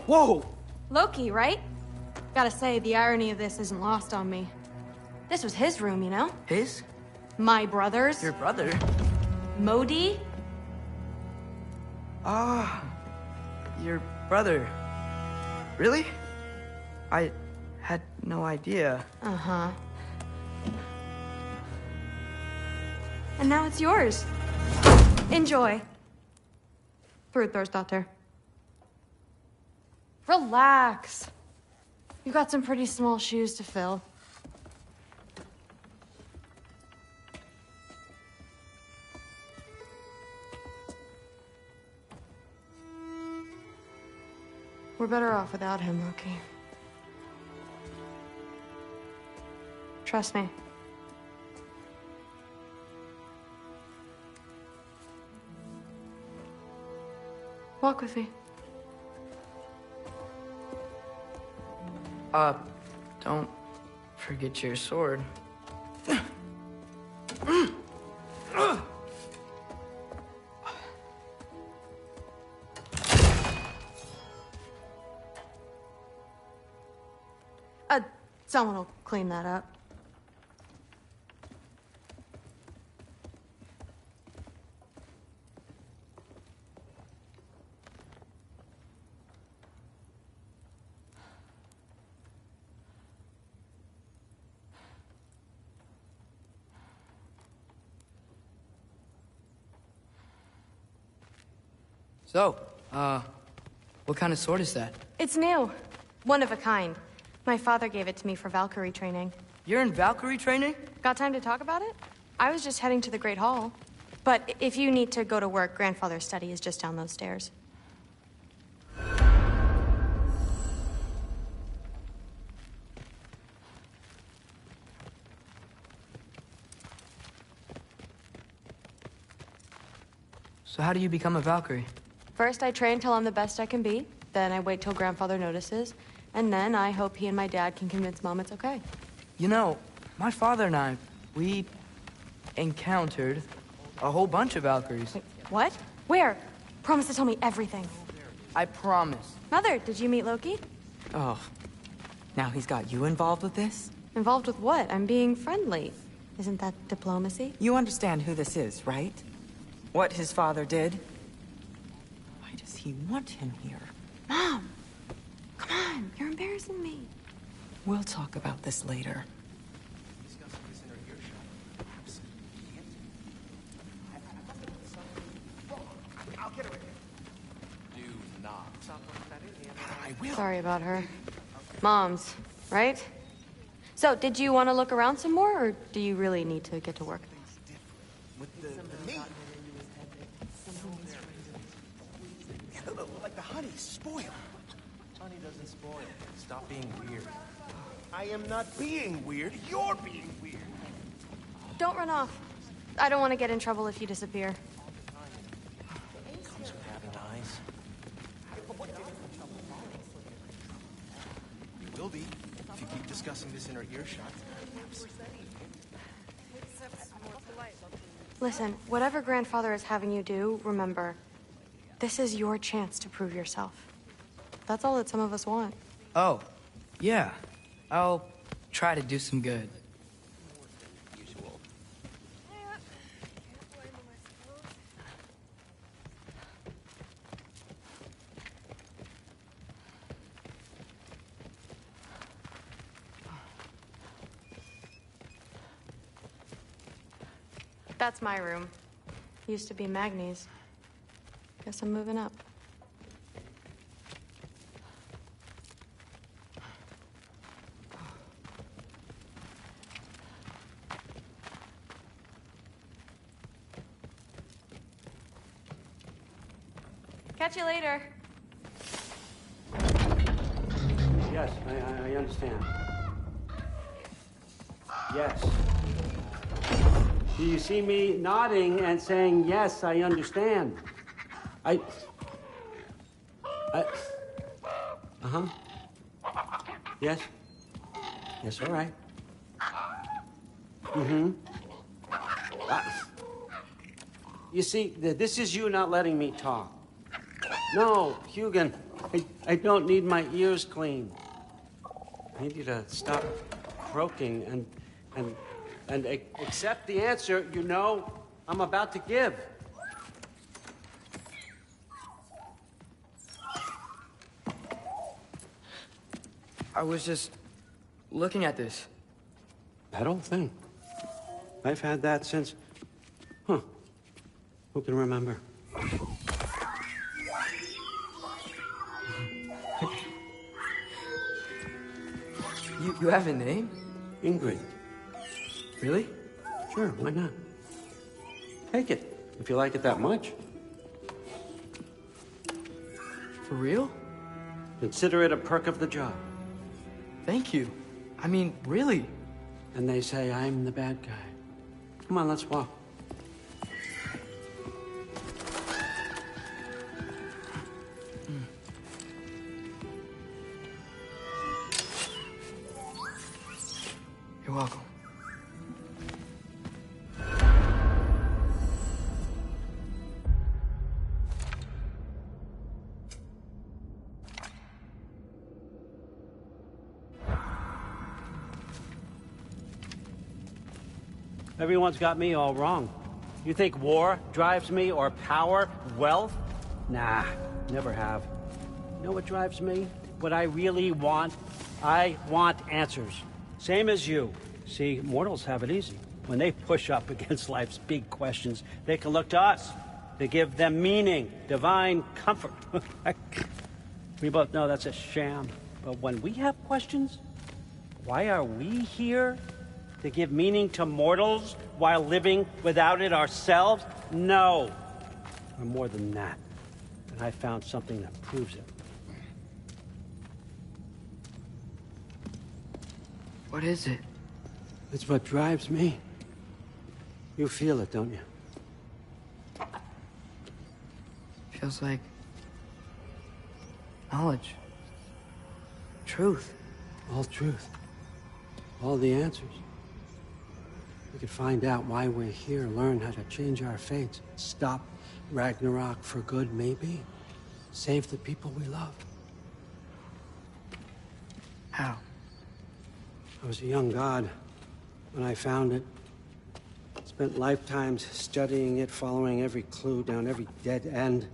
Whoa! Loki, right? Gotta say, the irony of this isn't lost on me. This was his room, you know? His? My brother's. Your brother? Modi? Ah, your brother. Really? I had no idea. Uh-huh. And now it's yours. Enjoy. Daughter. Relax. You've got some pretty small shoes to fill. We're better off without him, Loki. Trust me. Walk with me. Don't forget your sword. Someone will clean that up. So, what kind of sword is that? It's new. One of a kind. My father gave it to me for Valkyrie training. You're in Valkyrie training? Got time to talk about it? I was just heading to the Great Hall. But if you need to go to work, Grandfather's study is just down those stairs. So how do you become a Valkyrie? First, I train till I'm the best I can be. Then I wait till Grandfather notices. And then I hope he and my dad can convince Mom it's okay. You know, my father and I, we encountered a whole bunch of Valkyries. Wait, what? Where? Promise to tell me everything. I promise. Mother, did you meet Loki? Oh, now he's got you involved with this? Involved with what? I'm being friendly. Isn't that diplomacy? You understand who this is, right? What his father did? Why does he want him here? Mom! Come on, you're embarrassing me. We'll talk about this later. Sorry about her. Mom's, right? So, did you want to look around some more, or do you really need to get to work? With the meat. Like the honey spoiled. Honey doesn't spoil. Stop being weird. I am not being weird. You're being weird. Don't run off. I don't want to get in trouble if you disappear. Comes with having eyes. You will be if you keep discussing this in our earshot. Listen, whatever Grandfather is having you do, remember, this is your chance to prove yourself. That's all that some of us want. Oh, yeah. I'll try to do some good. That's my room. Used to be Magni's. Guess I'm moving up. Catch you later. Yes, I understand. Yes. Do you see me nodding and saying, yes, I understand? Uh-huh. Yes? Yes, all right. Mm-hmm. You see, this is you not letting me talk. No, Hugin, I don't need my ears cleaned. I need you to stop croaking and accept the answer you know I'm about to give. I was just looking at this. That old thing. I've had that since... Huh. Who can remember? You have a name? Ingrid. Really? Sure, why not? Take it, if you like it that much. For real? Consider it a perk of the job. Thank you. I mean, really. And they say I'm the bad guy. Come on, let's walk. You're welcome. Everyone's got me all wrong. You think war drives me, or power, wealth? Nah, never have. You know what drives me? What I really want? I want answers. Same as you. See, mortals have it easy. When they push up against life's big questions, they can look to us to give them meaning, divine comfort. We both know that's a sham. But when we have questions, why are we here? To give meaning to mortals while living without it ourselves? No. We're more than that. And I found something that proves it. What is it? It's what drives me. You feel it, don't you? Feels like knowledge. Truth. All truth. All the answers. We could find out why we're here, learn how to change our fates, stop Ragnarok for good, maybe. Save the people we love. How? I was a young god when I found it. Spent lifetimes studying it, following every clue down every dead end,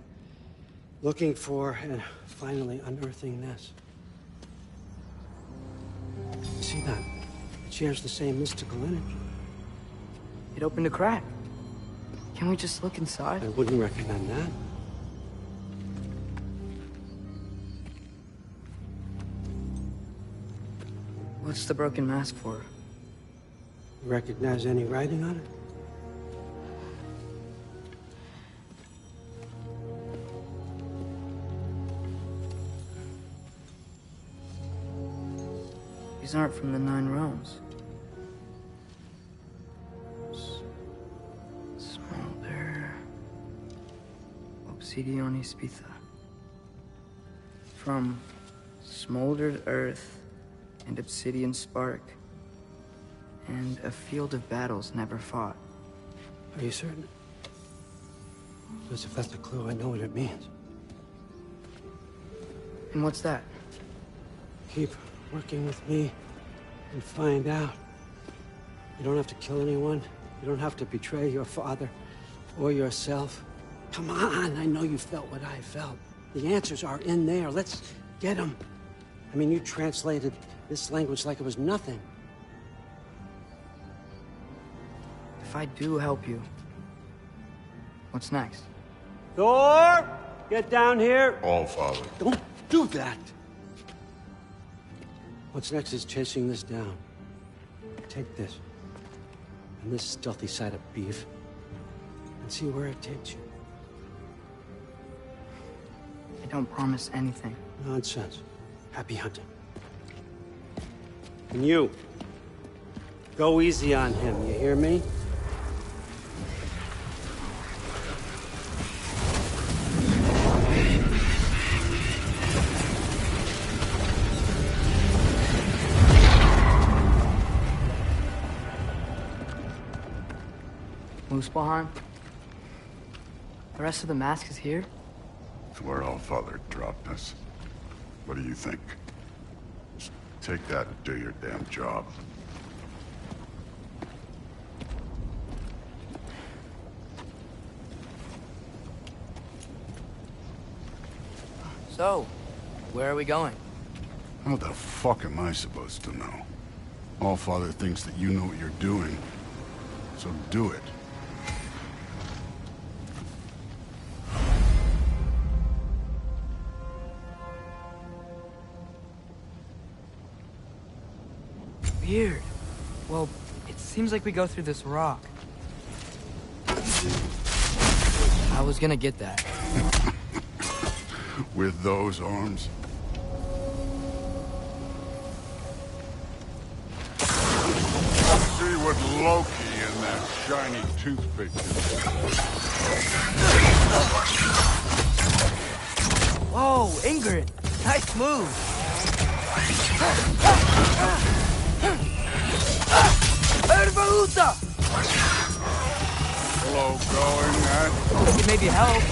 looking for and finally unearthing this. See that? It shares the same mystical energy. It opened a crack. Can we just look inside? I wouldn't recommend that. What's the broken mask for? You recognize any writing on it? These aren't from the Nine Realms. Smolder. Obsidion Ispitha. From smoldered earth and obsidian spark, and a field of battles never fought. Are you certain? Because if that's a clue, I know what it means. And what's that? Keep working with me and find out. You don't have to kill anyone. You don't have to betray your father or yourself. Come on, I know you felt what I felt. The answers are in there. Let's get them. I mean, you translated this language like it was nothing. If I do help you, what's next? Thor! Get down here! All, Father. Don't do that! What's next is chasing this down. Take this, and this stealthy side of beef, and see where it takes you. I don't promise anything. Nonsense. Happy hunting. And you, go easy on him, you hear me? Muspelheim? The rest of the mask is here? It's where Allfather dropped us. What do you think? Just take that and do your damn job. So, where are we going? How the fuck am I supposed to know? Allfather thinks that you know what you're doing, so do it. Weird. Well, it seems like we go through this rock. I was gonna get that. With those arms? See what Loki and that shiny toothpick is. Whoa, Ingrid! Nice move! Slow going, huh? It maybe help.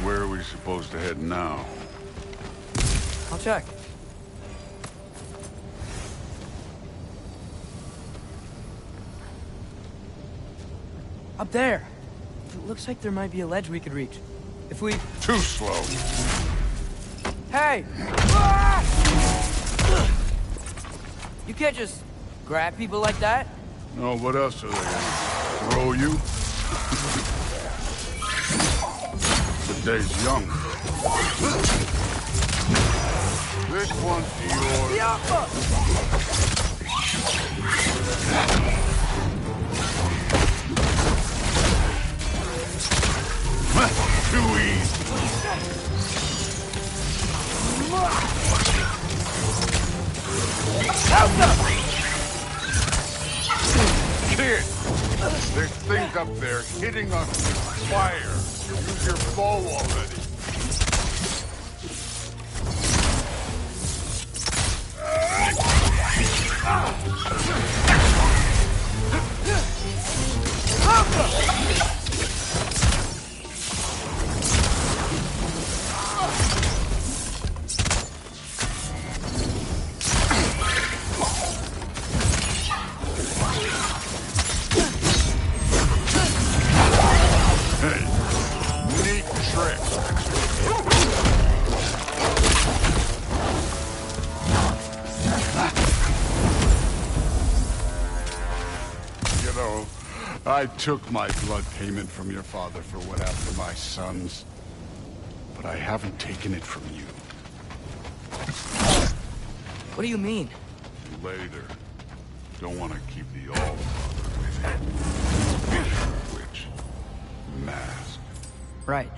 Where are we supposed to head now? I'll check. Up there. It looks like there might be a ledge we could reach. If we... Too slow. Hey! You can't just grab people like that. Oh, what else are they gonna throw you? The day's young. This one's yours. Too easy. Kid, there's things up there hitting us with fire. Use your bow already. I took my blood payment from your father for what happened to my sons, but I haven't taken it from you. What do you mean? Later. Don't want to keep the Allfather with you. Vision, witch, mask. Right.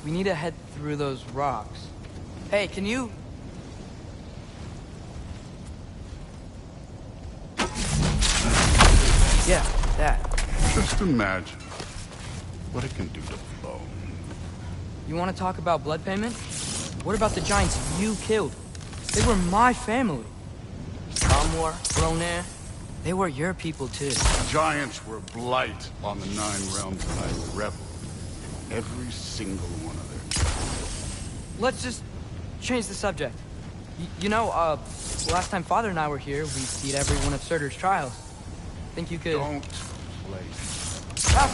We need to head through those rocks. Hey, can you... Yeah, that. Just imagine what it can do to bone. You want to talk about blood payment? What about the giants you killed? They were my family. Amor, Roner, They were your people, too. Giants were blight on the 9 realms that I reveled in. Every single one of them. Let's just change the subject. Last time Father and I were here, we beat every one of Surtur's trials. Think you could... Don't play. Ah!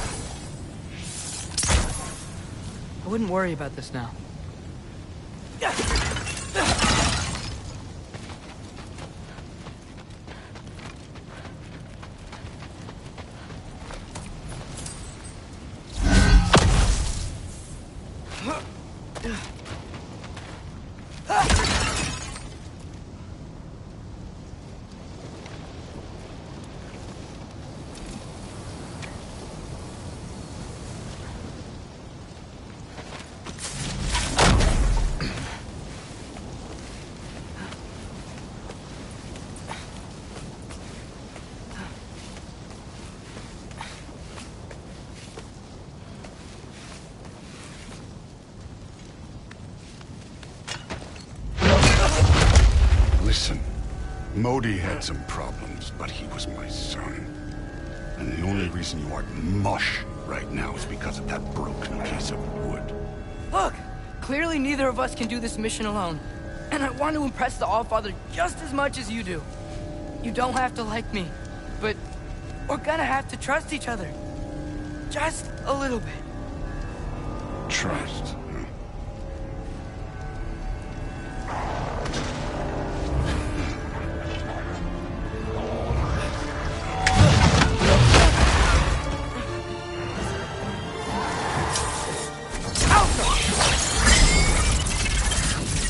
I wouldn't worry about this now. Listen, Modi had some problems, but he was my son. And the only reason you aren't mush right now is because of that broken piece of wood. Look! Clearly neither of us can do this mission alone. And I want to impress the Allfather just as much as you do. You don't have to like me, but we're gonna have to trust each other. Just a little bit. Trust, huh?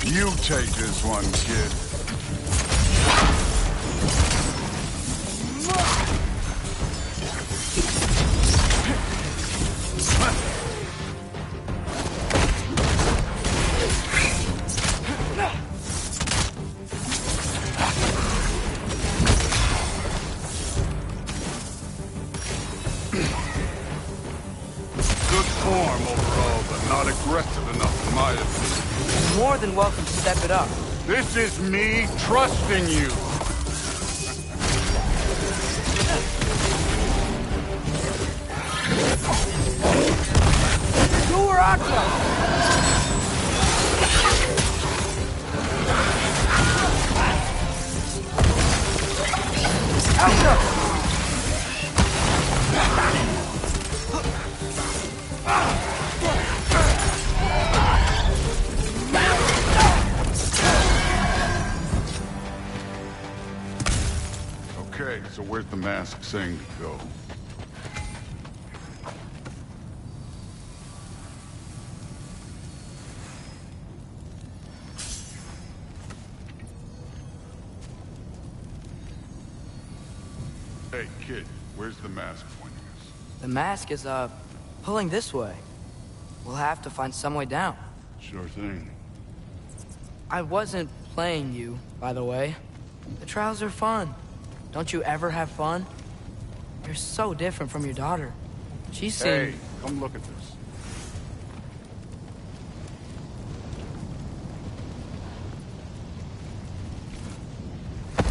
You take this one, kid. Good form overall, but not aggressive enough in my opinion. More than welcome to step it up. This is me trusting you. War Ragnarok! Okay, so where's the mask saying to go? Hey, kid, where's the mask pointing us? The mask is, pulling this way. We'll have to find some way down. Sure thing. I wasn't playing you, by the way. The trials are fun. Don't you ever have fun? You're so different from your daughter. She seemed... Hey, come look at this.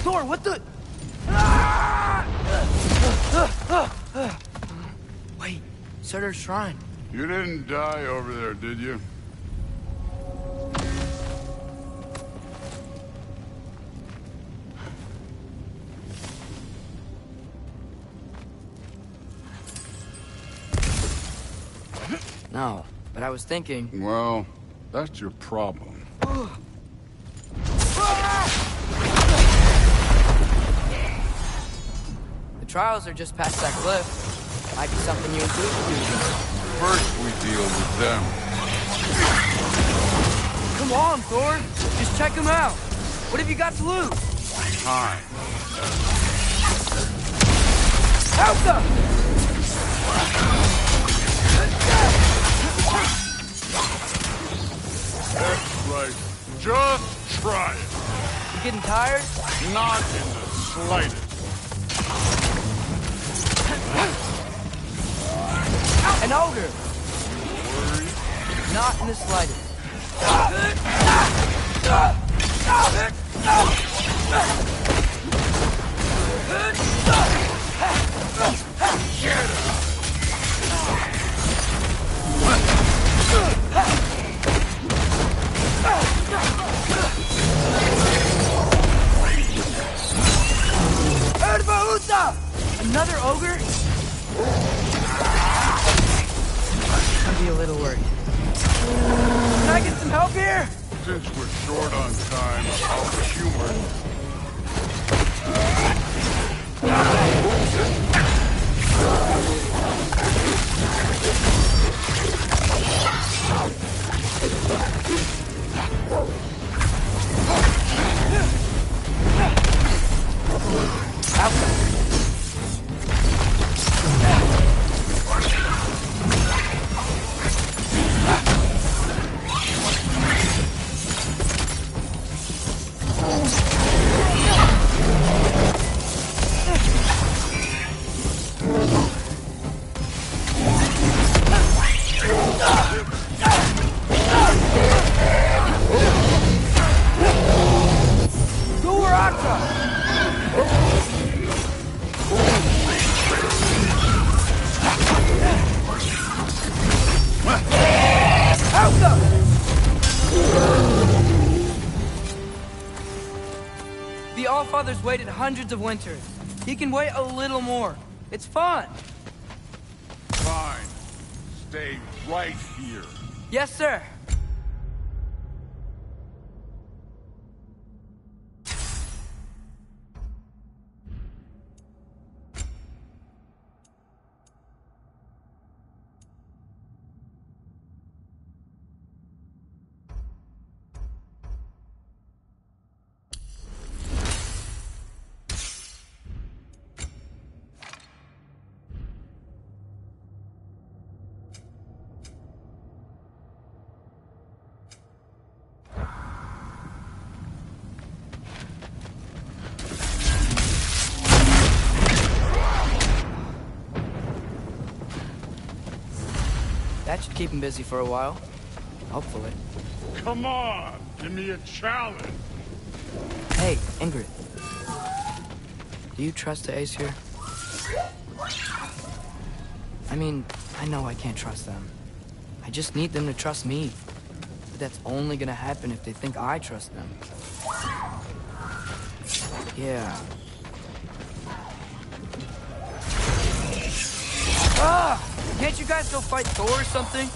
Thor, what the... Wait, Surtur's shrine. You didn't die over there, did you? No, but I was thinking... Well, that's your problem. The trials are just past that cliff. Might be something you and Blue could do. First, we deal with them. Come on, Thor. Just check them out. What have you got to lose? Time. Alpha! That's right. Just try it. You getting tired? Not in the slightest. An ogre. Worry. Not in the slightest. Another ogre? I'd be a little worried. Can I get some help here? Since we're short on time, I'll humor. The Allfather's waited hundreds of winters. He can wait a little more. It's fun. Fine. Stay right here. Yes, sir. That should keep him busy for a while. Hopefully. Come on, give me a challenge. Hey, Ingrid. Do you trust the Ace here? I mean, I know I can't trust them. I just need them to trust me. But that's only gonna happen if they think I trust them. Yeah. Ah! Can't you guys go fight Thor or something?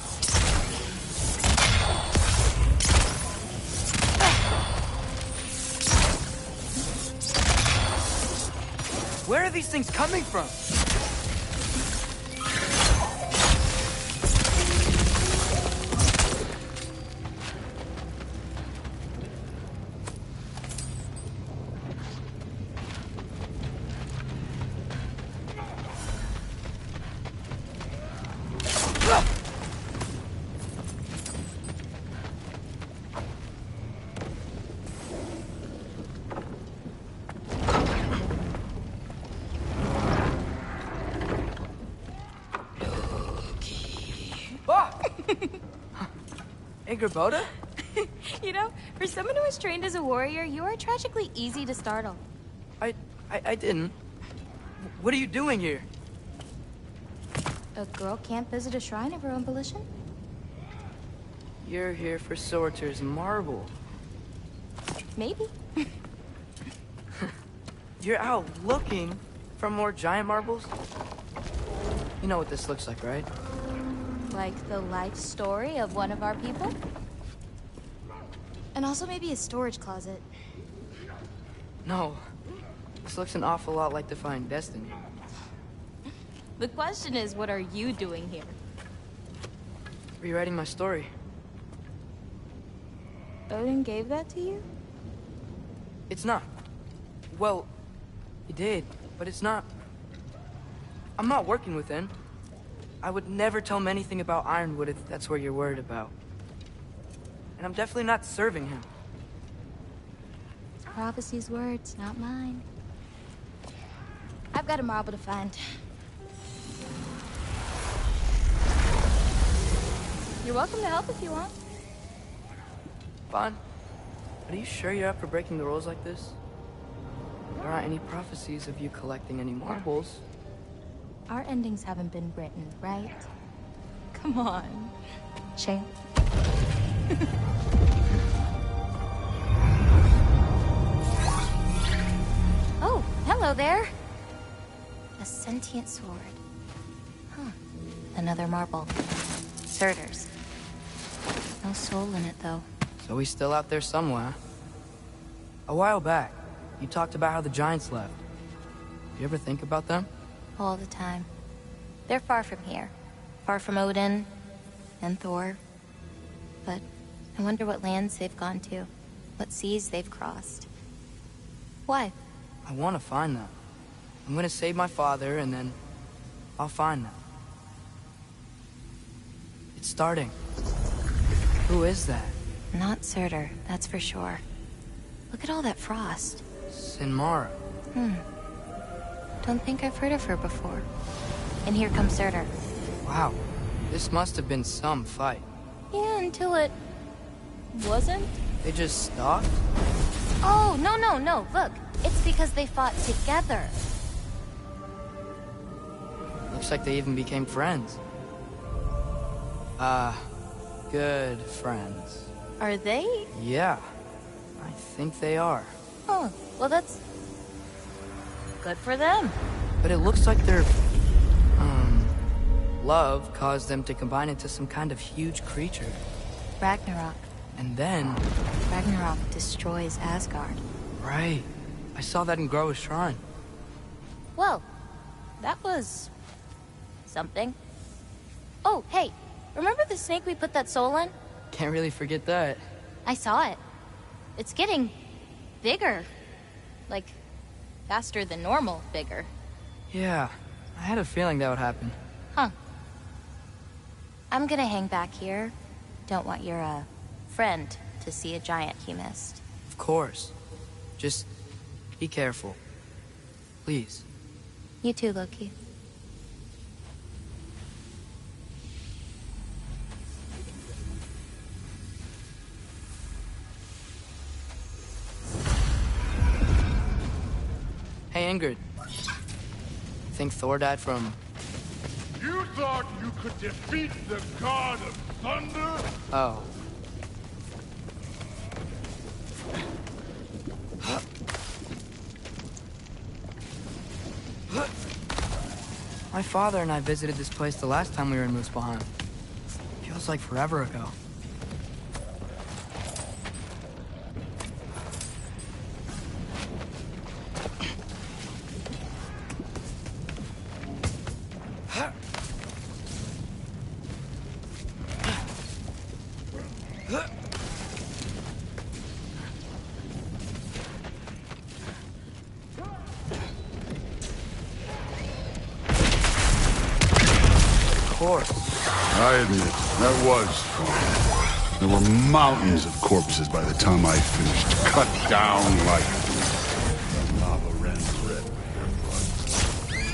Where are these things coming from? Boda? You know, for someone who was trained as a warrior, you are tragically easy to startle. I didn't. What are you doing here? A girl can't visit a shrine of her own volition? You're here for Sorter's marble. Maybe. You're out looking for more giant marbles? You know what this looks like, right? Like the life story of one of our people? And also maybe a storage closet. No. This looks an awful lot like Defying Destiny. The question is, what are you doing here? Rewriting my story. Odin gave that to you? It's not. Well, he did, but it's not. I'm not working with him. I would never tell him anything about Ironwood if that's what you're worried about. And I'm definitely not serving him. It's prophecy's words, not mine. I've got a marble to find. You're welcome to help if you want. Fine. But are you sure you're up for breaking the rules like this? There aren't any prophecies of you collecting any marbles. Our endings haven't been written, right? Come on. Shane. Oh, hello there. A sentient sword. Huh. Another marble. Surtur's. No soul in it, though. So he's still out there somewhere. A while back, you talked about how the giants left. You ever think about them? All the time. They're far from here. Far from Odin and Thor. But I wonder what lands they've gone to. What seas they've crossed. Why? I want to find them. I'm gonna save my father, and then I'll find them. It's starting. Who is that? Not Surtur, that's for sure. Look at all that frost. Sinmara. Don't think I've heard of her before. And here comes Surtur. Wow. This must have been some fight. Yeah, until it... wasn't? They just stopped? Oh, no. Look, it's because they fought together. Looks like they even became friends. Good friends. Are they? Yeah, I think they are. Oh, well that's... good for them. But it looks like their, love caused them to combine into some kind of huge creature. Ragnarok. And then... Ragnarok destroys Asgard. Right. I saw that in Groa's shrine. Well, that was... something. Oh, hey, remember the snake we put that soul in? Can't really forget that. I saw it. It's getting... bigger. Like, faster than normal bigger. Yeah, I had a feeling that would happen. Huh. I'm gonna hang back here. Don't want your, friend to see a giant he missed. Of course. Just be careful. Please. You too, Loki. Hey, Ingrid. Think Thor died from... You thought you could defeat the god of thunder? Oh. My father and I visited this place the last time we were in Muspelheim. Feels like forever ago. I admit, that was fun. There were mountains of corpses by the time I finished, cut down like lava ran red with their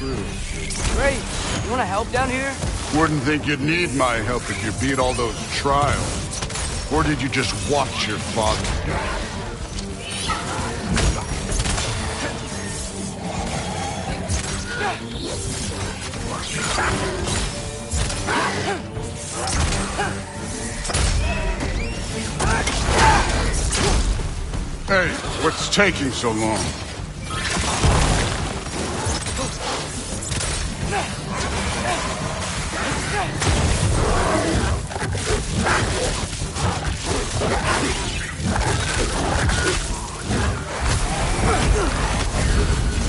blood. Great! You wanna help down here? Wouldn't think you'd need my help if you beat all those trials. Or did you just watch your father die? Hey, what's taking so long?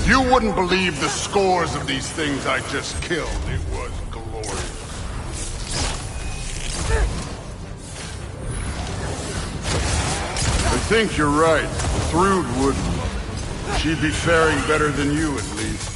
You wouldn't believe the scores of these things I just killed. It was glorious. I think you're right. Thrud would love it. She'd be faring better than you, at least.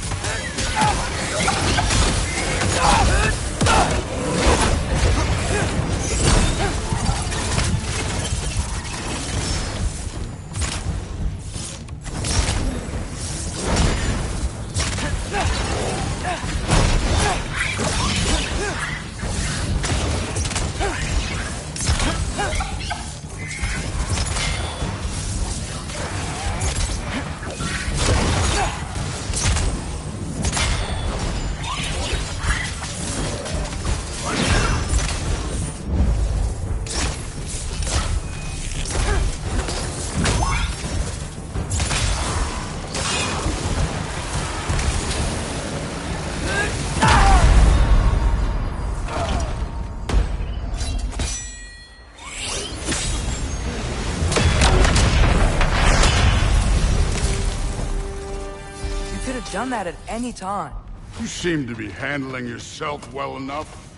done that at any time. You seem to be handling yourself well enough.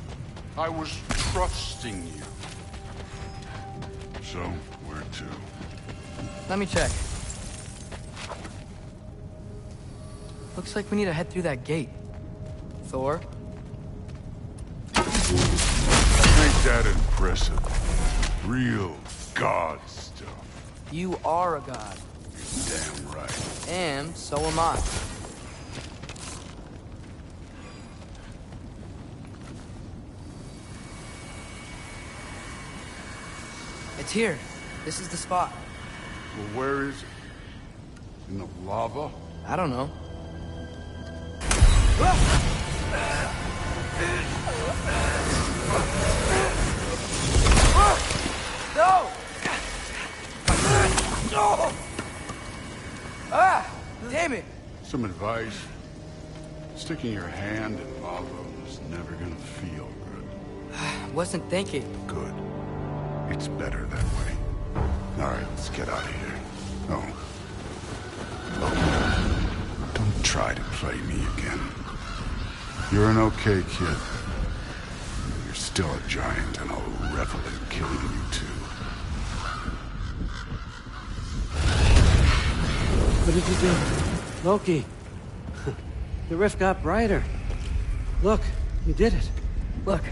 I was trusting you. So, where to? Let me check. Looks like we need to head through that gate. Thor? Ain't that impressive? Real god stuff. You are a god. Damn right. And so am I. It's here. This is the spot. Well, where is it? In the lava? I don't know. No! No! Ah! Damn it! Some advice? Sticking your hand in lava is never gonna feel good. Wasn't thinking. Good. It's better that way. Alright, let's get out of here. Oh. Don't try to play me again. You're an okay kid. You're still a giant, and I'll revel in killing you too. What did you do? Loki. The rift got brighter. Look, you did it. Look,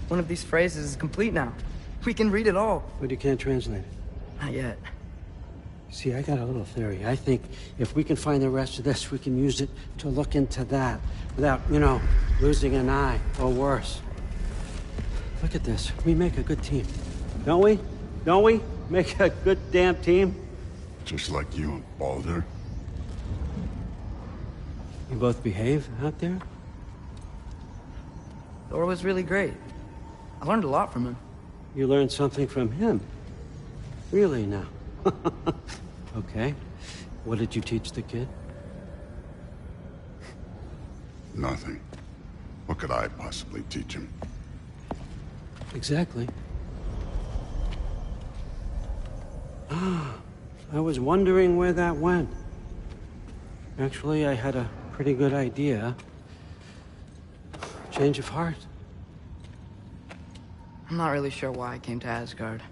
one of these phrases is complete now. We can read it all. But you can't translate it. Not yet. See, I got a little theory. I think if we can find the rest of this, we can use it to look into that without, losing an eye or worse. Look at this. We make a good team. Don't we? Don't we? Make a good damn team? Just like you and Baldur. You both behave out there? Thor was really great. I learned a lot from him. You learned something from him? Really now? Okay. What did you teach the kid? Nothing. What could I possibly teach him? Exactly. I was wondering where that went. Actually, I had a pretty good idea. Change of heart. I'm not really sure why I came to Asgard.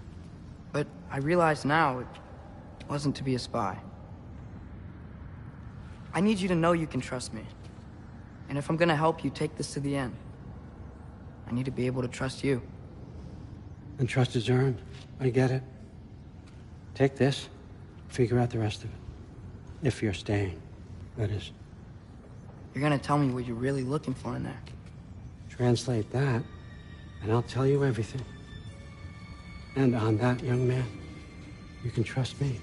But I realize now it wasn't to be a spy. I need you to know you can trust me. And if I'm gonna help you take this to the end, I need to be able to trust you. And trust is earned. I get it. Take this, figure out the rest of it. If you're staying, that is. You're gonna tell me what you're really looking for in there. Translate that, and I'll tell you everything. And on that, young man, you can trust me.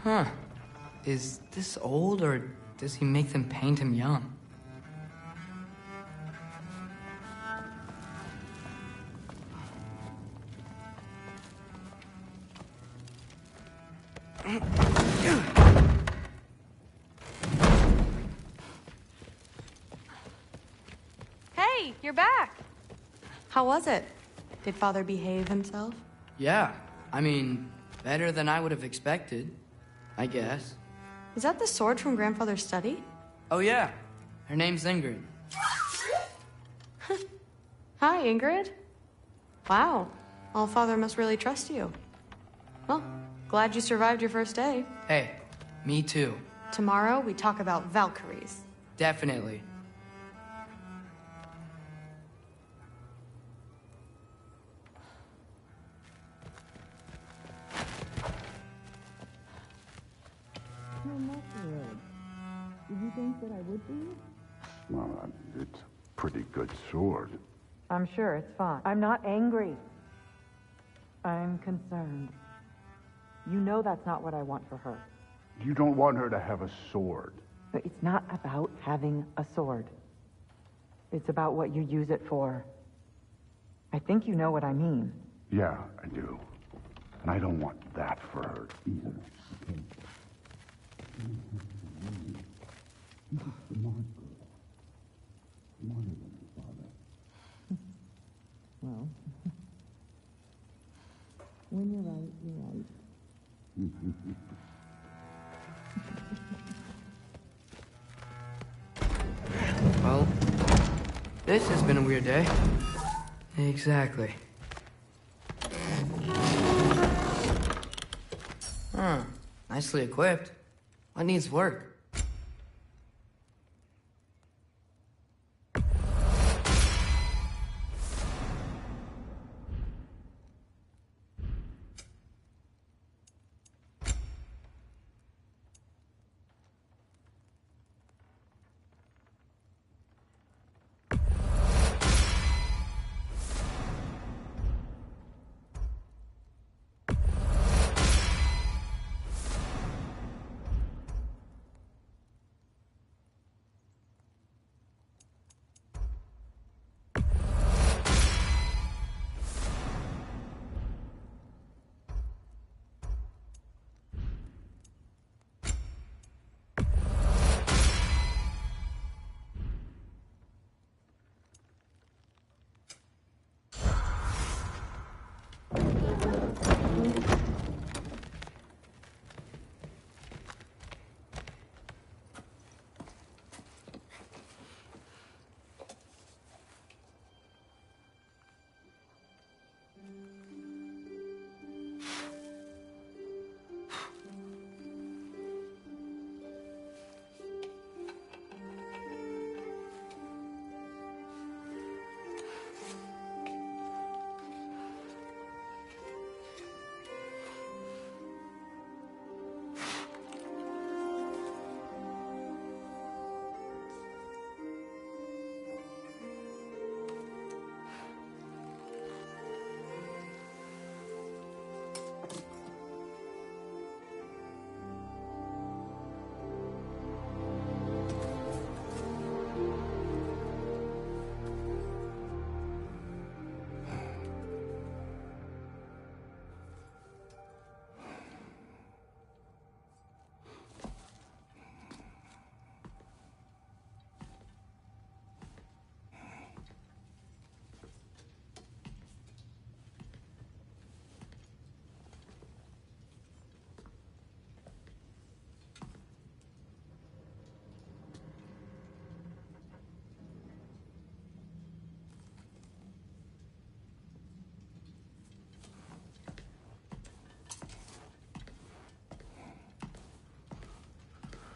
Huh. Is this old, or does he make them paint him young? Hey, you're back. How was it? Did Father behave himself? Yeah. I mean, better than I would have expected, I guess. Is that the sword from Grandfather's study? Oh, yeah. Her name's Ingrid. Hi, Ingrid. Wow. Allfather must really trust you. Well, glad you survived your first day. Hey, me too. Tomorrow, we talk about Valkyries. Definitely. Did you think that I would be? Well, it's a pretty good sword. I'm sure it's fine. I'm not angry. I'm concerned. You know that's not what I want for her. You don't want her to have a sword. But it's not about having a sword. It's about what you use it for. I think you know what I mean. Yeah, I do. And I don't want that for her either. Okay? She's a smart girl. Smarter than her father. Well, when you're right, you're right. Well, this has been a weird day. Exactly. Huh. Nicely equipped. What needs work?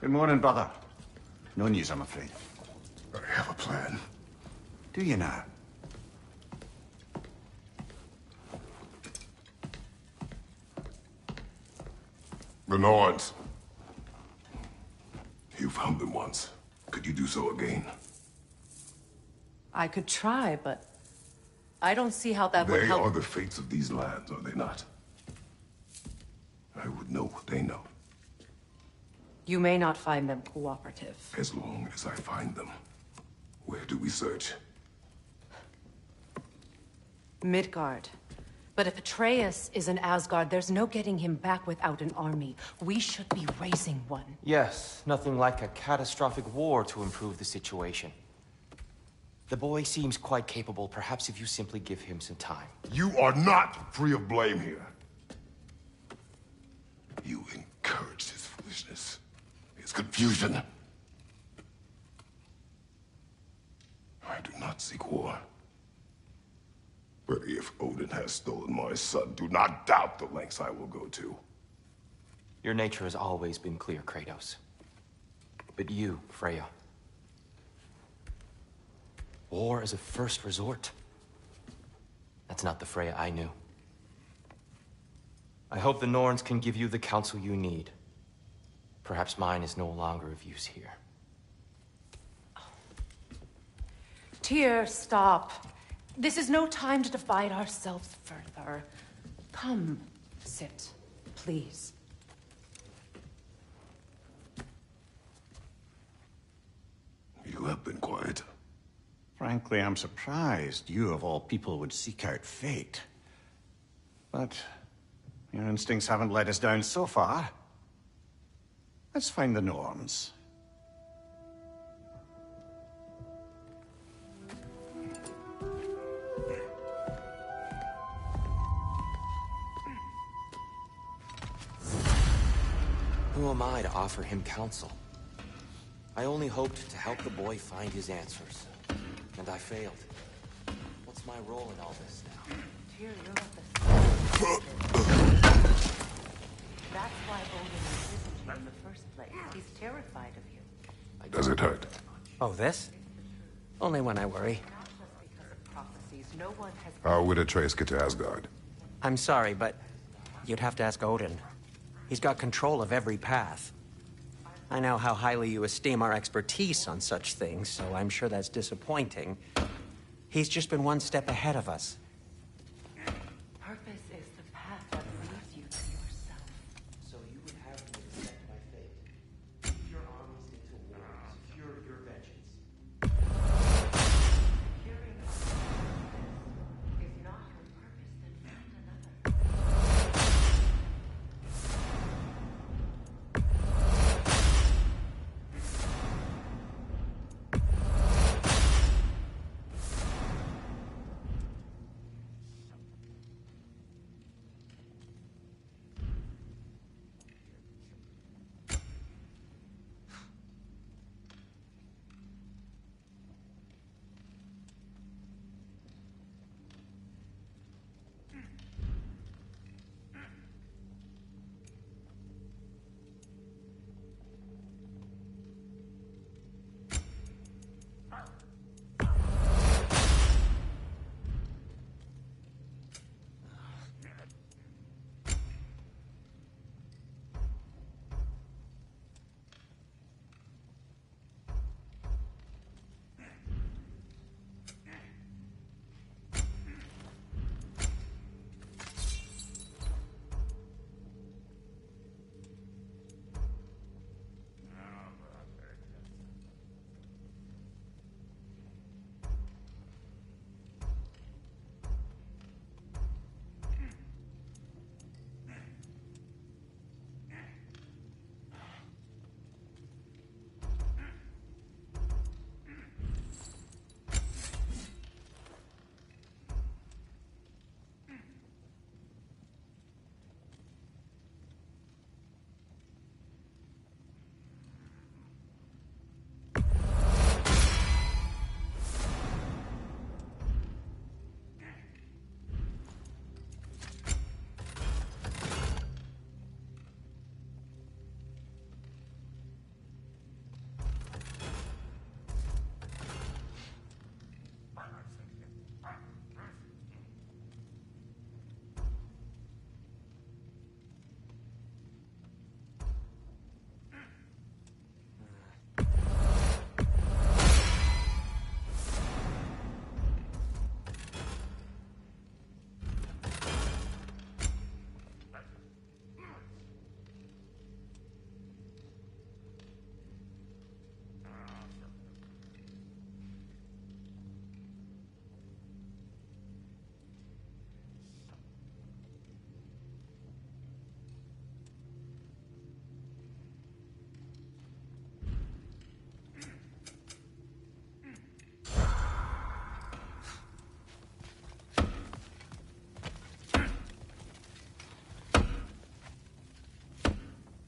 Good morning, brother. No news, I'm afraid. I have a plan. Do you now? The Norns. You found them once. Could you do so again? I could try, but I don't see how that would They help. are the fates of these lands, are they not? I would know what they know. You may not find them cooperative. As long as I find them, where do we search? Midgard. But if Atreus is in Asgard, there's no getting him back without an army. We should be raising one. Yes, nothing like a catastrophic war to improve the situation. The boy seems quite capable. Perhaps if you simply give him some time. You are not free of blame here. You encouraged his foolishness, his confusion. I do not seek war. But if Odin has stolen my son, do not doubt the lengths I will go to. Your nature has always been clear, Kratos. But you, Freya. War is a first resort. That's not the Freya I knew. I hope the Norns can give you the counsel you need. Perhaps mine is no longer of use here. Tyr, stop. This is no time to divide ourselves further. Come, sit, please. You have been quiet. Frankly, I'm surprised you, of all people, would seek out fate. But your instincts haven't let us down so far. Let's find the Norns. Who am I to offer him counsel? I only hoped to help the boy find his answers. And I failed. What's my role in all this now? Tyr, you're not the... That's why Odin imprisoned you in the first place. He's terrified of you. Does it hurt? Oh, this? Only when I worry. Not just because of prophecies. No one has... How would Atreus get to Asgard? I'm sorry, but you'd have to ask Odin. He's got control of every path. I know how highly you esteem our expertise on such things, so I'm sure that's disappointing. He's just been one step ahead of us. Purpose is the path that leads you to yourself. So you would have me accept my fate. Lead your armies into war. Secure your vengeance. Securing a purpose is not your purpose, then find another.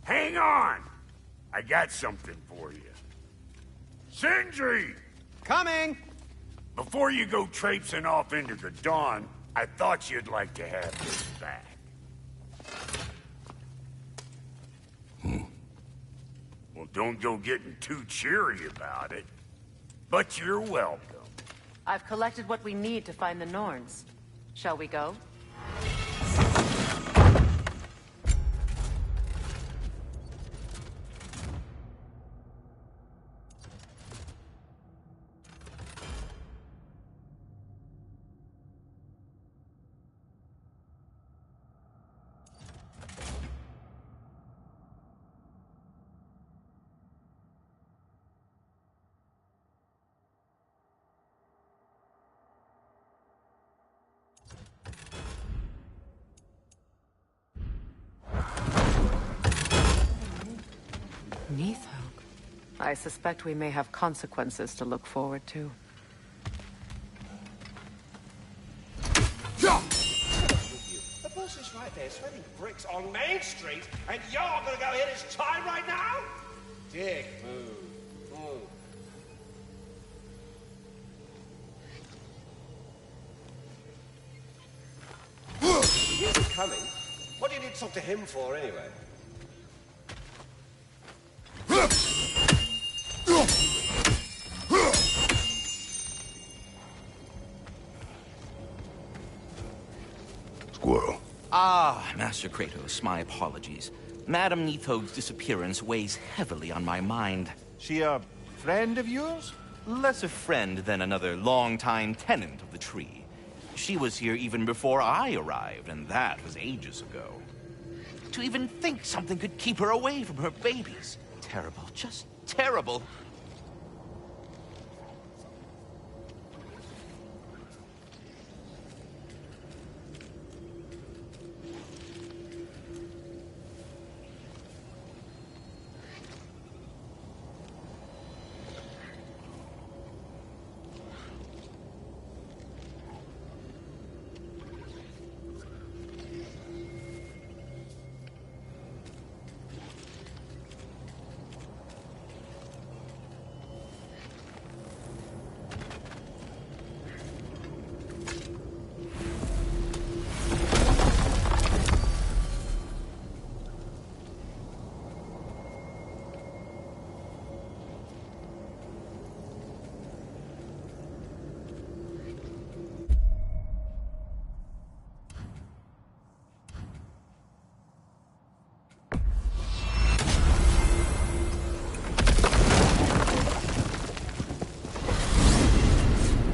Hang on! I got something for you. Sindri! Coming! Before you go traipsing off into the dawn, I thought you'd like to have this back. Well, don't go getting too cheery about it. But you're welcome. I've collected what we need to find the Norns. Shall we go? I suspect we may have consequences to look forward to. The boss is right there, sweating bricks on Main Street, and you're gonna go hit his time right now? Dick, move. He's coming. What do you need to talk to him for, anyway? Squirrel. Ah, Master Kratos, my apologies. Madame Nitho's disappearance weighs heavily on my mind. She a friend of yours? Less a friend than another longtime tenant of the tree. She was here even before I arrived, and that was ages ago. To even think something could keep her away from her babies. Terrible, just terrible.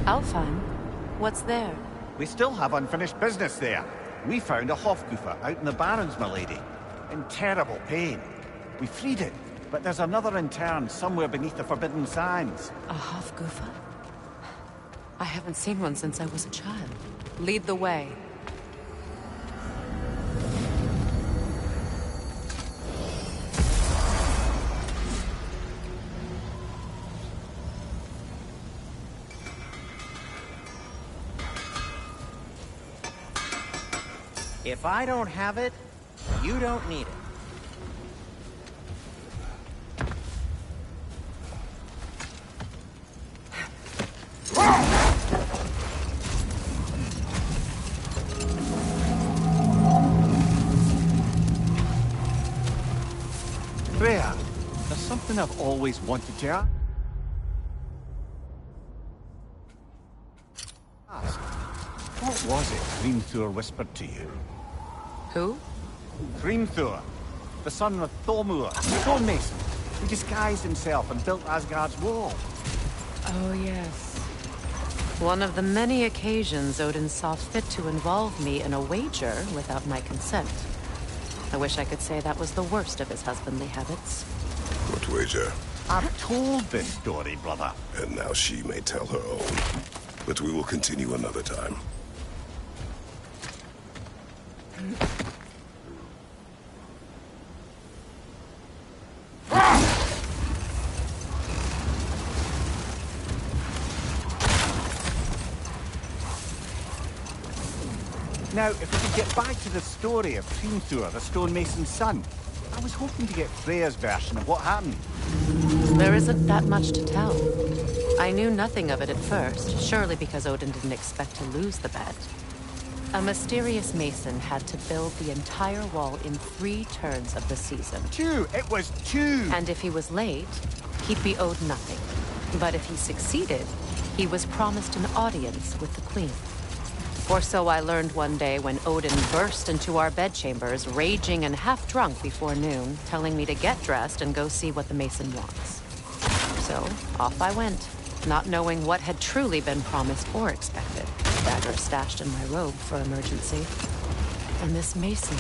Alfheim? What's there? We still have unfinished business there. We found a Hofgufer out in the Barrens, my lady. In terrible pain. We freed it, but there's another intern somewhere beneath the Forbidden Sands. A Hofgufer? I haven't seen one since I was a child. Lead the way. If I don't have it, you don't need it. Freya, there's something I've always wanted to ask. What was it Hrimthur whispered to you? Who? Hrimthur, the son of Thormur, stonemason, who disguised himself and built Asgard's wall. Oh, yes. One of the many occasions Odin saw fit to involve me in a wager without my consent. I wish I could say that was the worst of his husbandly habits. What wager? I've told this story, brother. And now she may tell her own. But we will continue another time. Now, if we could get back to the story of Hrimthur, the stonemason's son. I was hoping to get Freya's version of what happened. There isn't that much to tell. I knew nothing of it at first, surely because Odin didn't expect to lose the bet. A mysterious mason had to build the entire wall in 3 turns of the season. 2! It was 2! And if he was late, he'd be owed nothing. But if he succeeded, he was promised an audience with the queen. Or so I learned one day when Odin burst into our bedchambers, raging and half-drunk before noon, telling me to get dressed and go see what the mason wants. So, off I went, not knowing what had truly been promised or expected. Dagger stashed in my robe for emergency. And this mason,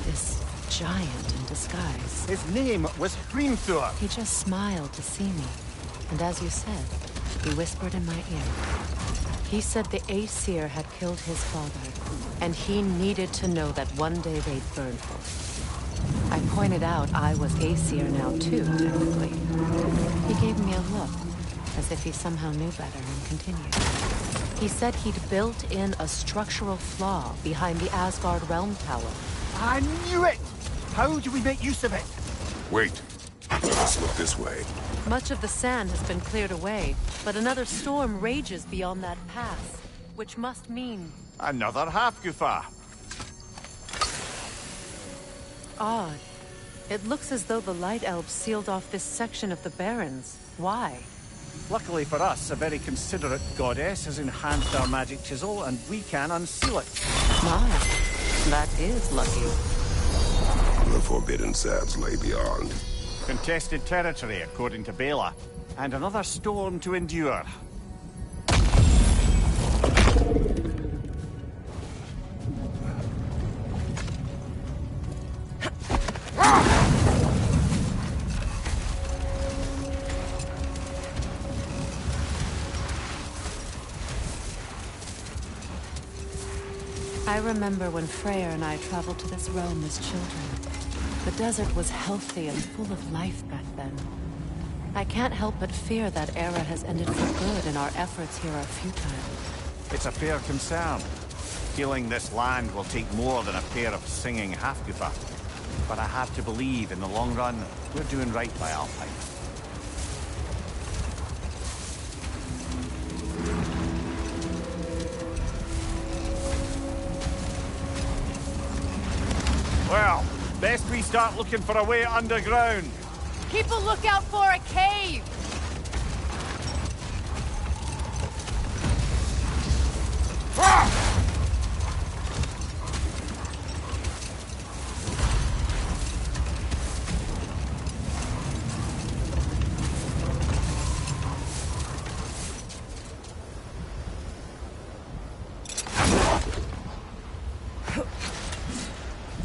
this giant in disguise. His name was Hrimthur. He just smiled to see me. And as you said, he whispered in my ear. He said the Aesir had killed his father, and he needed to know that one day they'd burn for it. I pointed out I was Aesir now too, technically. He gave me a look, as if he somehow knew better, and continued. He said he'd built in a structural flaw behind the Asgard Realm Tower. I knew it! How do we make use of it? Wait. Let us look this way. Much of the sand has been cleared away, but another storm rages beyond that pass, which must mean... Another Hafgufa. Odd. It looks as though the Light Elves sealed off this section of the Barrens. Why? Luckily for us, a very considerate goddess has enhanced our magic chisel, and we can unseal it. My, that is lucky. The forbidden sands lay beyond. Contested territory, according to Bela. And another storm to endure. I remember when Freyr and I traveled to this realm as children. The desert was healthy and full of life back then. I can't help but fear that era has ended for good and our efforts here are futile. It's a fair concern. Healing this land will take more than a pair of singing Hafgufa. But I have to believe, in the long run, we're doing right by Alpine. Well, best we start looking for a way underground. Keep a lookout for a cave!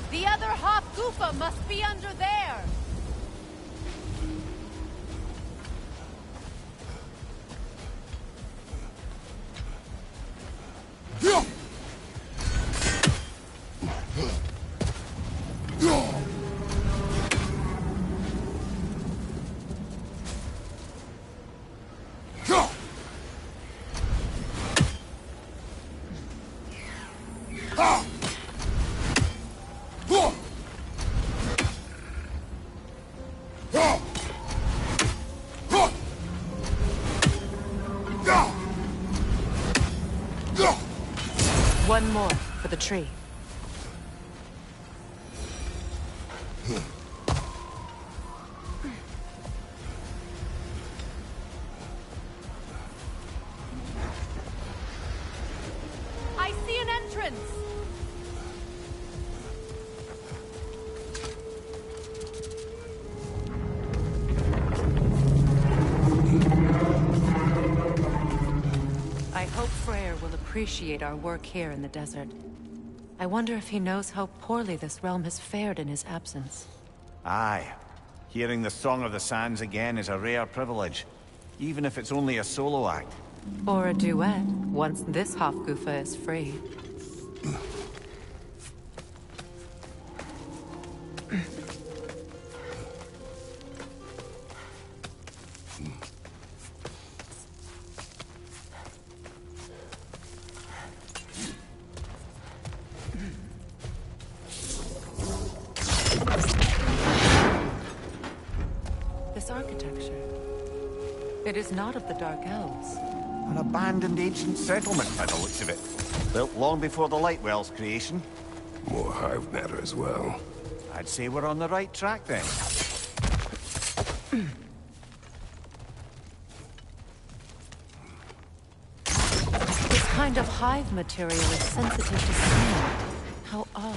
The other Hofgufa must be under there! One more for the tree. I see an entrance! I hope Freyr will appreciate our work here in the desert. I wonder if he knows how poorly this realm has fared in his absence. Aye. Hearing the Song of the Sands again is a rare privilege, even if it's only a solo act. Or a duet, once this Hofgufa is free. architecture. It is not of the Dark Elves. An abandoned ancient settlement by the looks of it. Built long before the Lightwell's creation. More hive matter as well. I'd say we're on the right track then. This kind of hive material is sensitive to smell. How odd.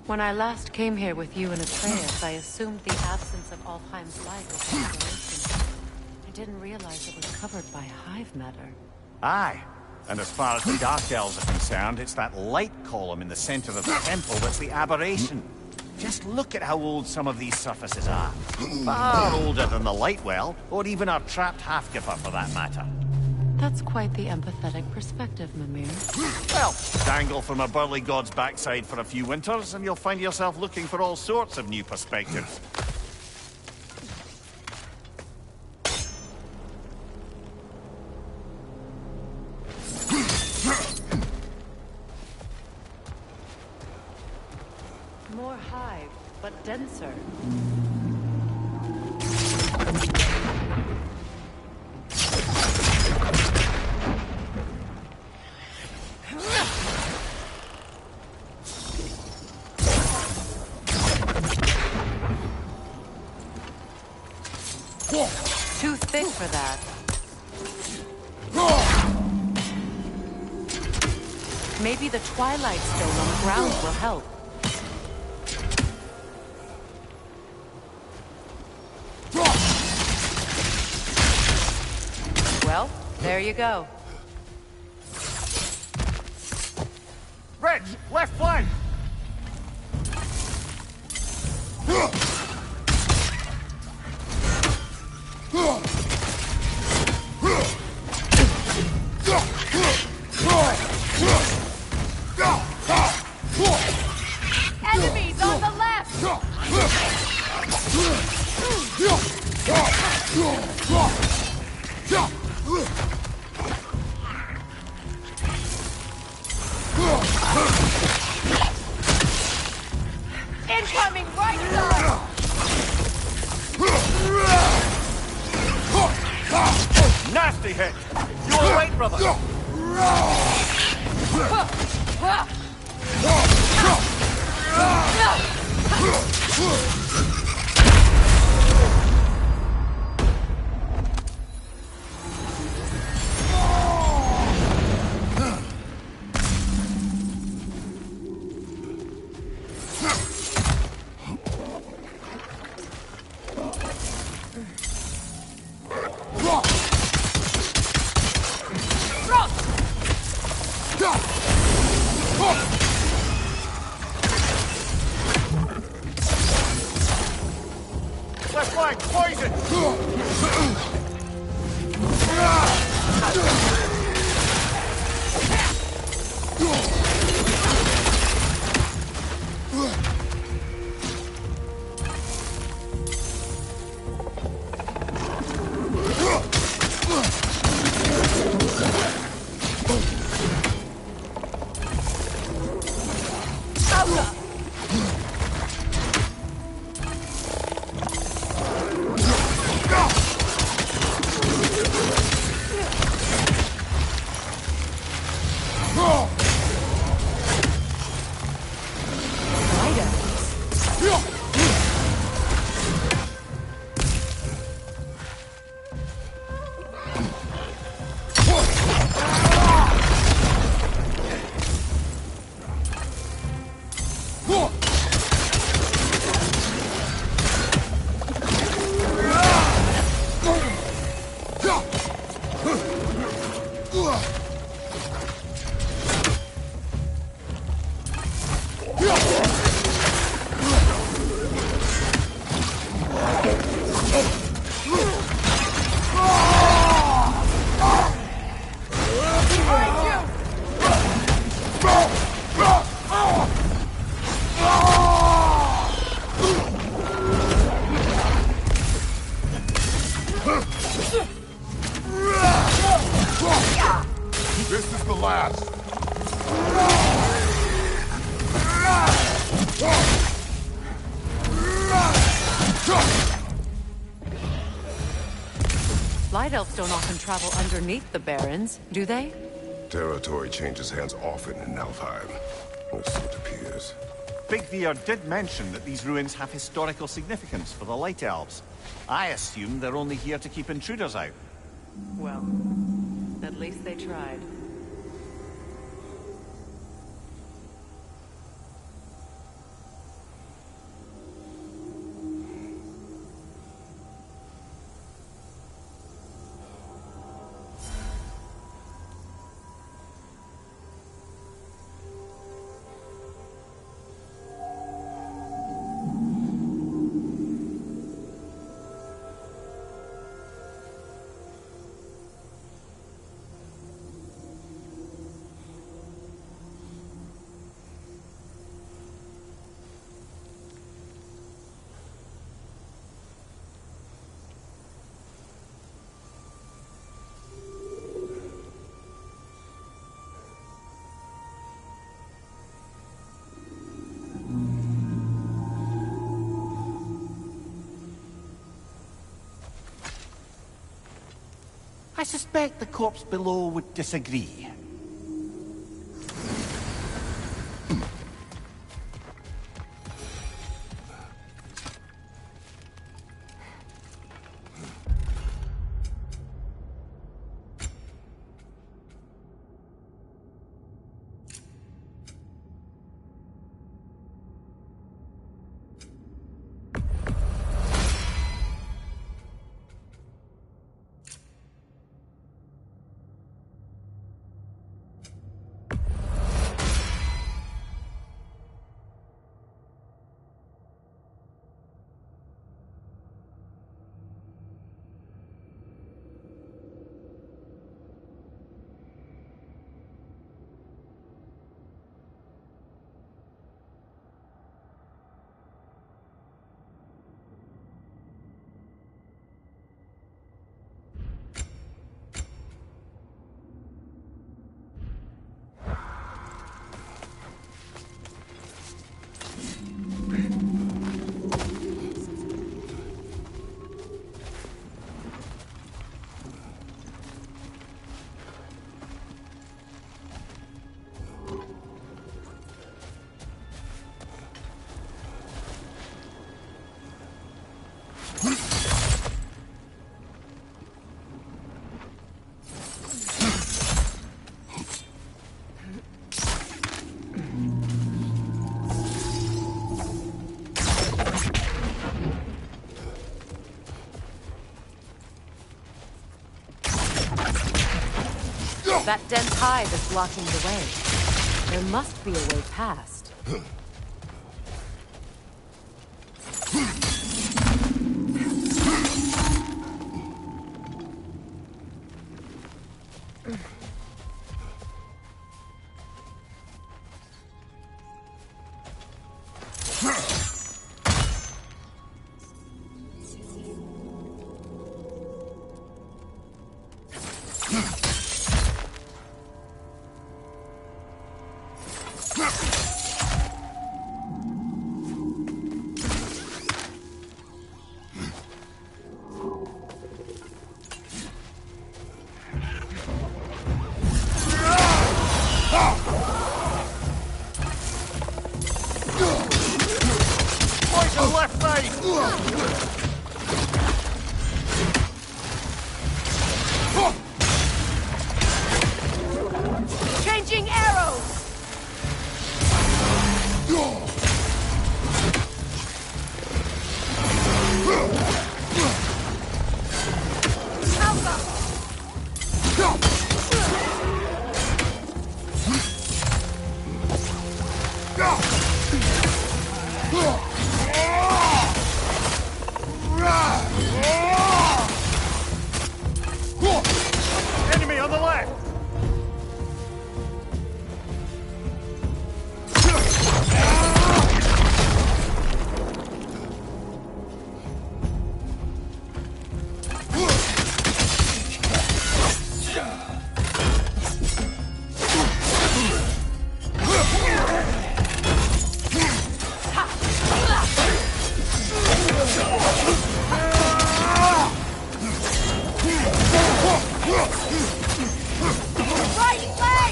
When I last came here with you and Atreus, I assumed the absence of Alfheim's light was an aberration. I didn't realize it was covered by hive matter. Aye. And as far as the Dark Elves are concerned, it's that light column in the center of the temple that's the aberration. Just look at how old some of these surfaces are. Far older than the Lightwell, or even our trapped Halfgiffer for that matter. That's quite the empathetic perspective, Mimir. Well, dangle from a burly god's backside for a few winters, and you'll find yourself looking for all sorts of new perspectives. More hive, but denser. Too thick for that. Maybe the Twilight Stone on the ground will help. Well, there you go. Reg, left flank! Enemies on the left! Incoming right side! Nasty hit! You alright, brother? Left flank, poison! This is the last. Light elves don't often travel underneath the barrens, do they? Territory changes hands often in Alfheim, or so it appears. Big Veer did mention that these ruins have historical significance for the Light Elves. I assume they're only here to keep intruders out. Well, at least they tried. I suspect the corpse below would disagree. That dense hive is blocking the way. There must be a way past. Right leg!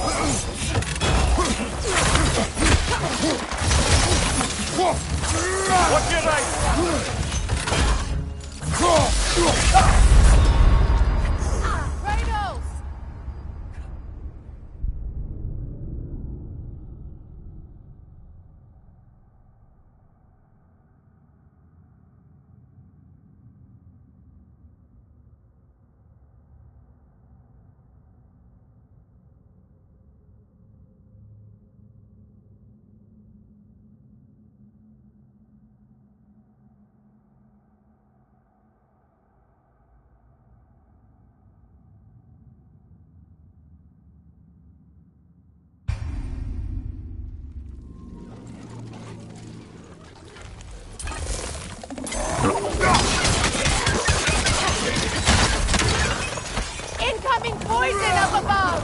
What's your name? Kratos! Incoming poison up above!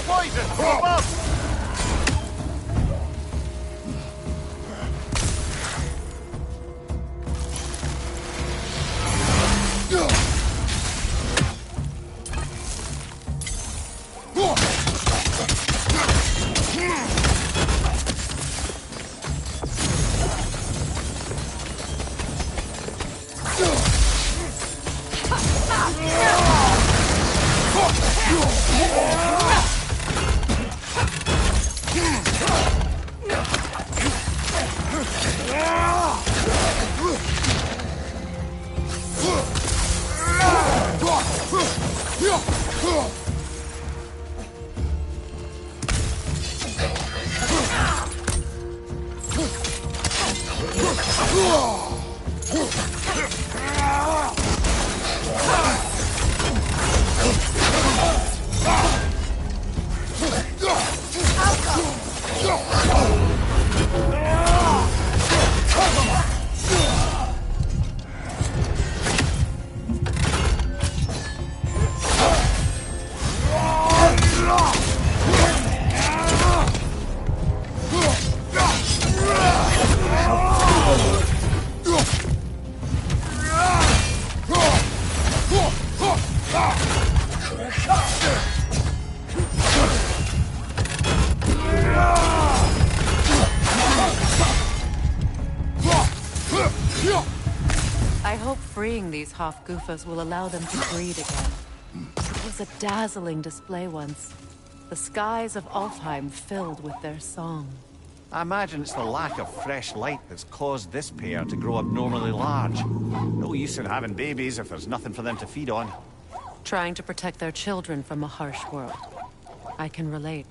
Poison! From above! I hope freeing these Hofgufas will allow them to breed again. It was a dazzling display once. The skies of Alfheim filled with their song. I imagine it's the lack of fresh light that's caused this pair to grow abnormally large. No use in having babies if there's nothing for them to feed on. Trying to protect their children from a harsh world. I can relate.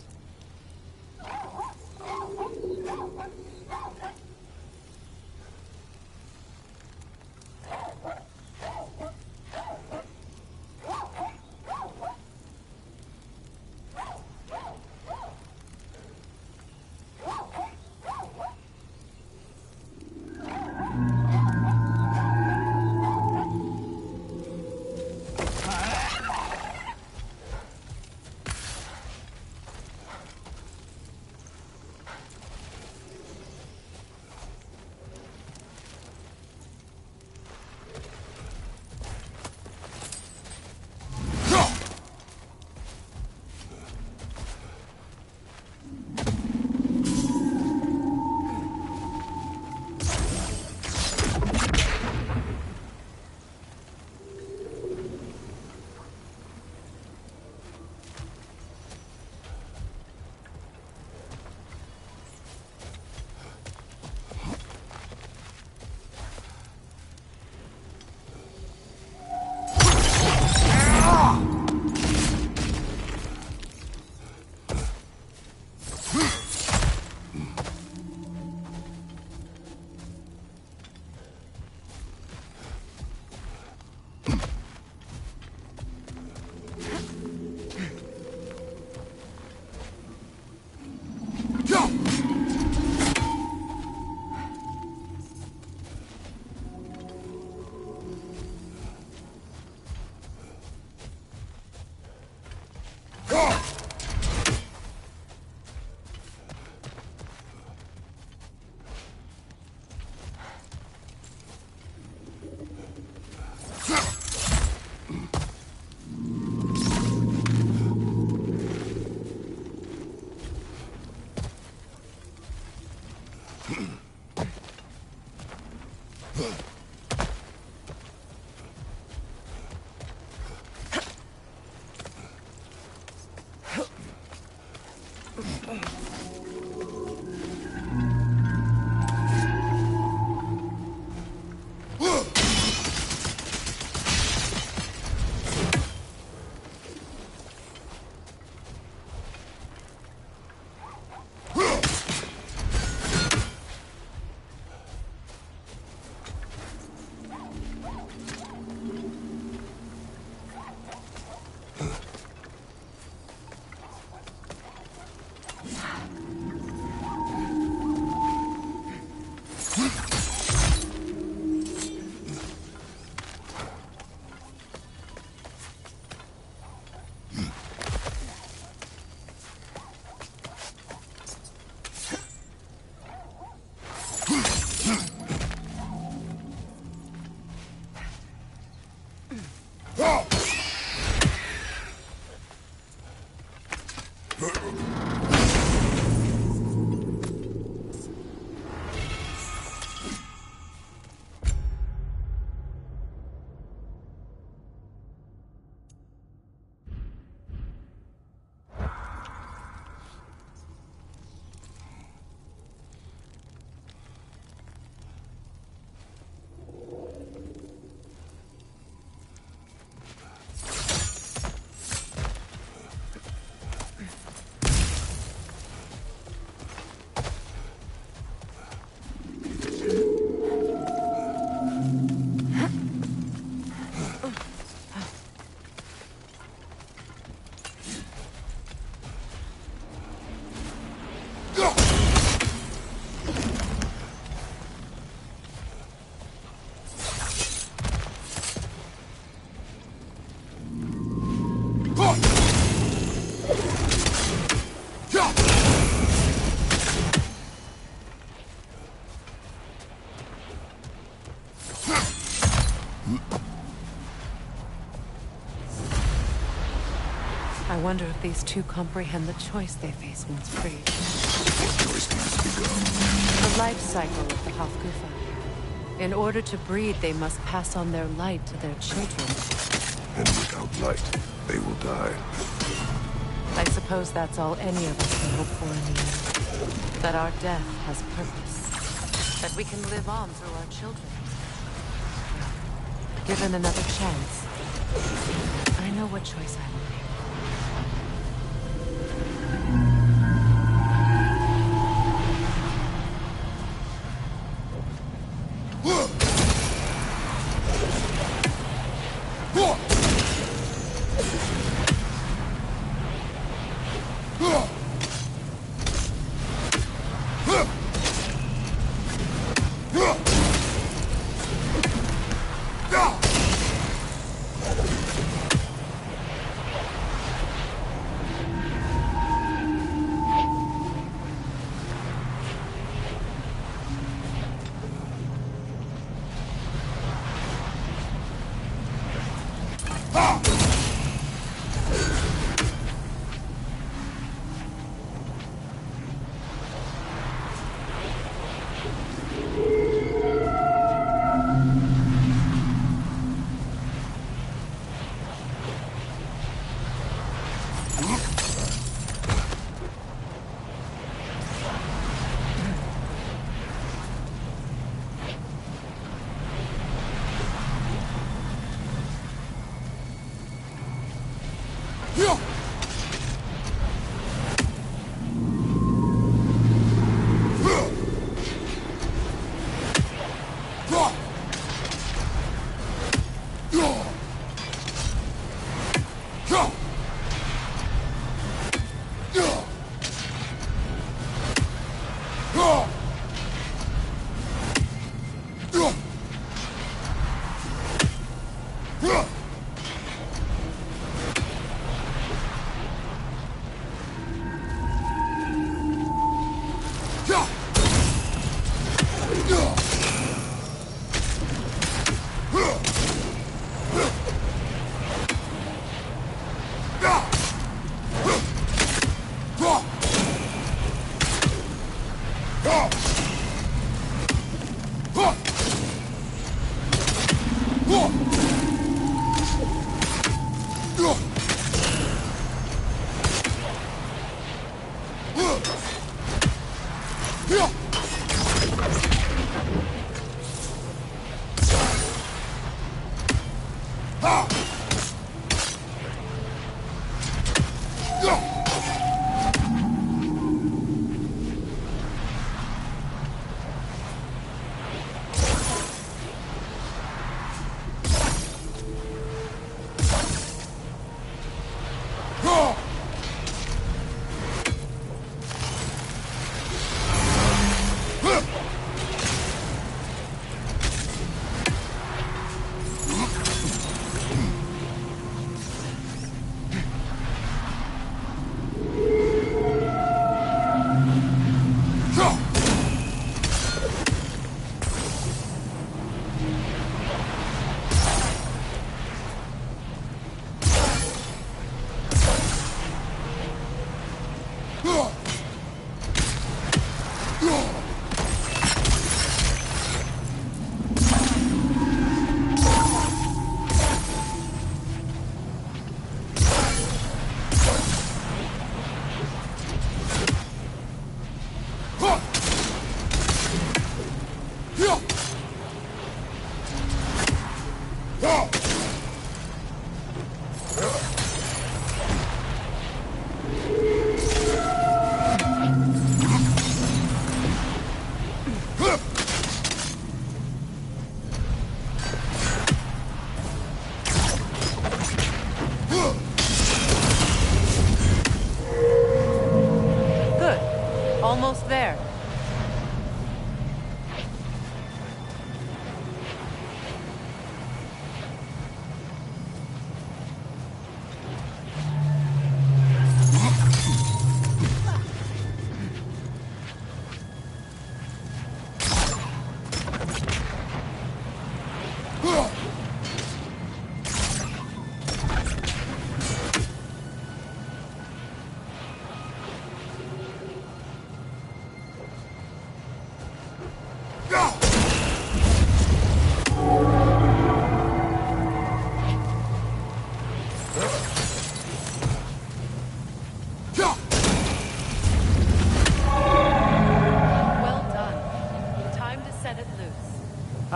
I wonder if these two comprehend the choice they face once freed. What choice needs to be gone? The life cycle of the Hafgufa. In order to breed, they must pass on their light to their children. And without light, they will die. I suppose that's all any of us can hope for in the end. That our death has purpose. That we can live on through our children. Given another chance, I know what choice I will make.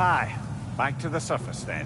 Aye. Back to the surface, then.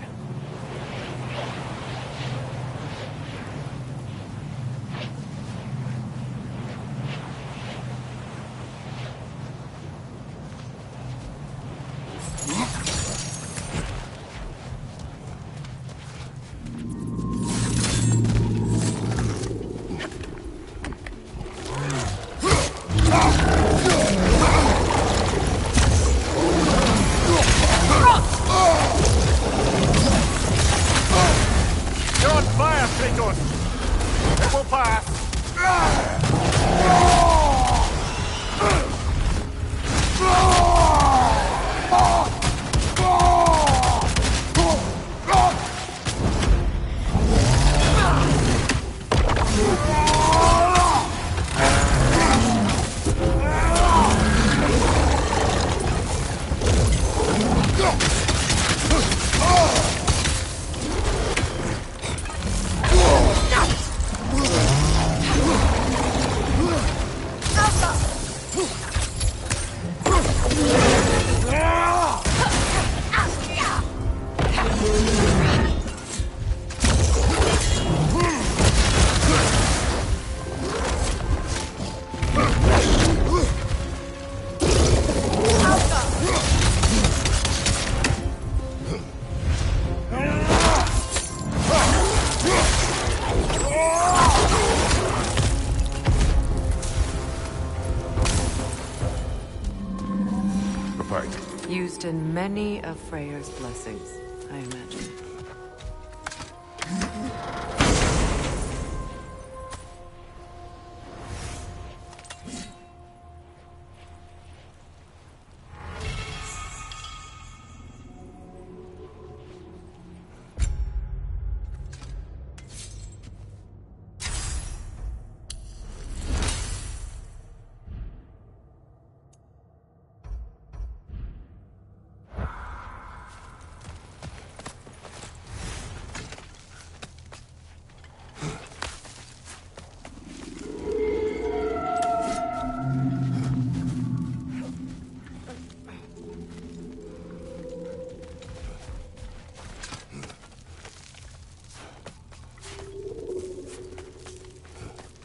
Used in many of Freyr's blessings, I imagine.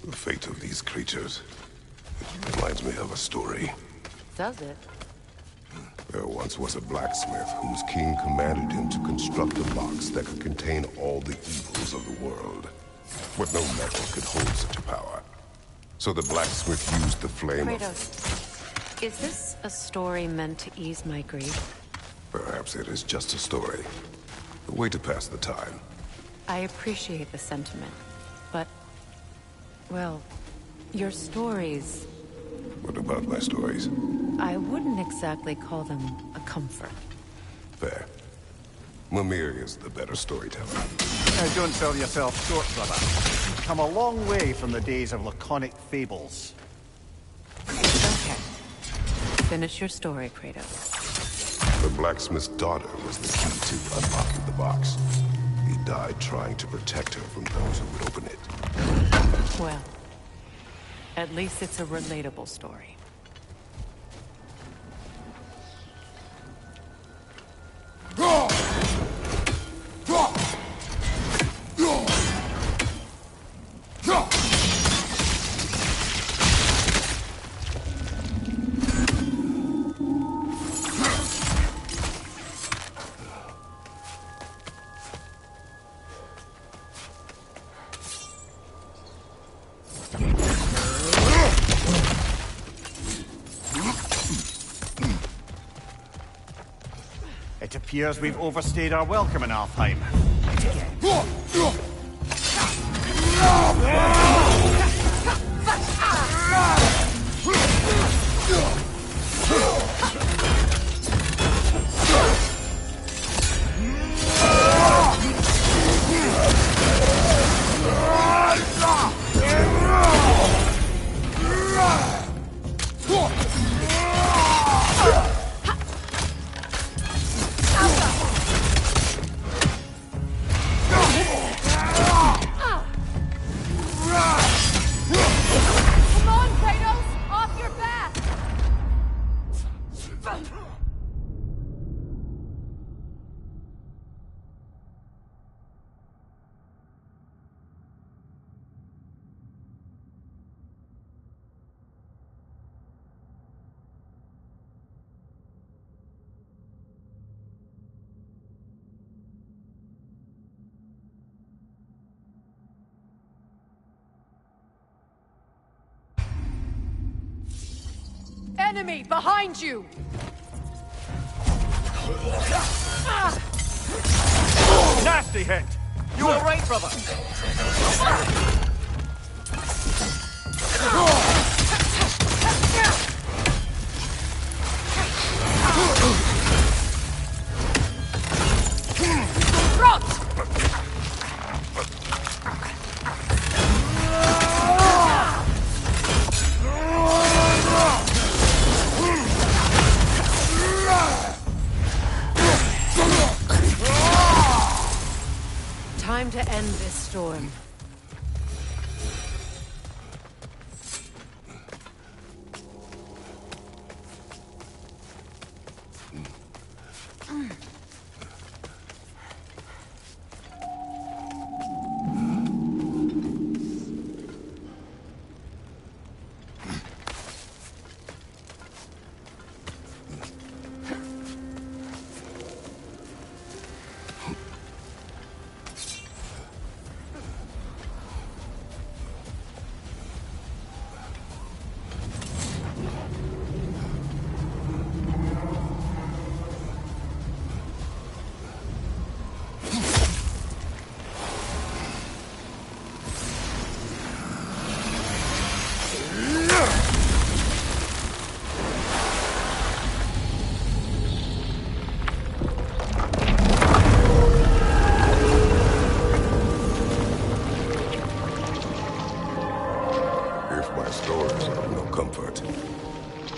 The fate of these creatures reminds me of a story. Does it? There once was a blacksmith whose king commanded him to construct a box that could contain all the evils of the world. But no metal could hold such a power. So the blacksmith used the flame of... Kratos, is this a story meant to ease my grief? Perhaps it is just a story. A way to pass the time. I appreciate the sentiment, but... well, your stories... What about my stories? I wouldn't exactly call them a comfort. Fair. Mimir is the better storyteller. Now, don't sell yourself short, brother. You've come a long way from the days of laconic fables. Okay. Finish your story, Kratos. The blacksmith's daughter was the key to unlocking the box. He died trying to protect her from those who would open it. Well, at least it's a relatable story. It appears we've overstayed our welcome in Alfheim. enemy behind you! Nasty hit! You all right, brother? Time to end this storm.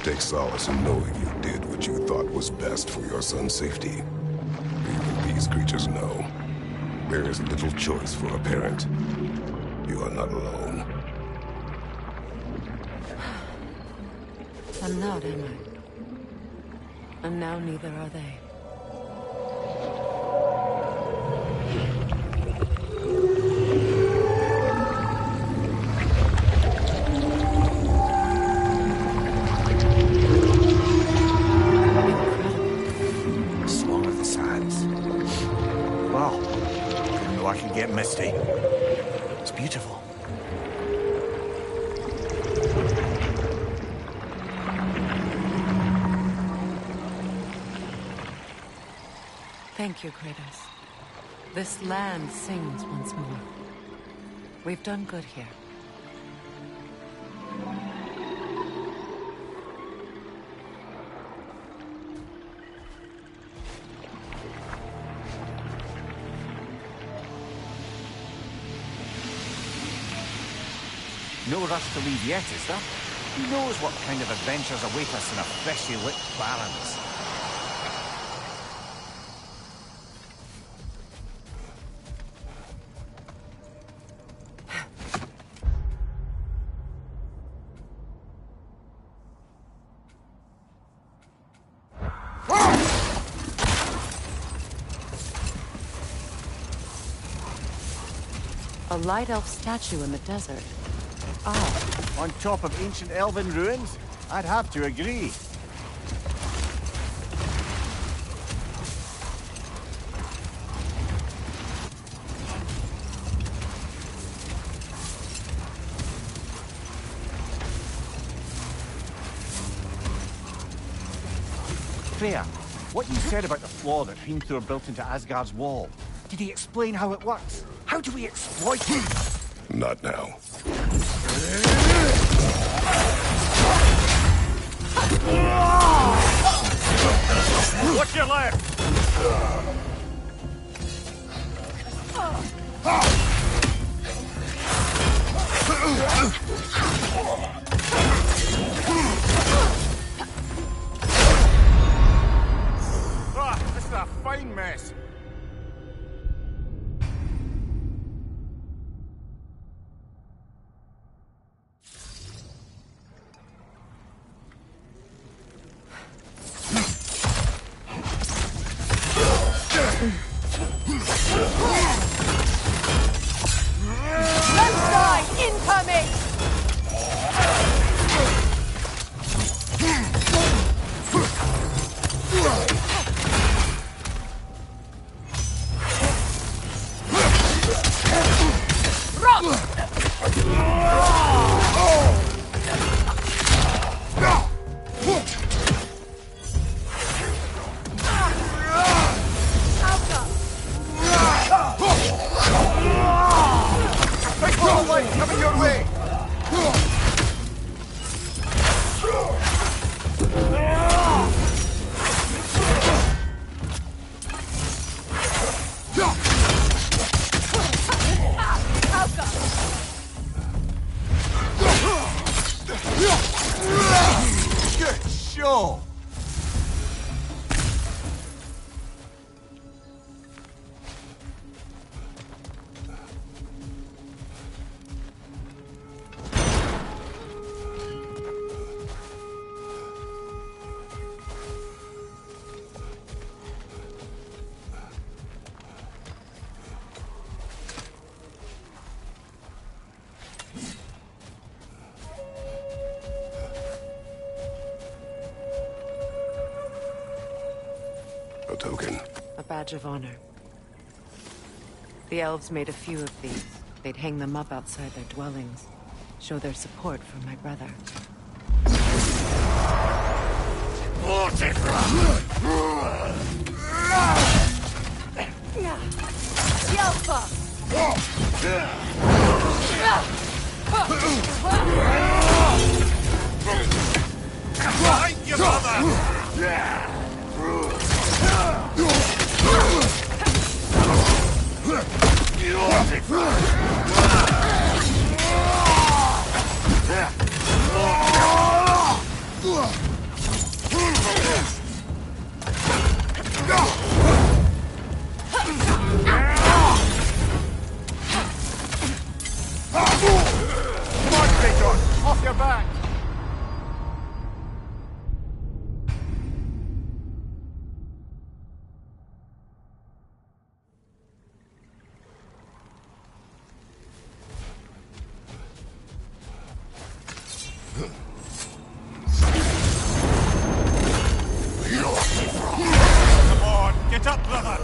Take solace in knowing you did what you thought was best for your son's safety. Even these creatures know. There is little choice for a parent. You are not alone. I'm not, am I? And now neither are they. Get misty. It's beautiful. Thank you, Kratos. This land sings once more. We've done good here. No rush to leave yet, is there? Who knows what kind of adventures await us in a freshly lit barrens? A light elf statue in the desert. Ah, on top of ancient elven ruins? I'd have to agree. Freya, what you said about the flaw that Hrimthur built into Asgard's wall, did he explain how it works? How do we exploit it? Not now. What's your left? This is a fine mess. Left side incoming! A badge of honor. The elves made a few of these. They'd hang them up outside their dwellings. Show their support for my brother. Behind you, brother! Off your back! Come on, get up, brother!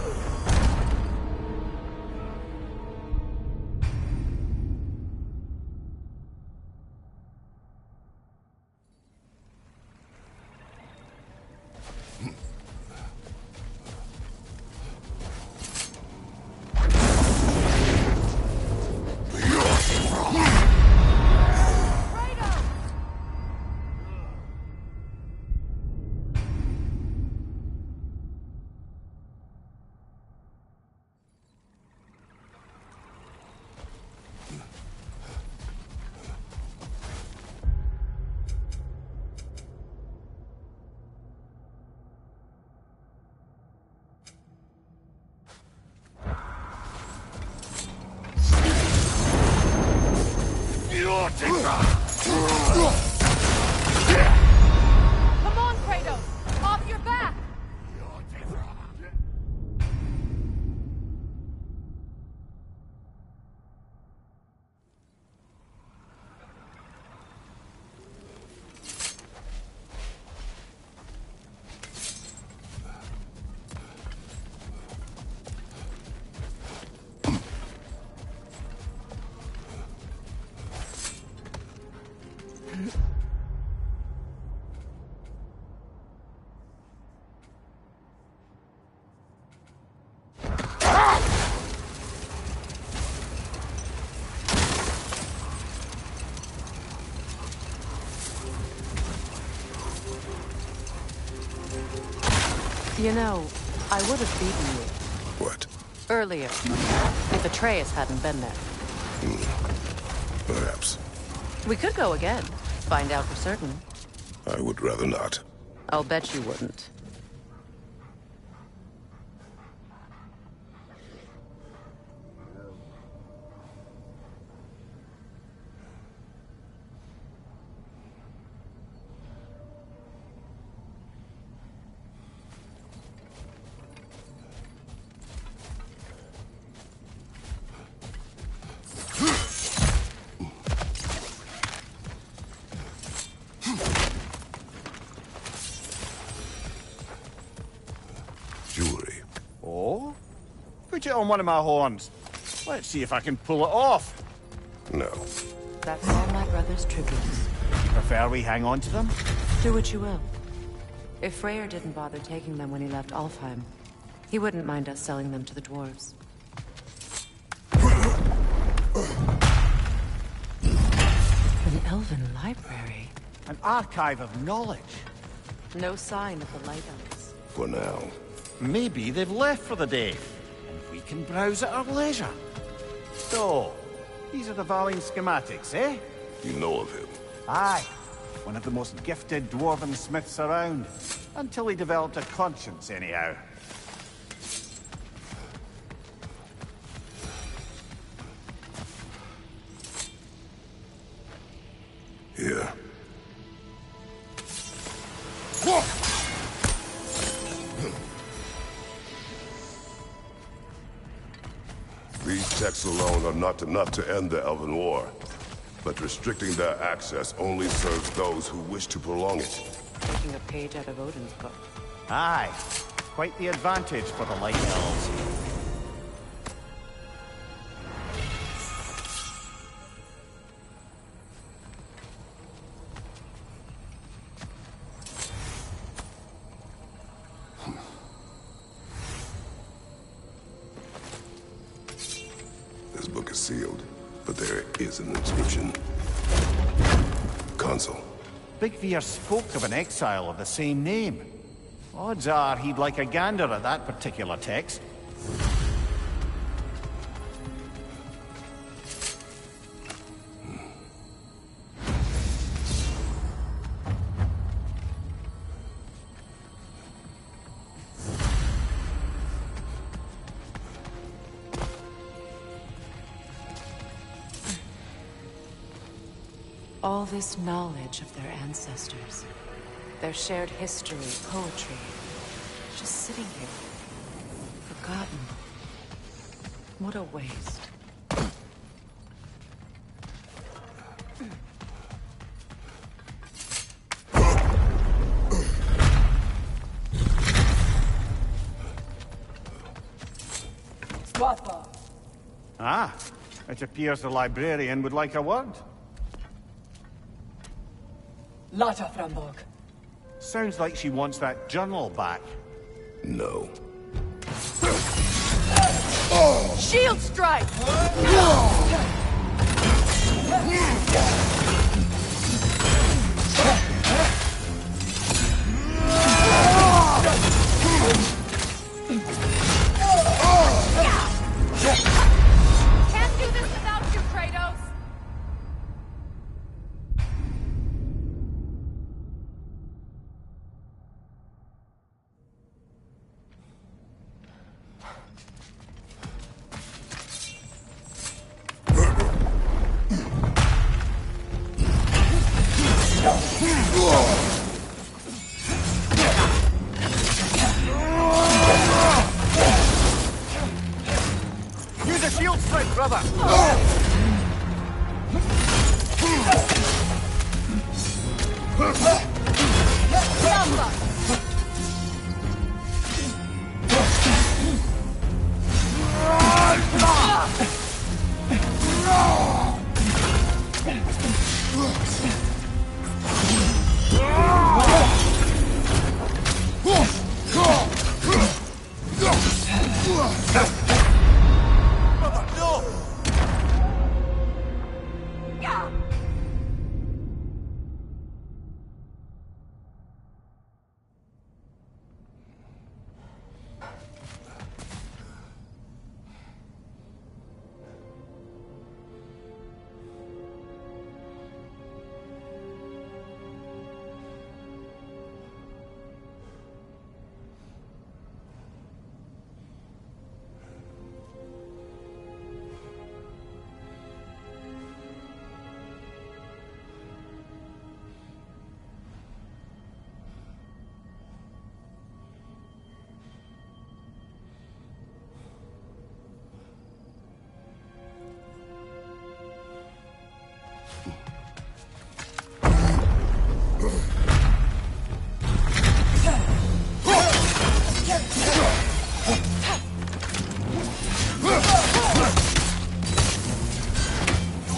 Come on, Kratos! Off your back! You know, I would have beaten you. What? Earlier. If Atreus hadn't been there. Perhaps. We could go again. Find out for certain. I would rather not. I'll bet you wouldn't. Jewelry. Oh? Put it on one of my horns. Let's see if I can pull it off. No. That's all my brother's tributes. You prefer we hang on to them? Do what you will. If Freyr didn't bother taking them when he left Alfheim, he wouldn't mind us selling them to the dwarves. An elven library. An archive of knowledge. No sign of the Light Elves. For now. Maybe they've left for the day, and we can browse at our leisure. So, these are the Valine schematics, eh? You know of him. Aye. One of the most gifted dwarven smiths around. Until he developed a conscience, anyhow. Here. These texts alone are not enough to end the Elven War. But restricting their access only serves those who wish to prolong it. Taking a page out of Odin's book. Aye. Quite the advantage for the Light Elves. This book is sealed, but there is an inscription. Consul. Big Veer spoke of an exile of the same name. Odds are he'd like a gander at that particular text. All this knowledge of their ancestors, their shared history, poetry, just sitting here, forgotten. What a waste. Ah, it appears the librarian would like a word. Lata Frambog. Sounds like she wants that journal back. No. Shield strike! Can't do this without you, Kratos! Use a shield strike, brother!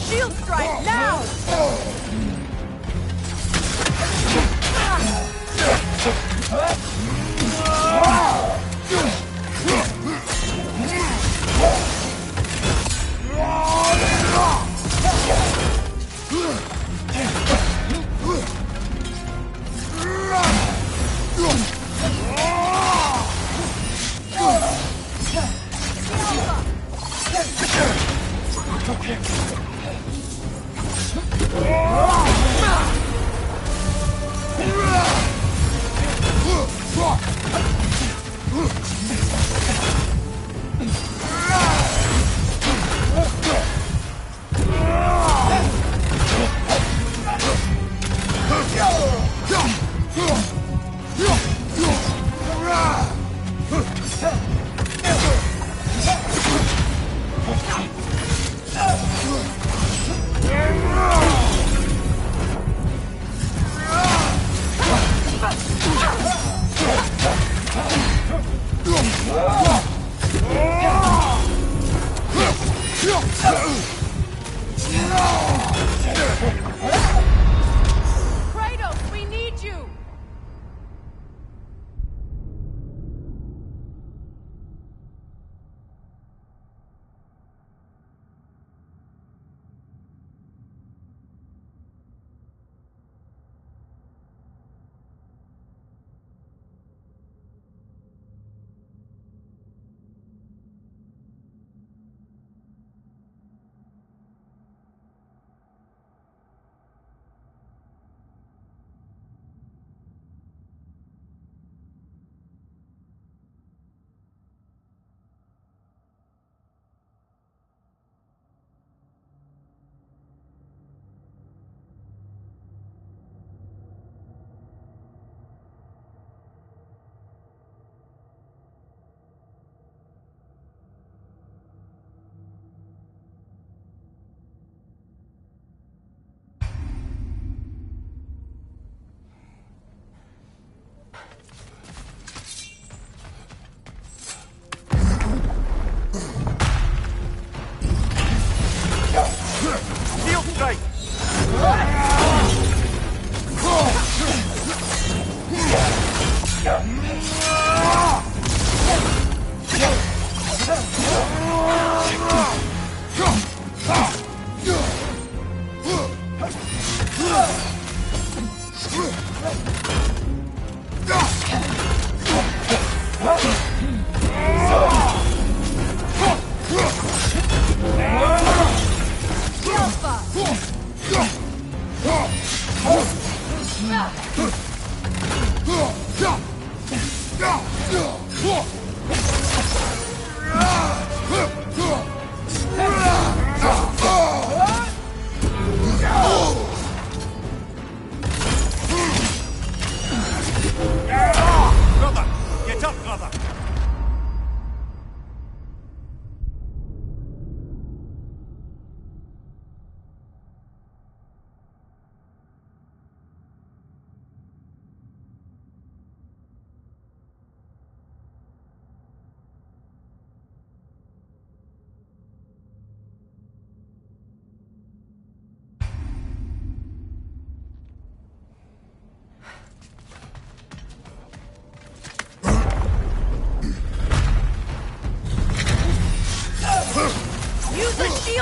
Shield strike now!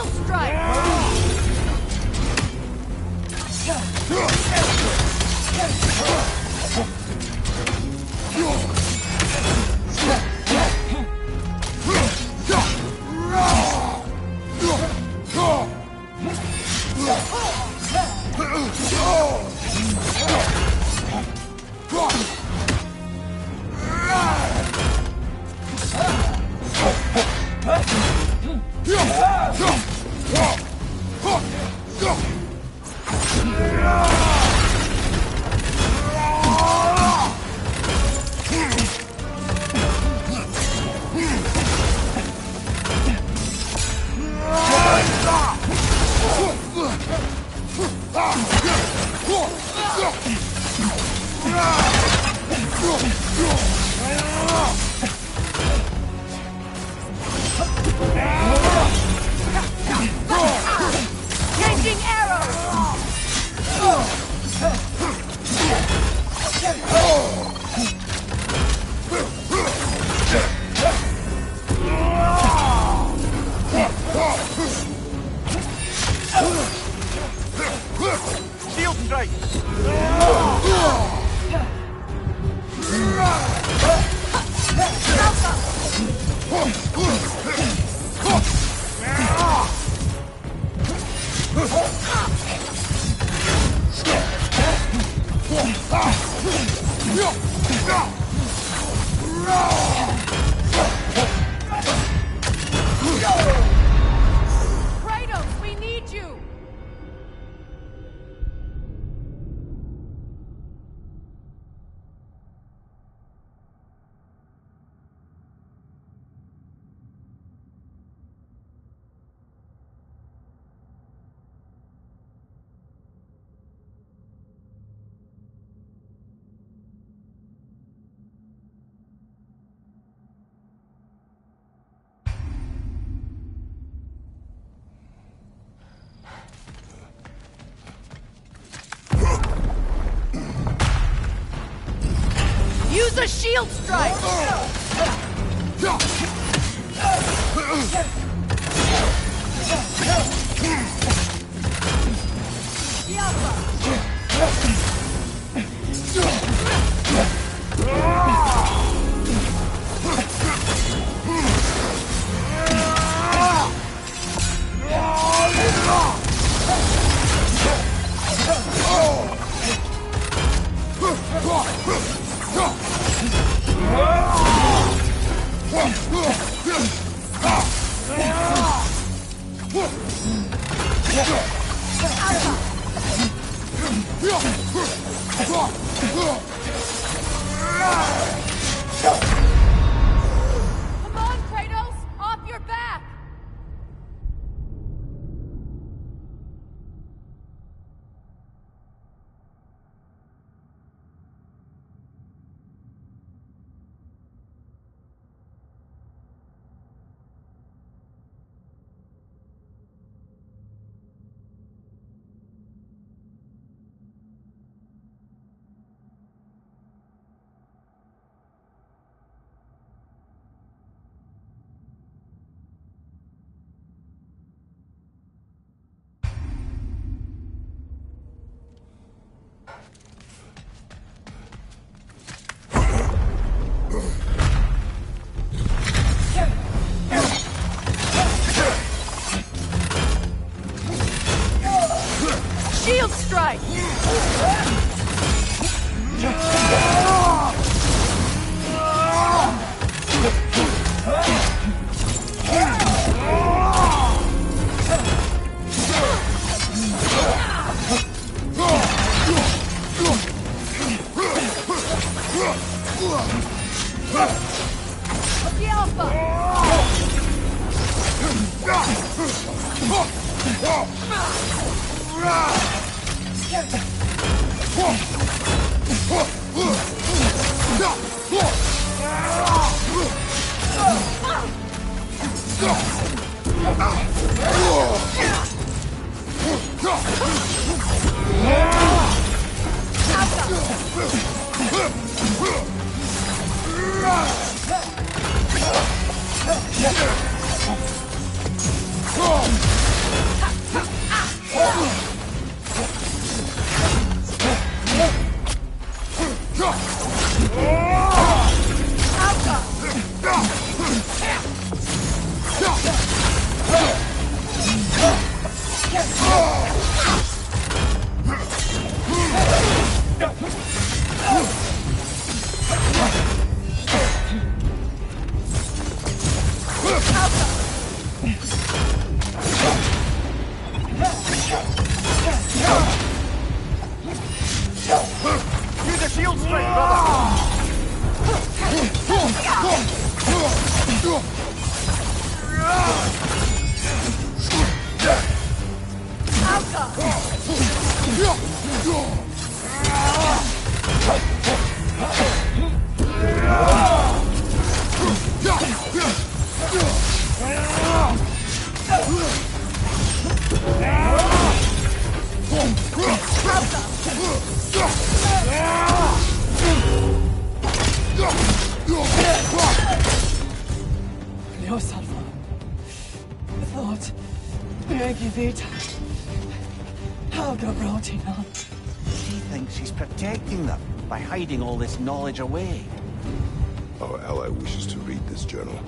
Shield strike! Changing arrows! Shield strike! Kratos, we need you! Use a shield strike! Come on, Kratos! Off your back! Shield strike! The Alpha! Use a shield strike, brother! Leo Salvo. Thought. Maggie Vita. Helga Brotina. She thinks she's protecting them by hiding all this knowledge away. Our ally wishes to read this journal.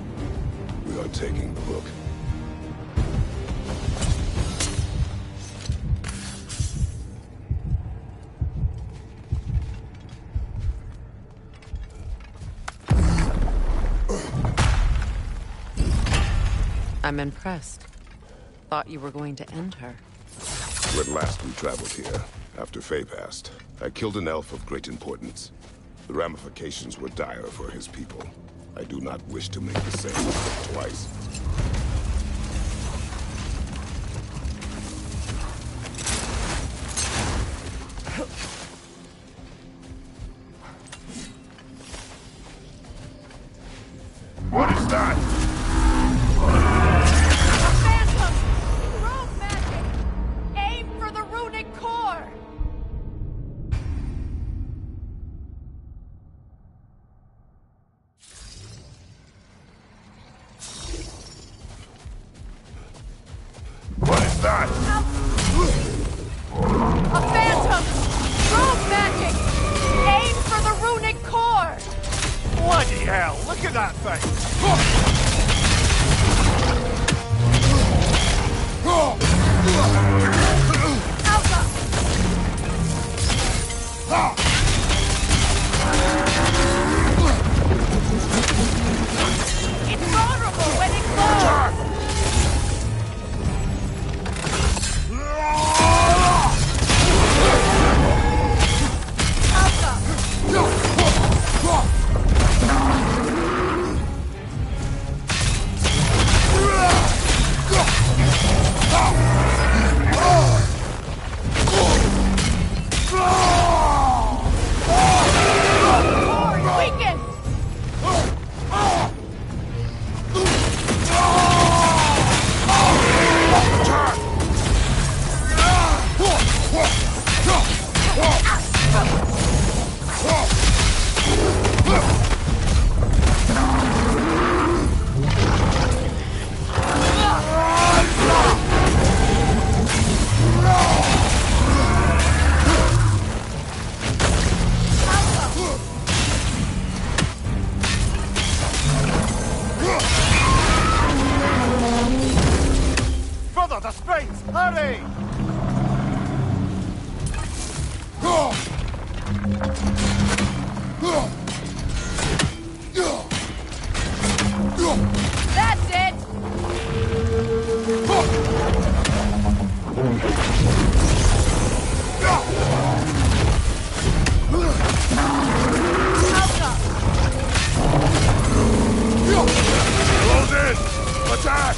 We are taking the book. I'm impressed. Thought you were going to end her. When last we traveled here, after Faye passed, I killed an elf of great importance. The ramifications were dire for his people. I do not wish to make the same mistake twice. What is that? Phantom! Rogue magic! Aim for the runic core! What is that? A phantom! Rogue magic! Aim for the runic core! Bloody hell, look at that thing! It's vulnerable when it glows! Weakened! Brother, the springs! Hurry! That's it! Close in! Attack!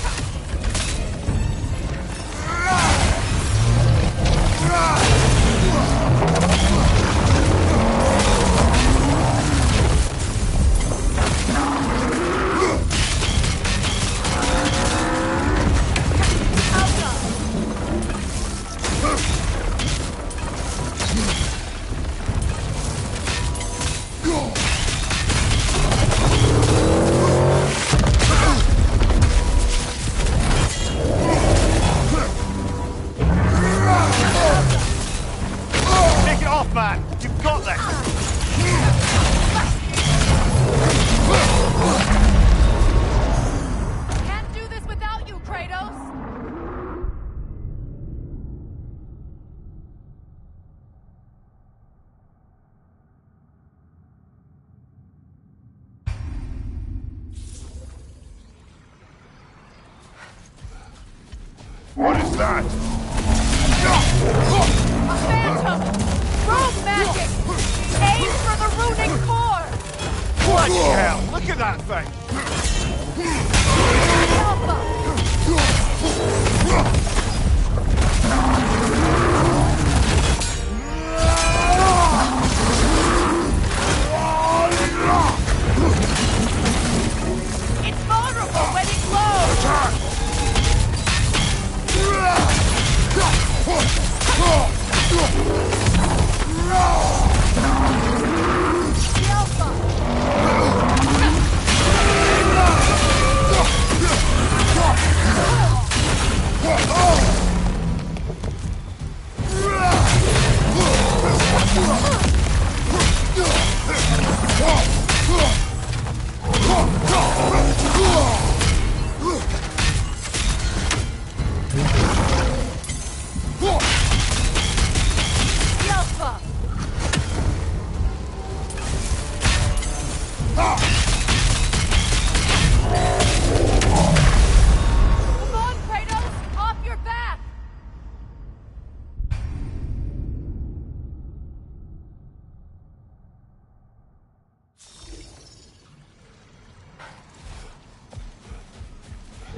What is that? A phantom! Rogue magic! Aim for the runic core! Bloody hell! Look at that thing! It's vulnerable when it glows!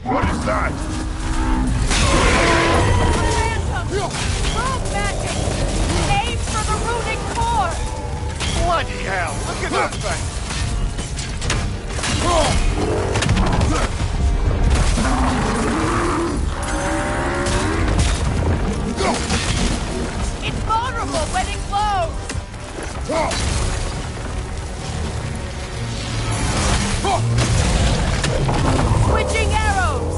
What is that? Rogue magic! Aim for the runic core! Bloody hell! Look at that thing! It's vulnerable when it glows! Switching arrows!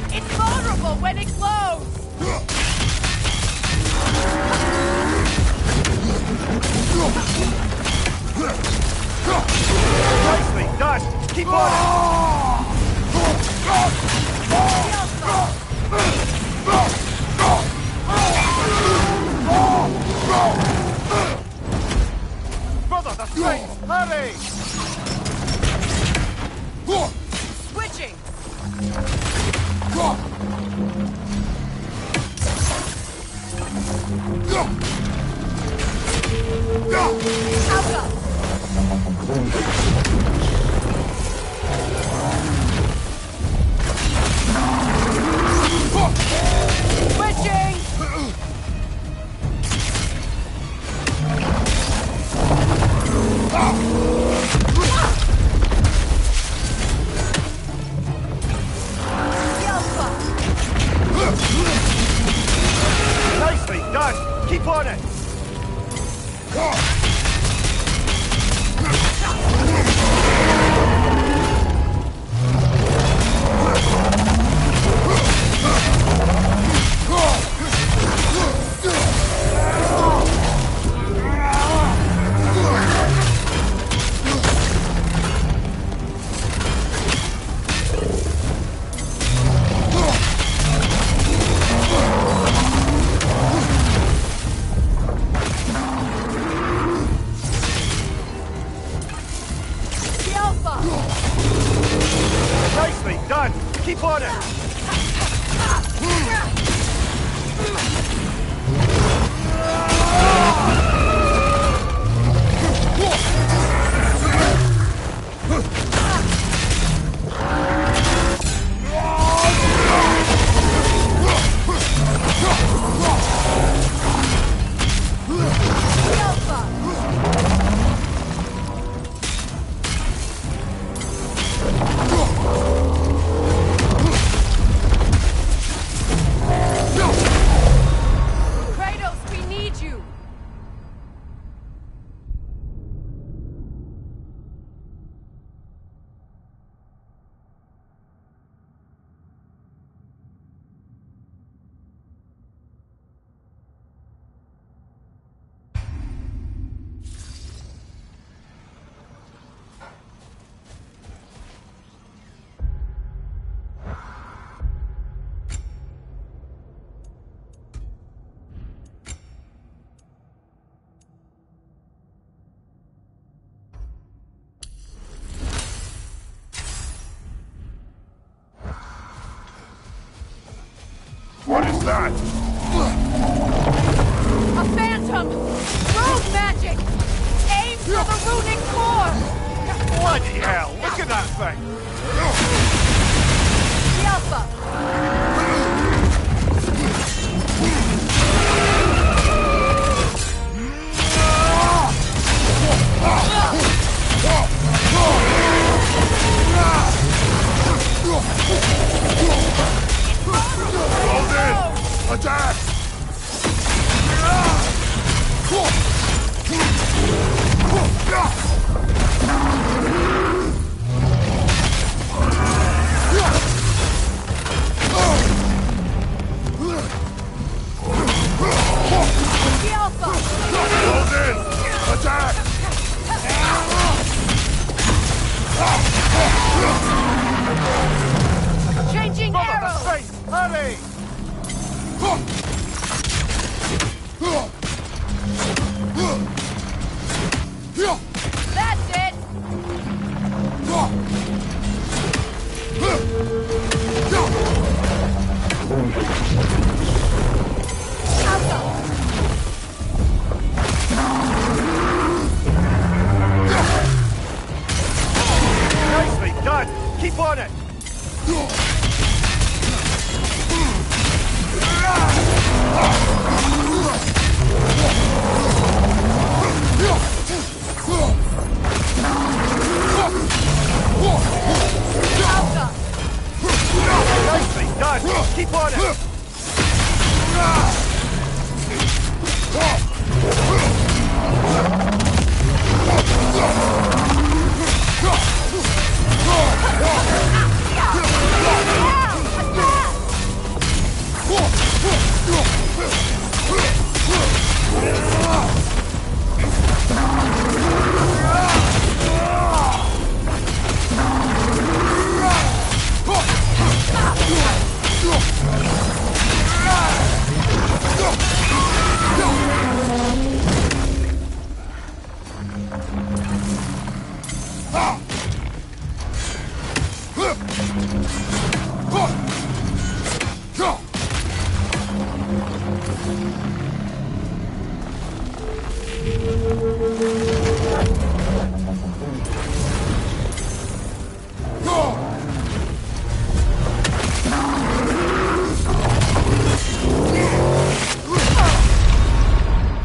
It's vulnerable when it glows! Nicely done! Keep on it! Brother, the strength! Hurry! Switching! Switching! Nicely done! Keep on it! that? A phantom! Rogue magic! Aim for the runic core! Bloody hell! Look at that thing! Yelpa! Hold in! Attack! Hold in! Attack! Changing arrows! Hurry! That's it! Nicely done! Keep on it! Nicely done! Keep on it!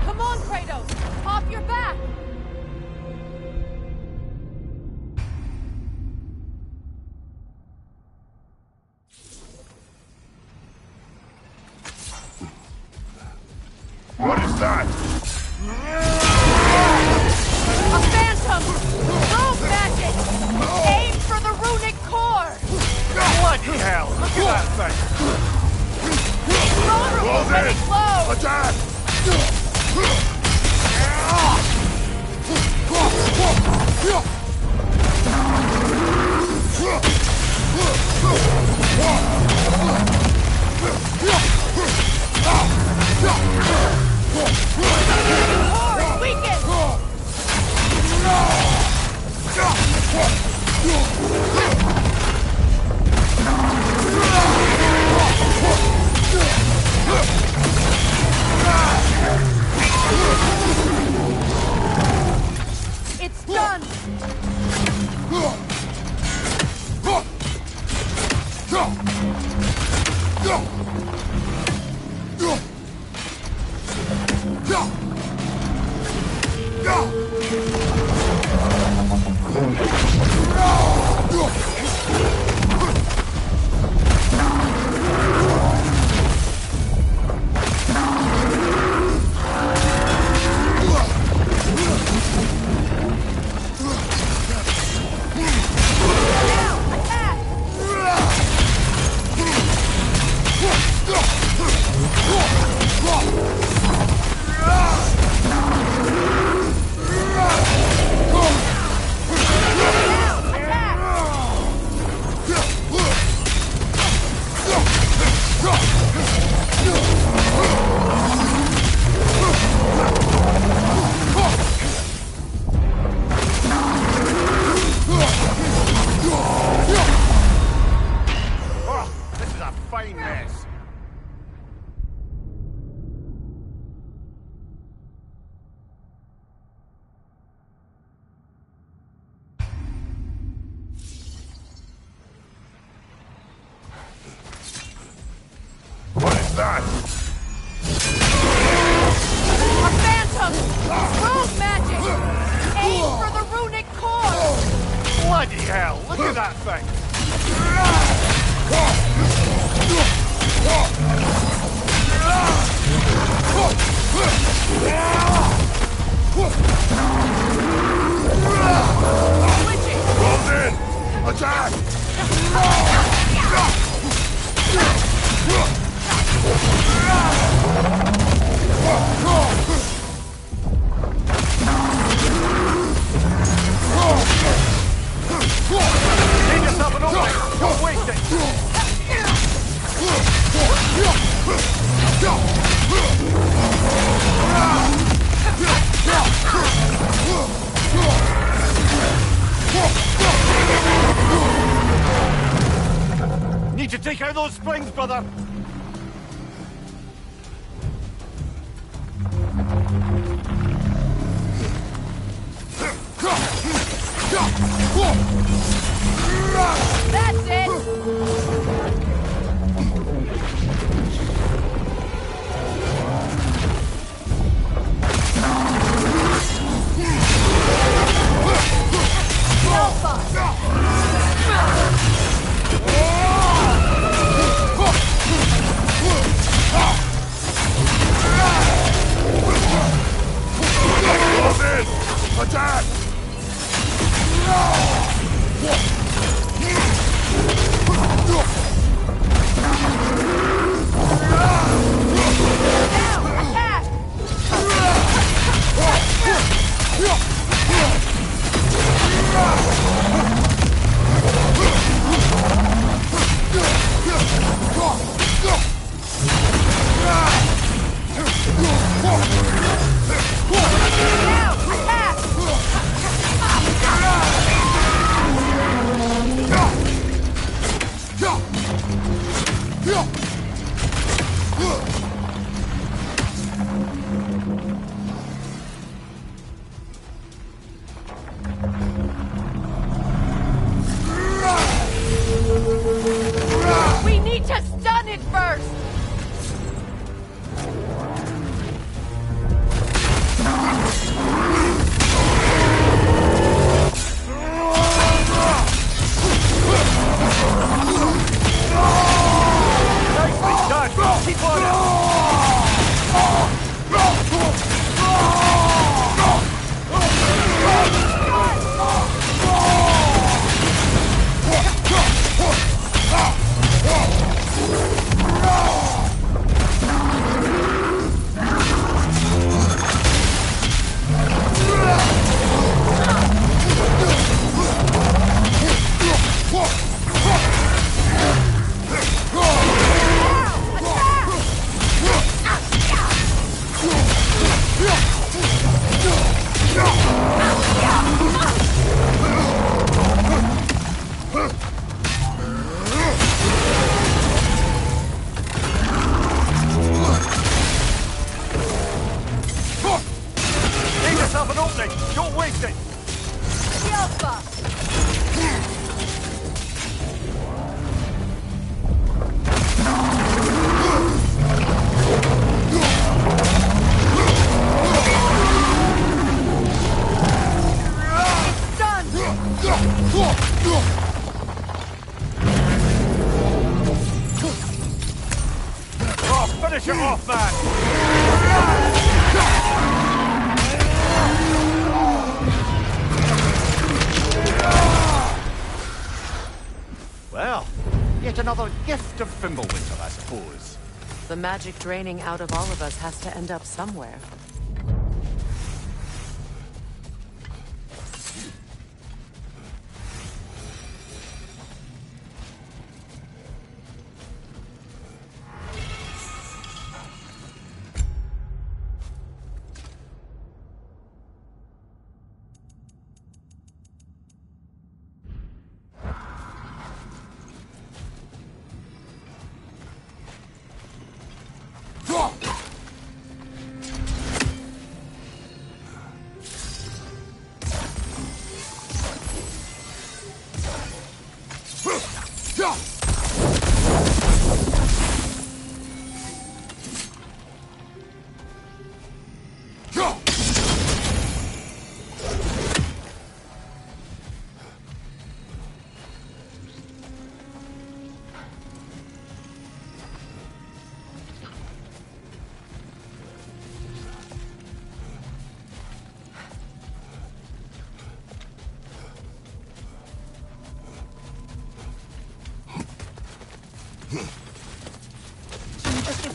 Come on, Kratos! Off your back! What is that? A phantom! Rogue magic! Aim for the runic core! Bloody hell! Look at that thing! Vulnerable, Hold ready, in! close! Attack! Core is weakened! It's done! that thing! Close in! Attack! Give yourself an opening! Don't waste it! Need to take out those springs, brother! That's it! Close in! Attack! We need to stun it first! Nicely done! Keep on it! Give yourself an opening! Don't waste it! Oh, finish it off, man! Well, yet another gift of Fimbulwinter, I suppose. The magic draining out of all of us has to end up somewhere.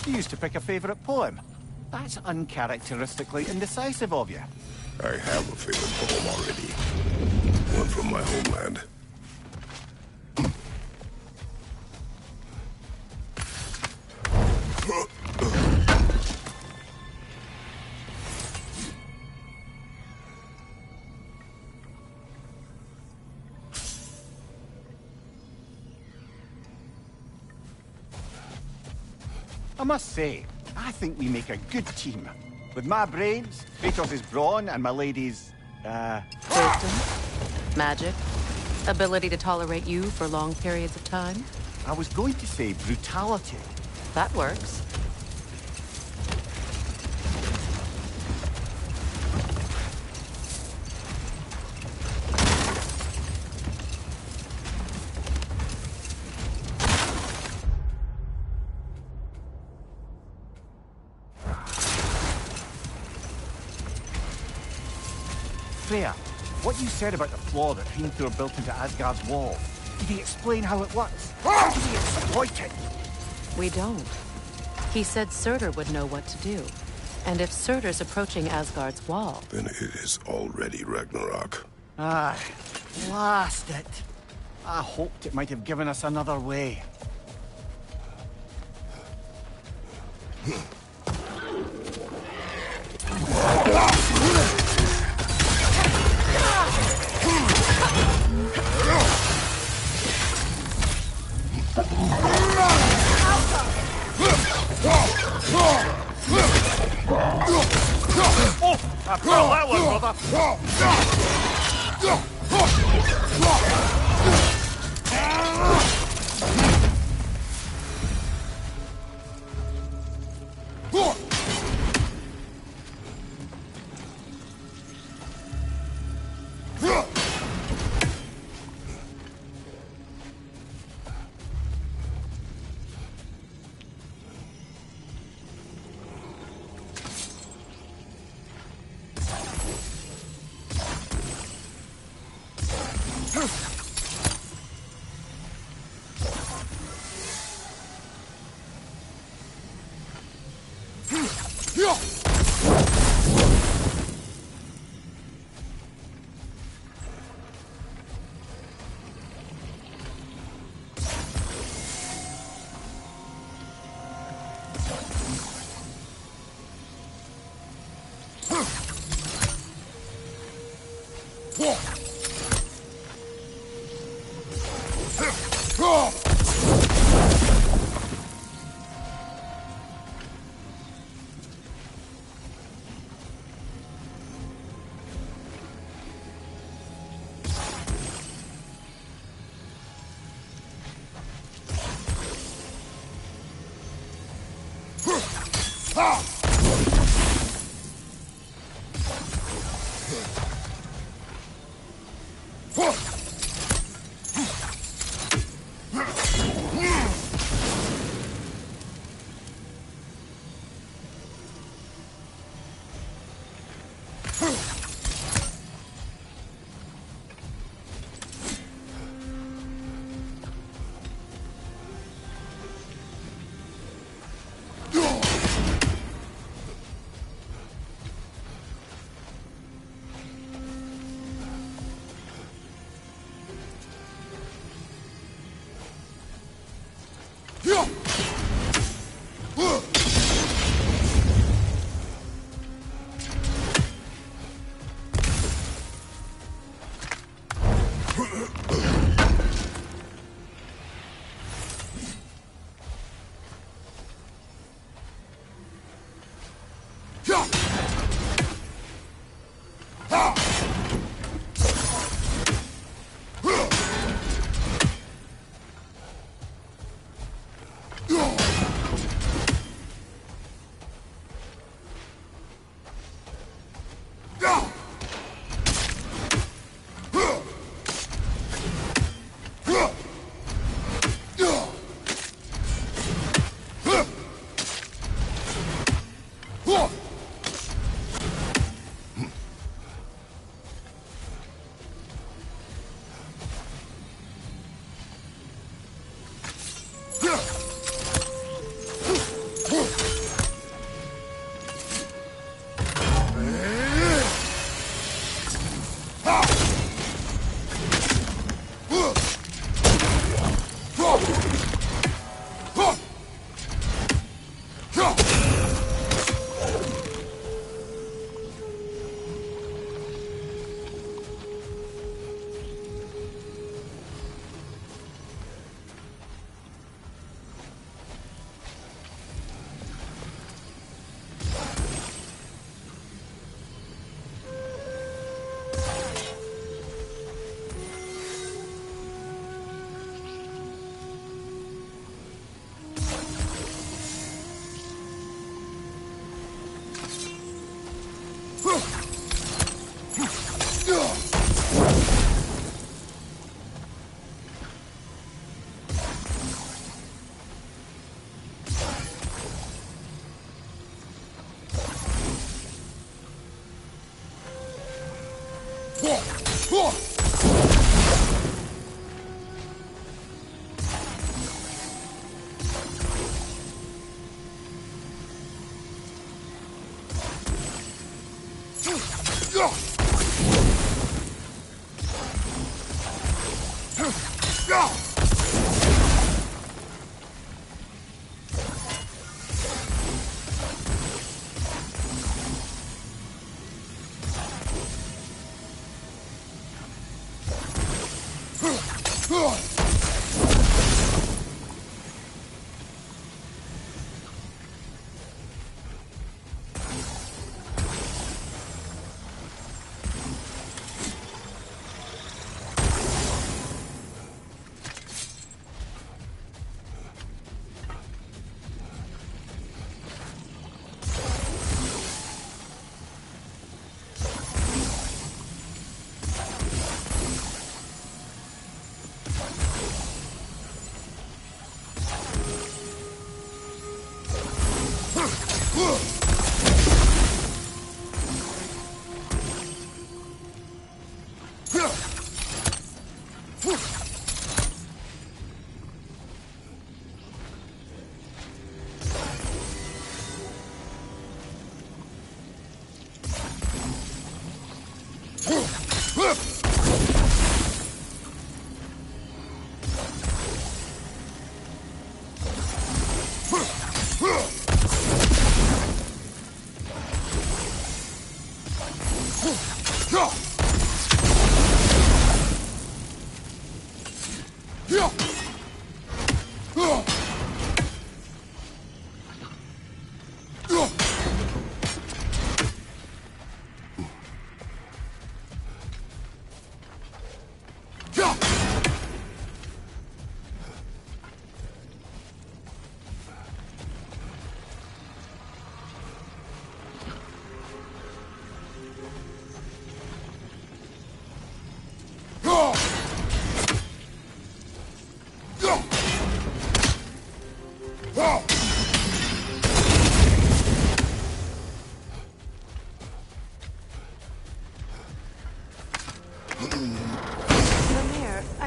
You used to pick a favorite poem. That's uncharacteristically indecisive of you. I have a favorite poem already. One from my homeland. I must say, I think we make a good team. With my brains, Kratos' brawn, and my lady's, Wisdom, magic, ability to tolerate you for long periods of time. I was going to say brutality. That works. Freya, what you said about the flaw that Hrimthur built into Asgard's wall, did he explain how it works? How did he exploit it? We don't. He said Surtur would know what to do. And if Surtur's approaching Asgard's wall... Then it is already Ragnarok. Aye, blast it. I hoped it might have given us another way. Oh, I felt that one, brother.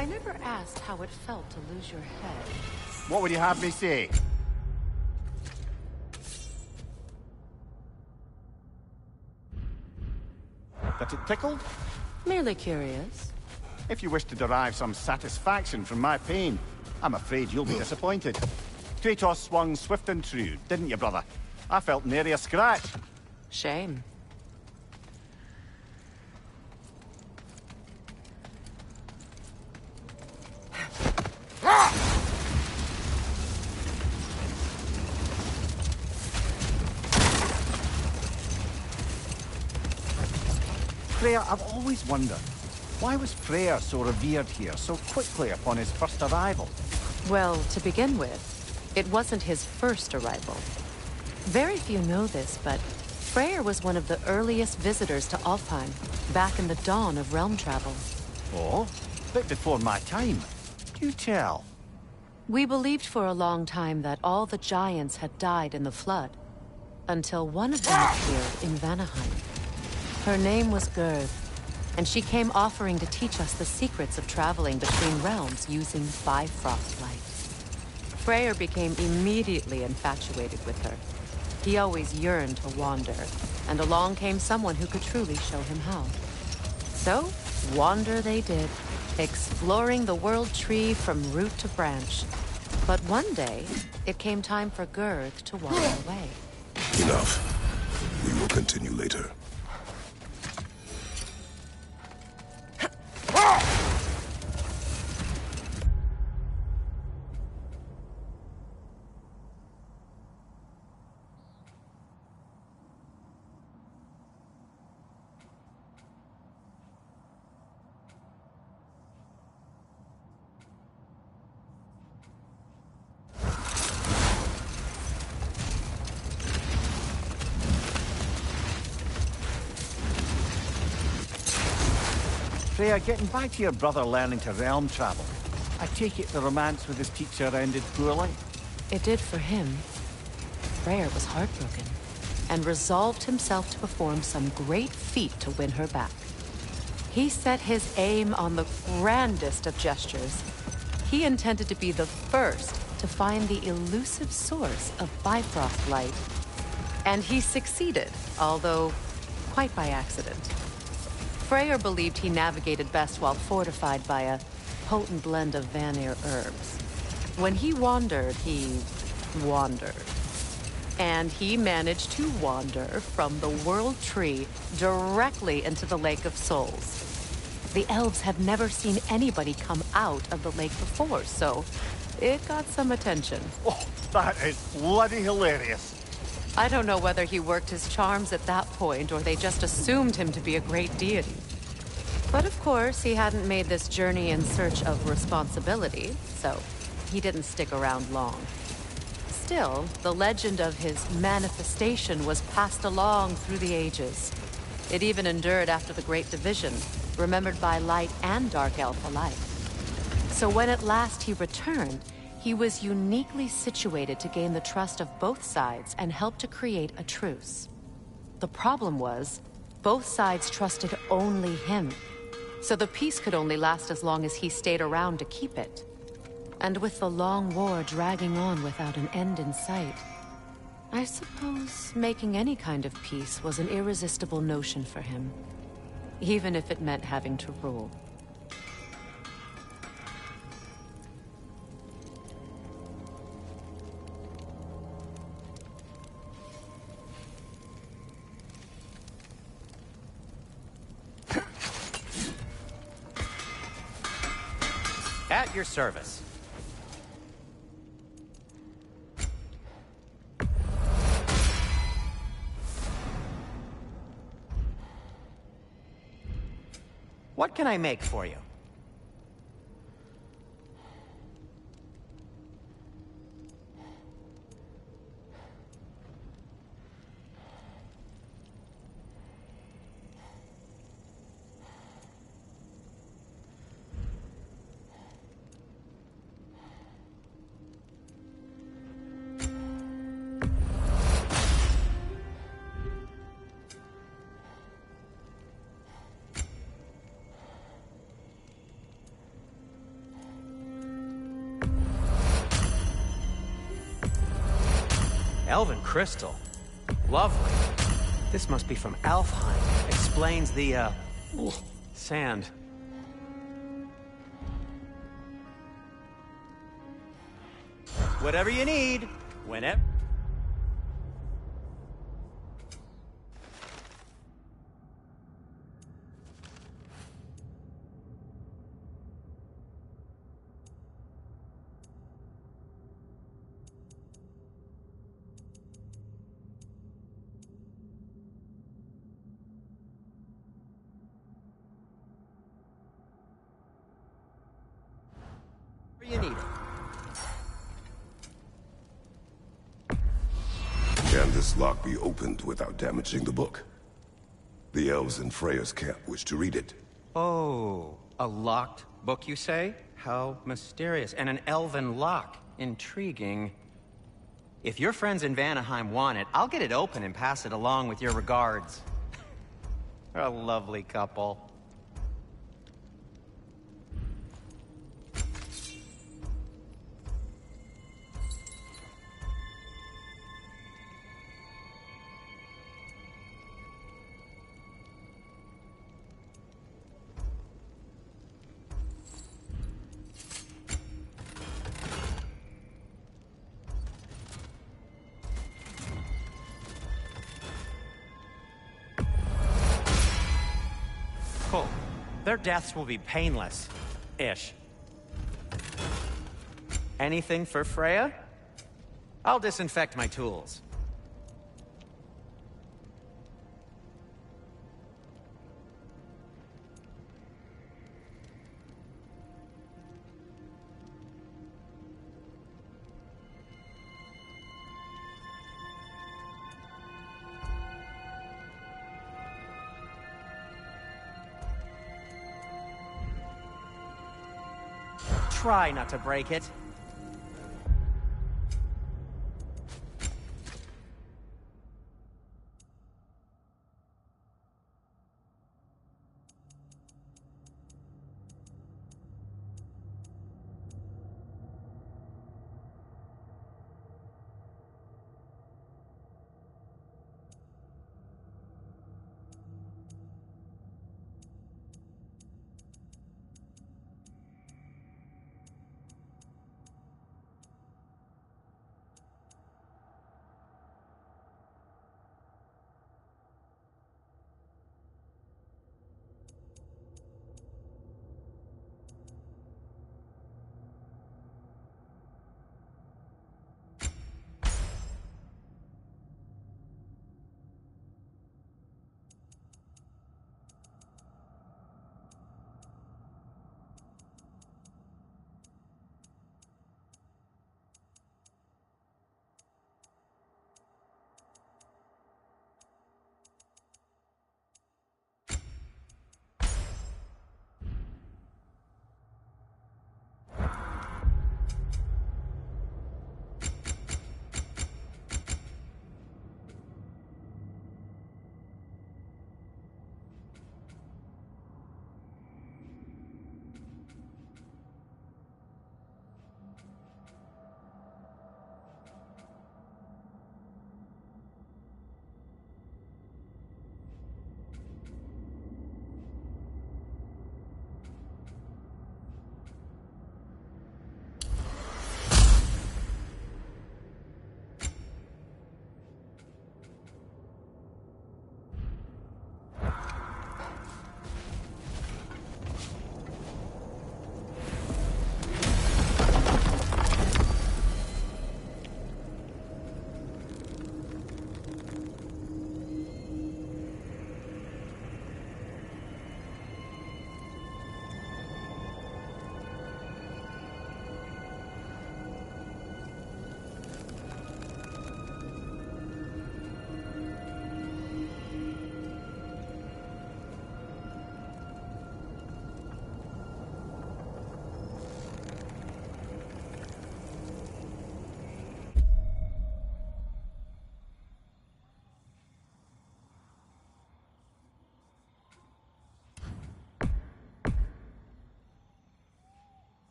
I never asked how it felt to lose your head. What would you have me say? That it tickled? Merely curious. If you wish to derive some satisfaction from my pain, I'm afraid you'll be disappointed. Kratos swung swift and true, didn't you, brother? I felt nary a scratch. Shame. Freya, I've always wondered, why was Freya so revered here so quickly upon his first arrival? Well, to begin with, it wasn't his first arrival. Very few know this, but Freyr was one of the earliest visitors to Alfheim, back in the dawn of realm travel. Oh? Bit before my time. Do tell. We believed for a long time that all the giants had died in the flood, until one of them appeared in Vanaheim. Her name was Gerd, and she came offering to teach us the secrets of traveling between realms using Bifrost light. Freyr became immediately infatuated with her. He always yearned to wander, and along came someone who could truly show him how. So, wander they did, exploring the world tree from root to branch. But one day, it came time for Gerd to walk away. Enough. We will continue later. Freya, getting back to your brother learning to realm travel. I take it the romance with his teacher ended poorly? It did for him. Freyr was heartbroken, and resolved himself to perform some great feat to win her back. He set his aim on the grandest of gestures. He intended to be the first to find the elusive source of Bifrost light. And he succeeded, although quite by accident. Freyr believed he navigated best while fortified by a potent blend of Vanir herbs. When he wandered, he wandered. And he managed to wander from the World Tree directly into the Lake of Souls. The elves have never seen anybody come out of the lake before, so it got some attention. Oh, that is bloody hilarious. I don't know whether he worked his charms at that point or they just assumed him to be a great deity. But of course, he hadn't made this journey in search of responsibility, so he didn't stick around long. Still, the legend of his manifestation was passed along through the ages. It even endured after the Great Division, remembered by Light and Dark Elf alike. So when at last he returned, he was uniquely situated to gain the trust of both sides and help to create a truce. The problem was, both sides trusted only him. So the peace could only last as long as he stayed around to keep it. And with the long war dragging on without an end in sight, I suppose making any kind of peace was an irresistible notion for him. Even if it meant having to rule. At your service. What can I make for you? Elven crystal. Lovely. This must be from Alfheim. Explains the, sand. Whatever you need, whenever. You need it. Can this lock be opened without damaging the book? The elves in Freya's camp wish to read it. Oh, a locked book, you say? How mysterious. And an elven lock. Intriguing. If your friends in Vanaheim want it, I'll get it open and pass it along with your regards. They're a lovely couple. Cool. Their deaths will be painless-ish. Anything for Freya? I'll disinfect my tools. try not to break it.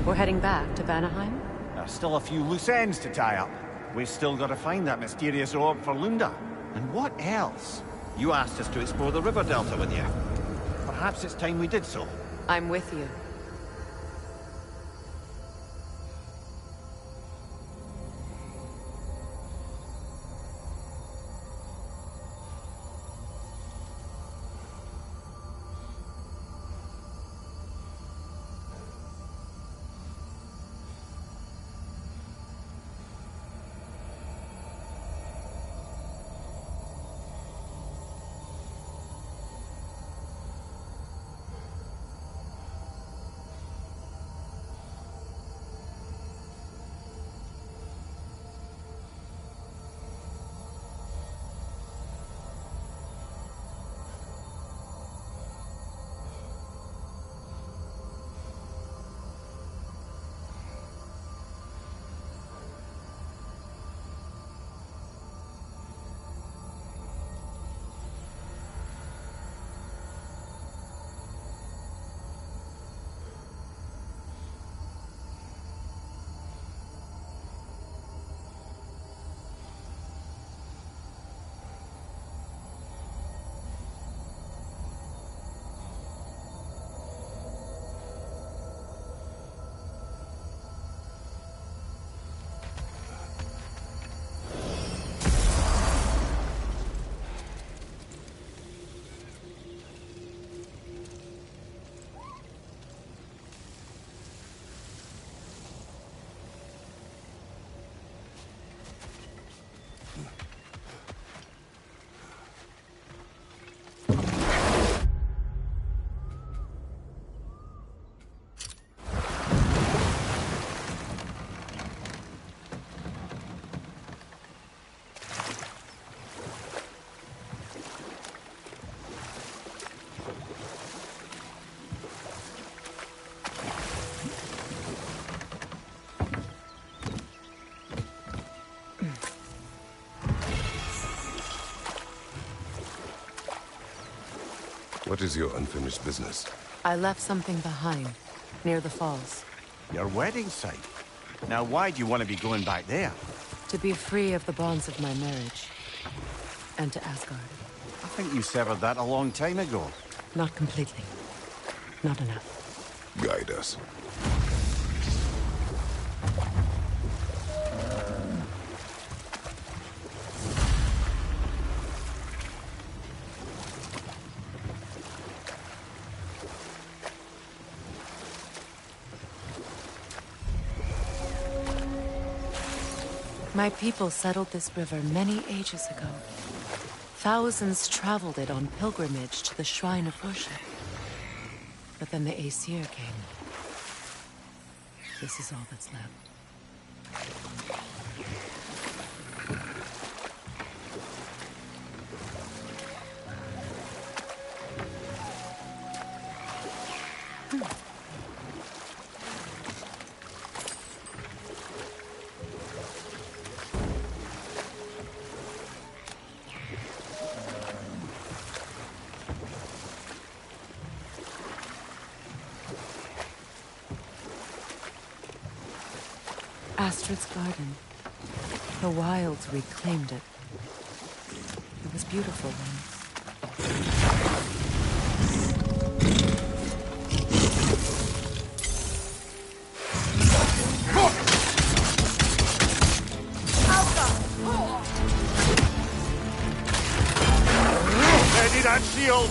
We're heading back to Vanaheim? There's still a few loose ends to tie up. We've still got to find that mysterious orb for Lunda. And what else? You asked us to explore the river delta with you. Perhaps it's time we did so. I'm with you. What is your unfinished business? I left something behind, near the falls. Your wedding site? Now why do you want to be going back there? To be free of the bonds of my marriage. And to Asgard. I think you severed that a long time ago. Not completely. Not enough. Guide us. My people settled this river many ages ago. Thousands traveled it on pilgrimage to the shrine of worship. But then the Aesir came. This is all that's left. Astrid's garden. The wilds reclaimed it. It was beautiful once. Ready that shield!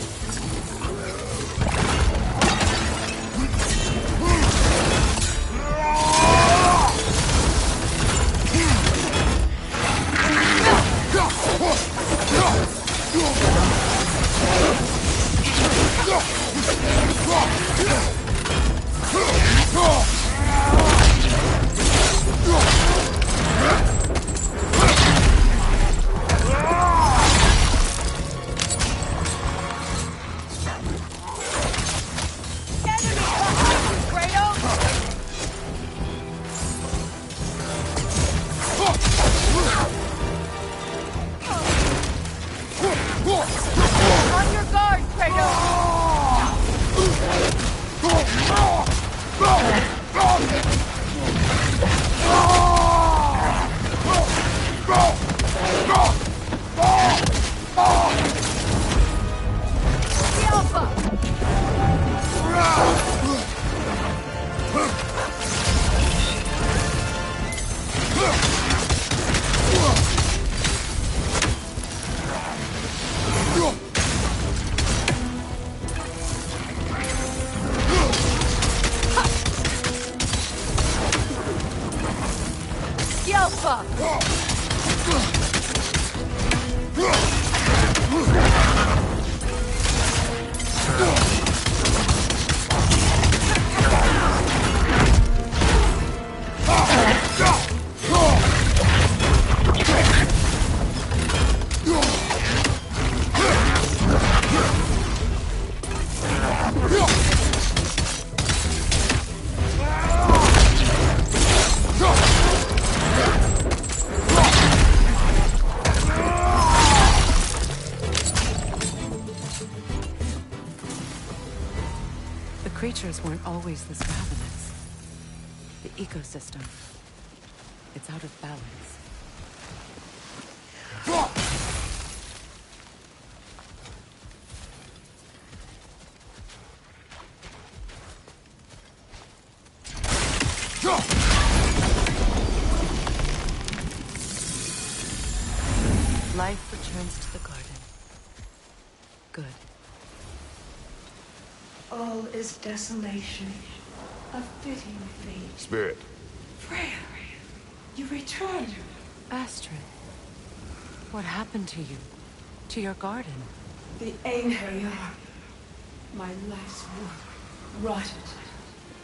On your guard, Kratos! The Alpha! The Alpha! The creatures weren't always this ravenous. The ecosystem, it's out of balance. Life returns to the garden. Good. All is desolation, a fitting fate. Spirit. Freya, you returned. Astrid, what happened to you? To your garden? The Einherjar. My life's work rotted.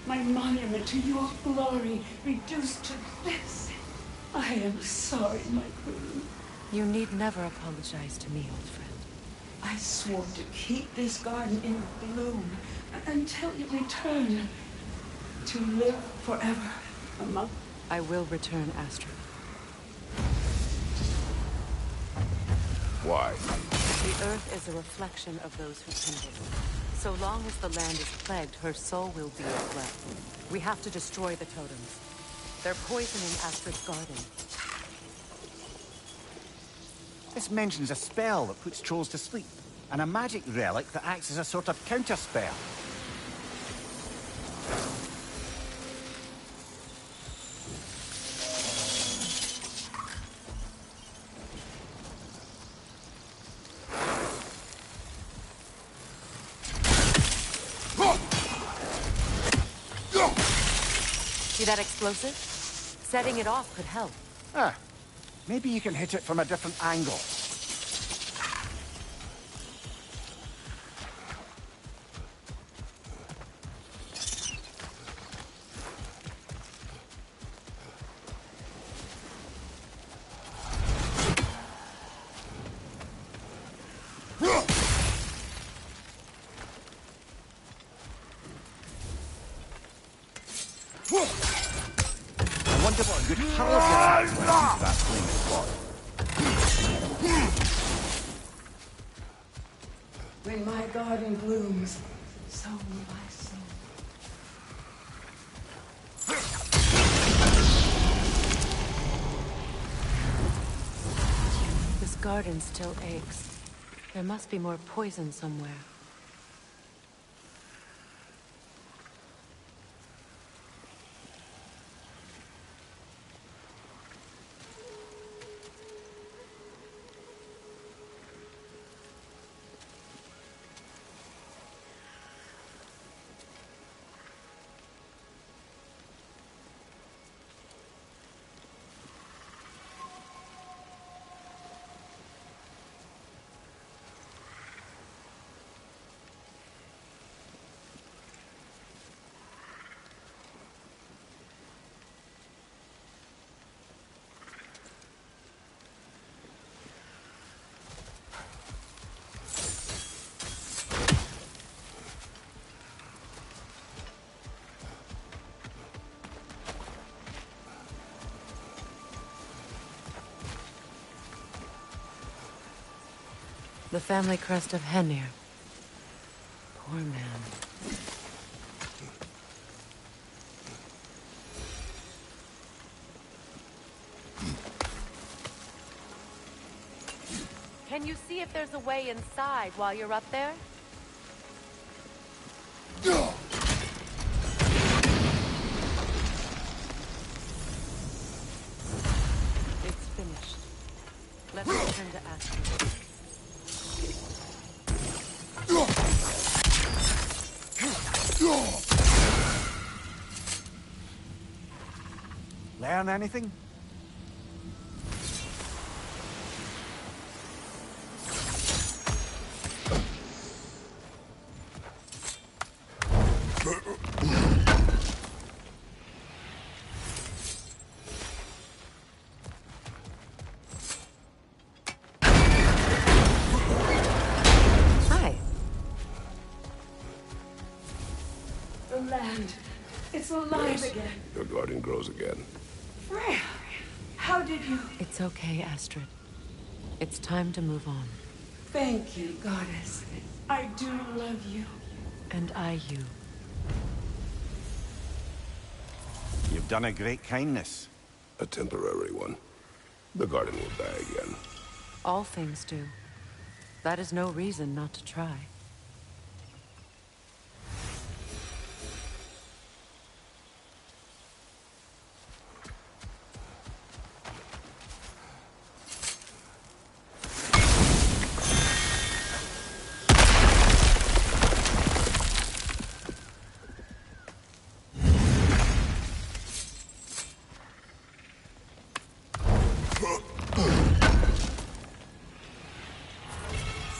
My monument to your glory reduced to this. I am sorry, my queen. You need never apologize to me, old friend. I swore to keep this garden in bloom until you return. To live forever among... I will return, Astrid. Why? The earth is a reflection of those who tend it. So long as the land is plagued, her soul will be as well. We have to destroy the totems. They're poisoning Astrid's garden. This mentions a spell that puts trolls to sleep, and a magic relic that acts as a sort of counter-spell. See that explosive? Setting it off could help. Ah, maybe you can hit it from a different angle. I wonder what a good hurl of your axe would do to that flaming spot. When my garden blooms, so will my soul. This garden still aches. There must be more poison somewhere. The family crest of Henir. Poor man. Can you see if there's a way inside while you're up there? It's finished. Let's return to Astrid. Learn anything? Hi. The land, it's alive again. Your garden grows again. Freya, how did you... It's okay, Astrid. It's time to move on. Thank you, goddess. I do love you. And I you. You've done a great kindness. A temporary one. The garden will die again. All things do. That is no reason not to try.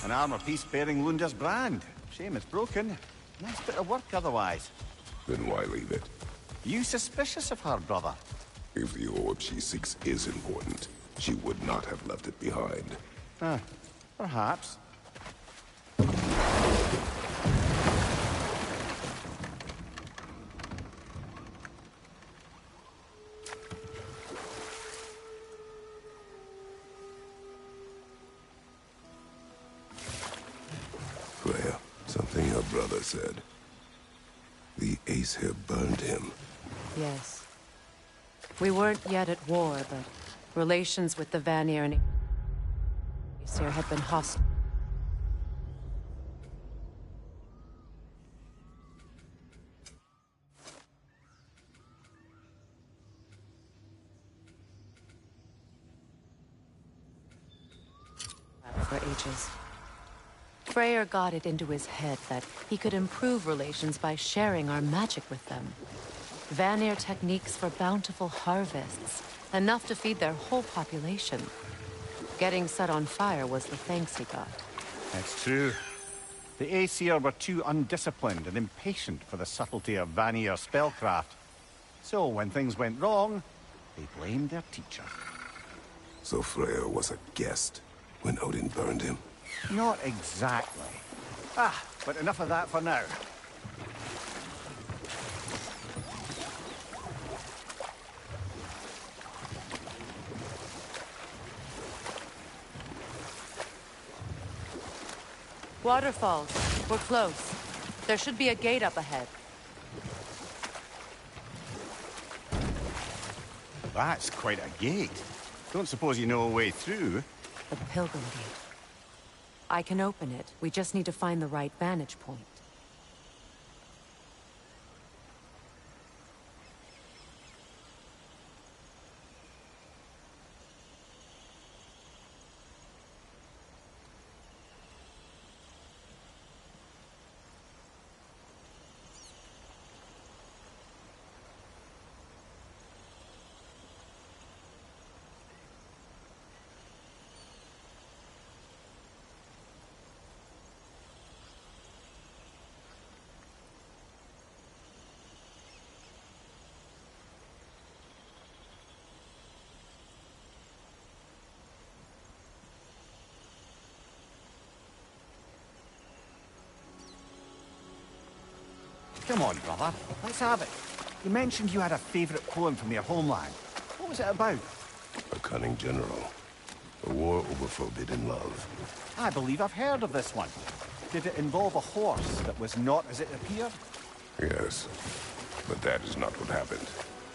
An armor-piece bearing Lunda's brand. Shame it's broken. Nice bit of work otherwise. Then why leave it? You suspicious of her, brother? If the orb she seeks is important, she would not have left it behind. Perhaps. Freya, something something your brother said. The Aesir burned him. Yes. We weren't yet at war, but relations with the Vanir and Aesir had been hostile. For ages. Freyr got it into his head that he could improve relations by sharing our magic with them. Vanir techniques for bountiful harvests, enough to feed their whole population. Getting set on fire was the thanks he got. It's true. The Aesir were too undisciplined and impatient for the subtlety of Vanir spellcraft. So when things went wrong, they blamed their teacher. So Freyr was a guest when Odin burned him? Not exactly. But enough of that for now. Waterfalls. We're close. There should be a gate up ahead. That's quite a gate. Don't suppose you know a way through? The Pilgrim Gate. I can open it. We just need to find the right vantage point. Come on, brother. Let's have it. You mentioned you had a favorite poem from your homeland. What was it about? A cunning general. A war over forbidden love. I believe I've heard of this one. Did it involve a horse that was not as it appeared? Yes, but that is not what happened.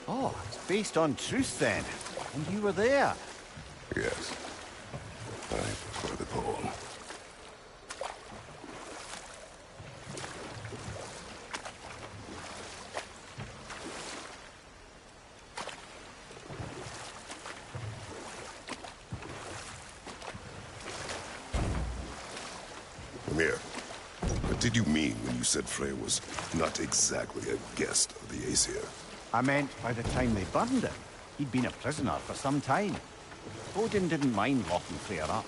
Oh, it's based on truth then. And you were there. Yes. I prefer the poem. Mimir, what did you mean when you said Freyr was not exactly a guest of the Aesir? I meant by the time they burned him, he'd been a prisoner for some time. Odin didn't mind locking Freyr up.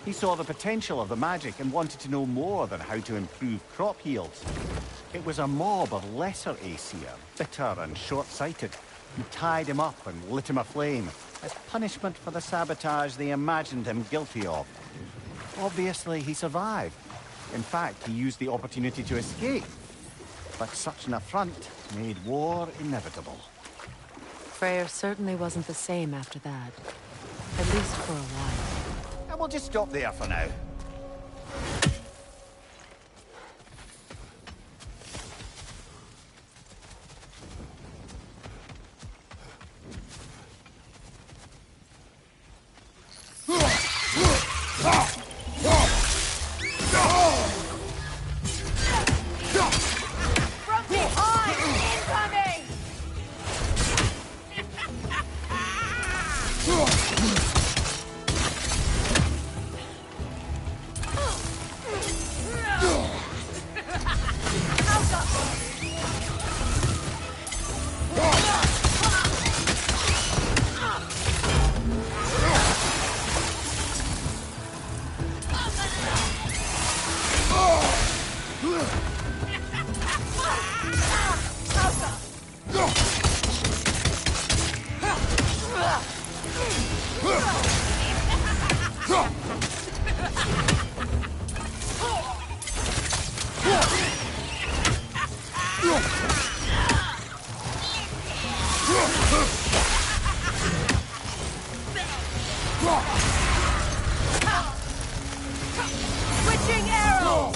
He saw the potential of the magic and wanted to know more than how to improve crop yields. It was a mob of lesser Aesir, bitter and short-sighted, who tied him up and lit him aflame as punishment for the sabotage they imagined him guilty of. Obviously, he survived. In fact, he used the opportunity to escape. But such an affront made war inevitable. Freyr certainly wasn't the same after that. At least for a while. And we'll just stop there for now. Switching arrows!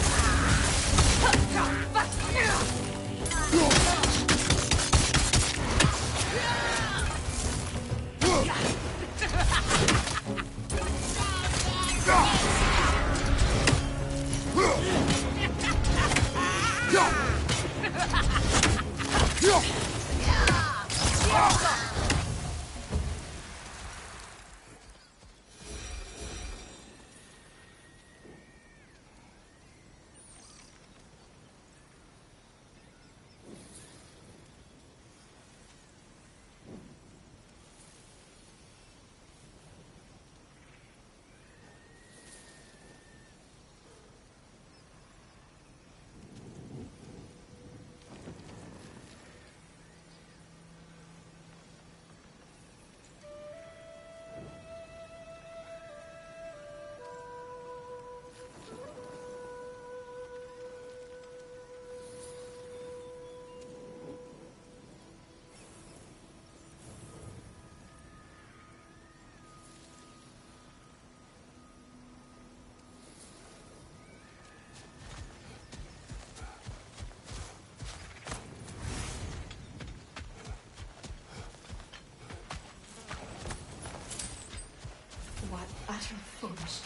utter foolishness.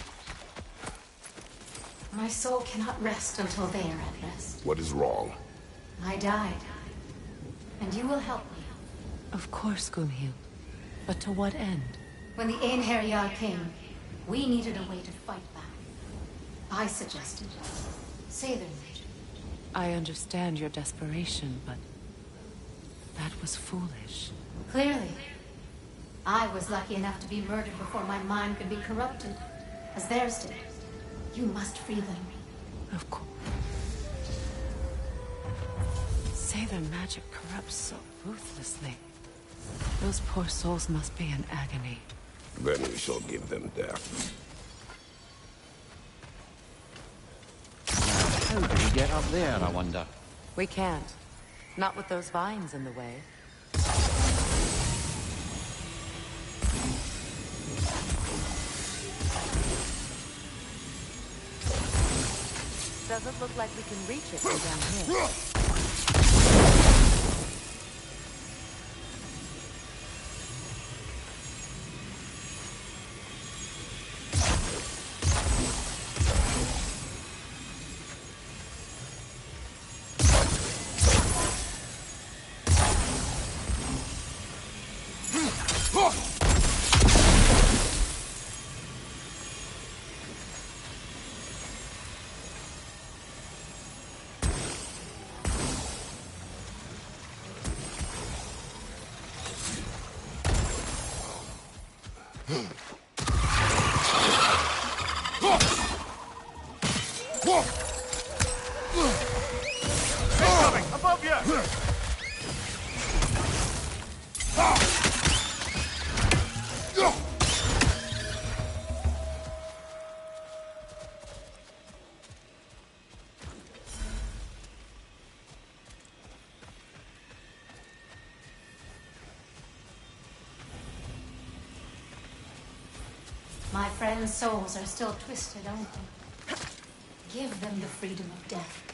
My soul cannot rest until they are at rest. What is wrong? I died. And you will help me. Of course, Gunhild. But to what end? When the Einherjar came, we needed a way to fight back. I suggested Sather Major. I understand your desperation, but that was foolish. Clearly. I was lucky enough to be murdered before my mind could be corrupted, as theirs did. You must free them. Of course. Sather magic corrupts so ruthlessly. Those poor souls must be in agony. Then we shall give them death. How do we get up there, I wonder? We can't. Not with those vines in the way. Doesn't look like we can reach it from down here. Above you! My friends' souls are still twisted, aren't they? Give them the freedom of death.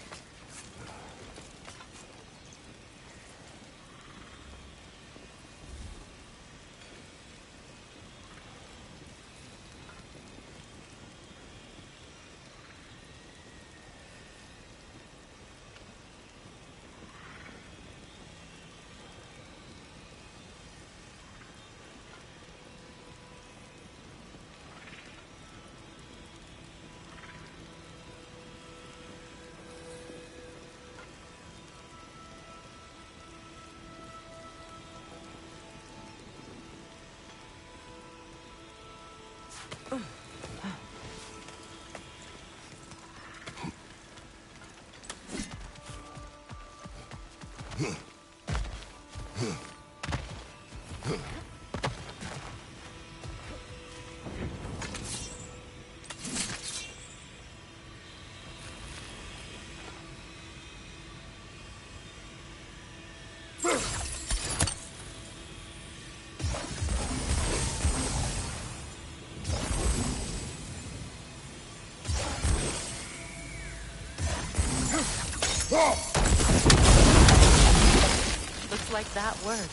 Looks like that worked.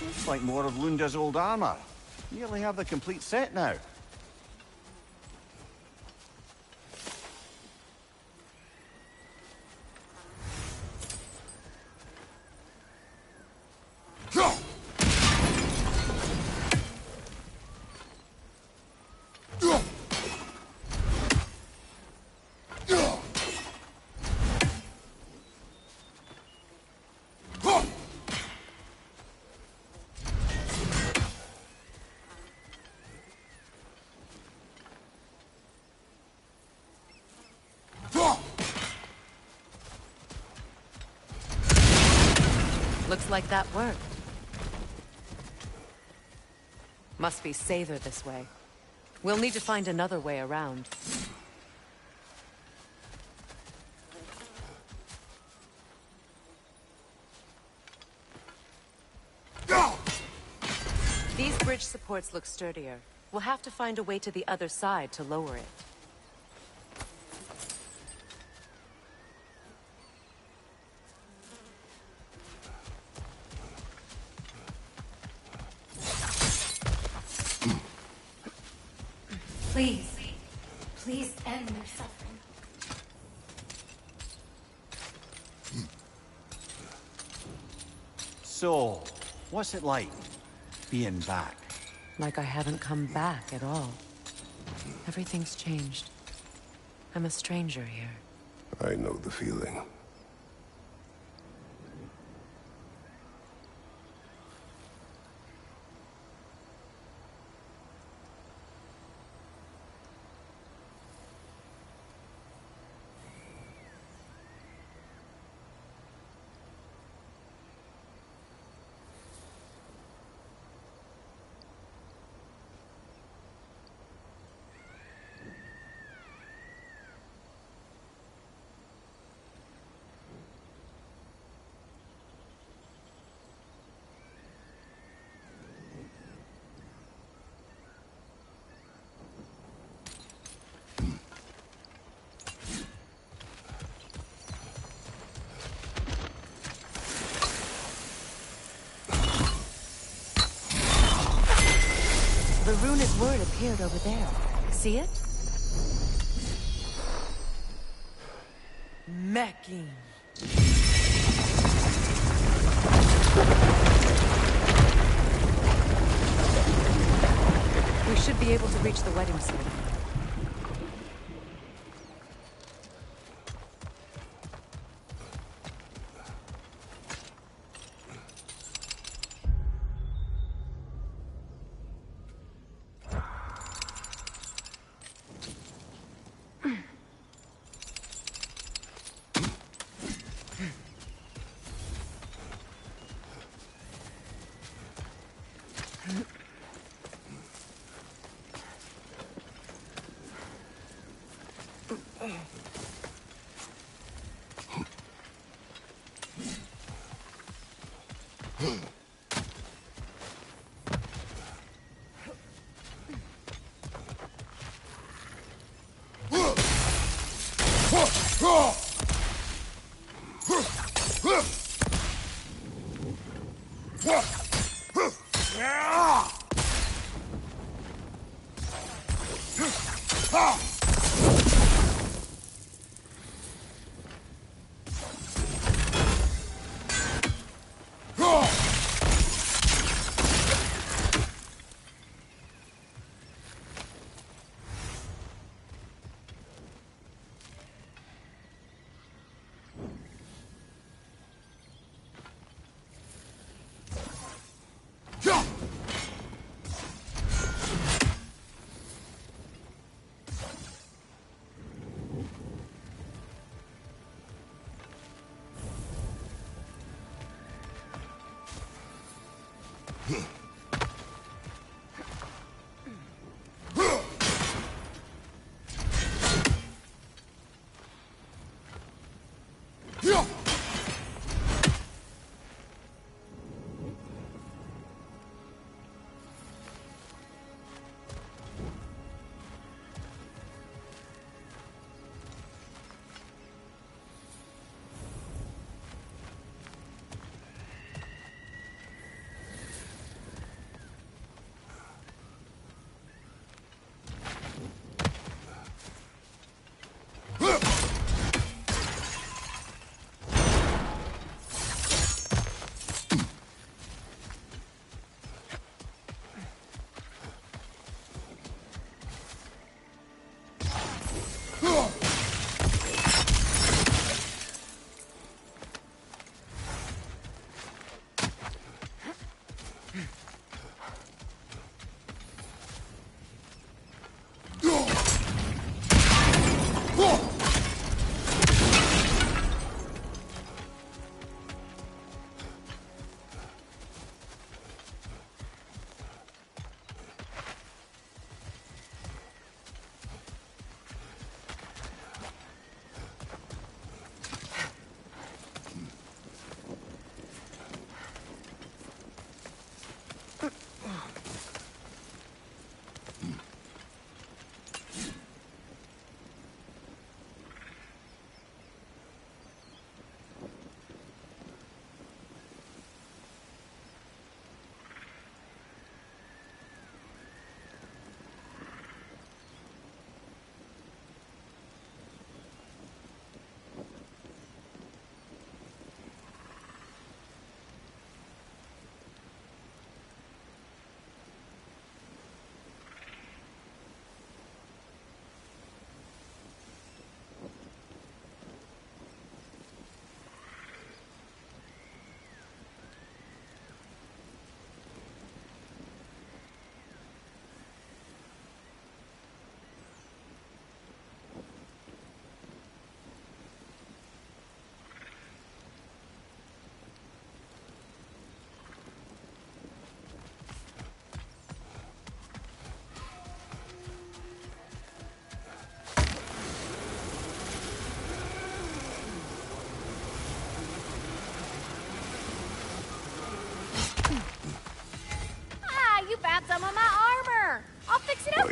Looks like more of Lunda's old armor. Nearly have the complete set now. Looks like that worked. Must be safer this way. We'll need to find another way around. These bridge supports look sturdier. We'll have to find a way to the other side to lower it. Please. Please end your suffering. So, what's it like, being back? Like I haven't come back at all. Everything's changed. I'm a stranger here. I know the feeling. The runic word appeared over there. See it? Mecking. We should be able to reach the wedding ceremony.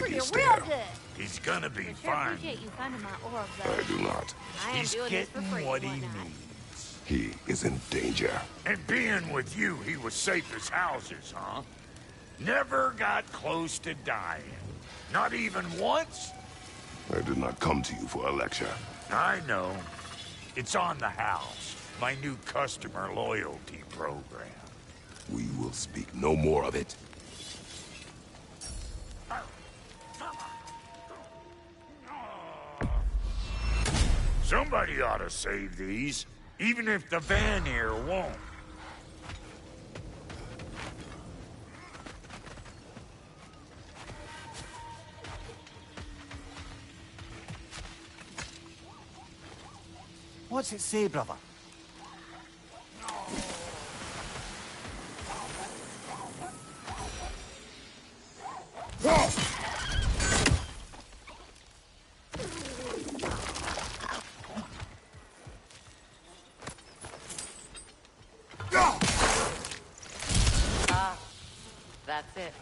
think he's real stale. good. He's gonna be Sure fine. appreciate you finding my orb, though. I do not. I am He's doing this for getting free what and he whatnot. needs. He is in danger. And being with you, he was safe as houses, huh? Never got close to dying. Not even once? I did not come to you for a lecture. I know. It's on the house. My new customer loyalty program. We will speak no more of it. Somebody ought to save these, even if the van here won't. What's it say, brother? Ah, that's it.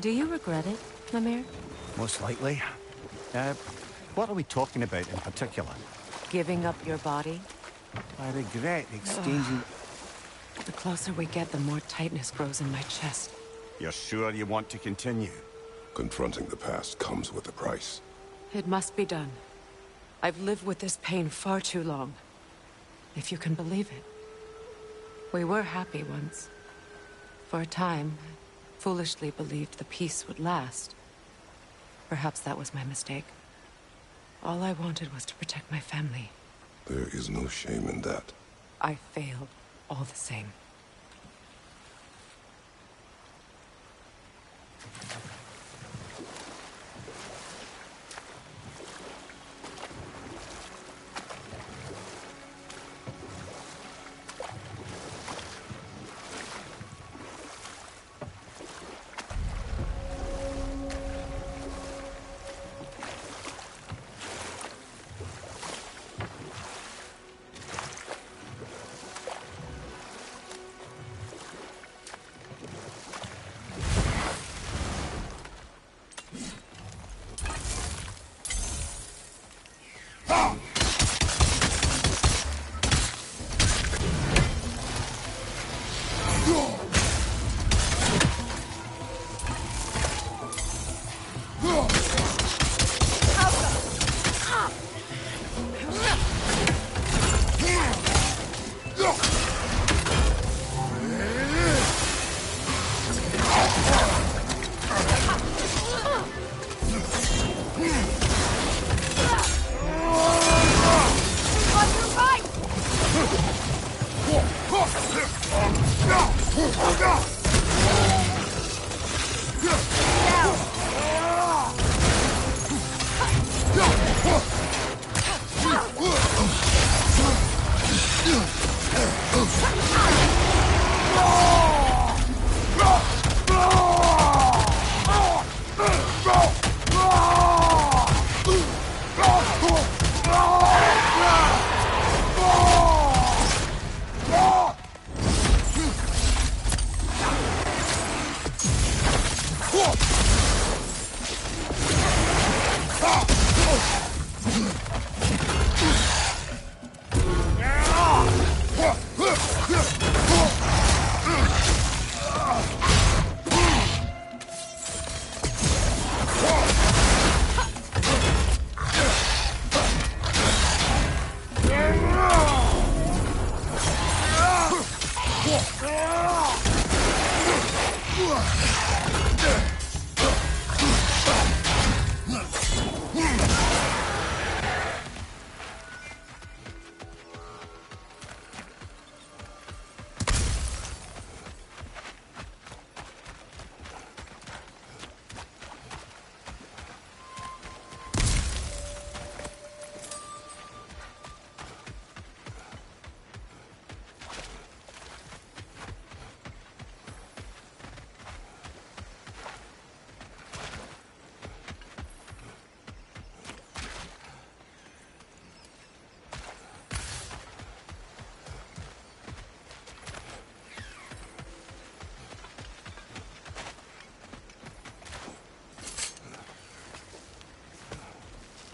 Do you regret it, Lemire? Most likely. What are we talking about in particular? Giving up your body? I regret exchanging... The closer we get, the more tightness grows in my chest. You're sure you want to continue? Confronting the past comes with a price. It must be done. I've lived with this pain far too long. If you can believe it. We were happy once. For a time, foolishly believed the peace would last. Perhaps that was my mistake. All I wanted was to protect my family. There is no shame in that. I failed, all the same.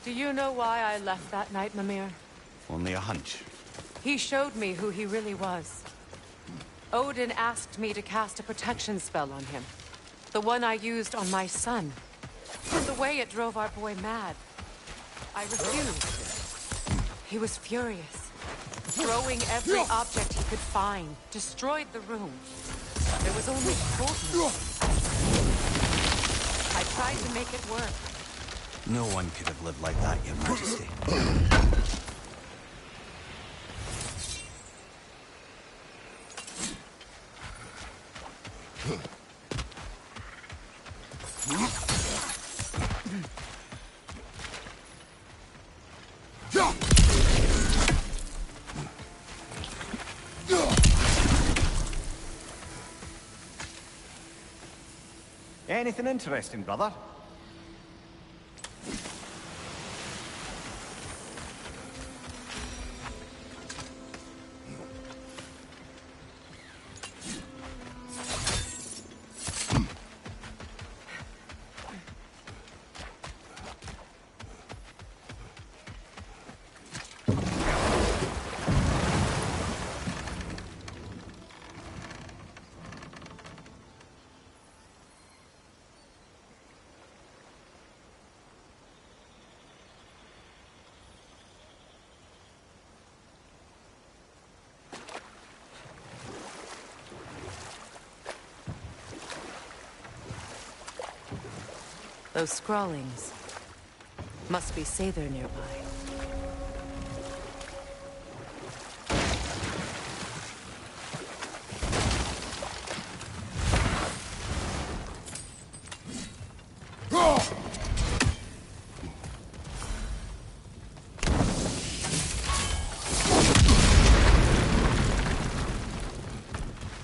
Do you know why I left that night, Mimir? Only a hunch. He showed me who he really was. Odin asked me to cast a protection spell on him. The one I used on my son. The way it drove our boy mad. I refused. He was furious. Throwing every object he could find, destroyed the room. There was only coldness. I tried to make it work. No one could have lived like that, Your Majesty. Anything interesting, brother? Those scrawlings must be Sather nearby.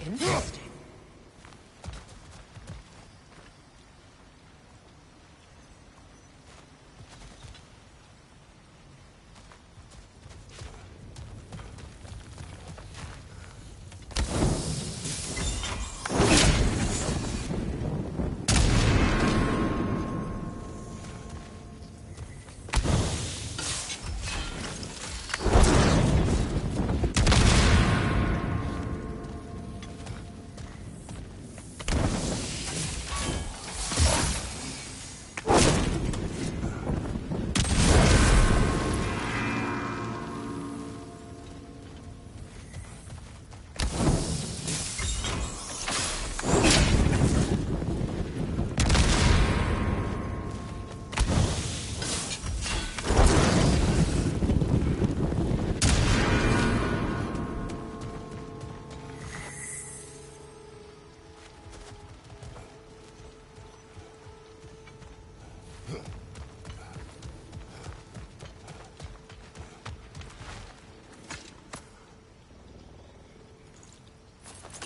Interesting.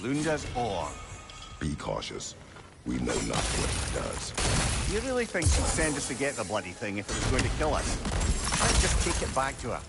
Lunda's ore. Be cautious. We know not what it does. You really think she'd send us to get the bloody thing if it was going to kill us? Let's just take it back to her.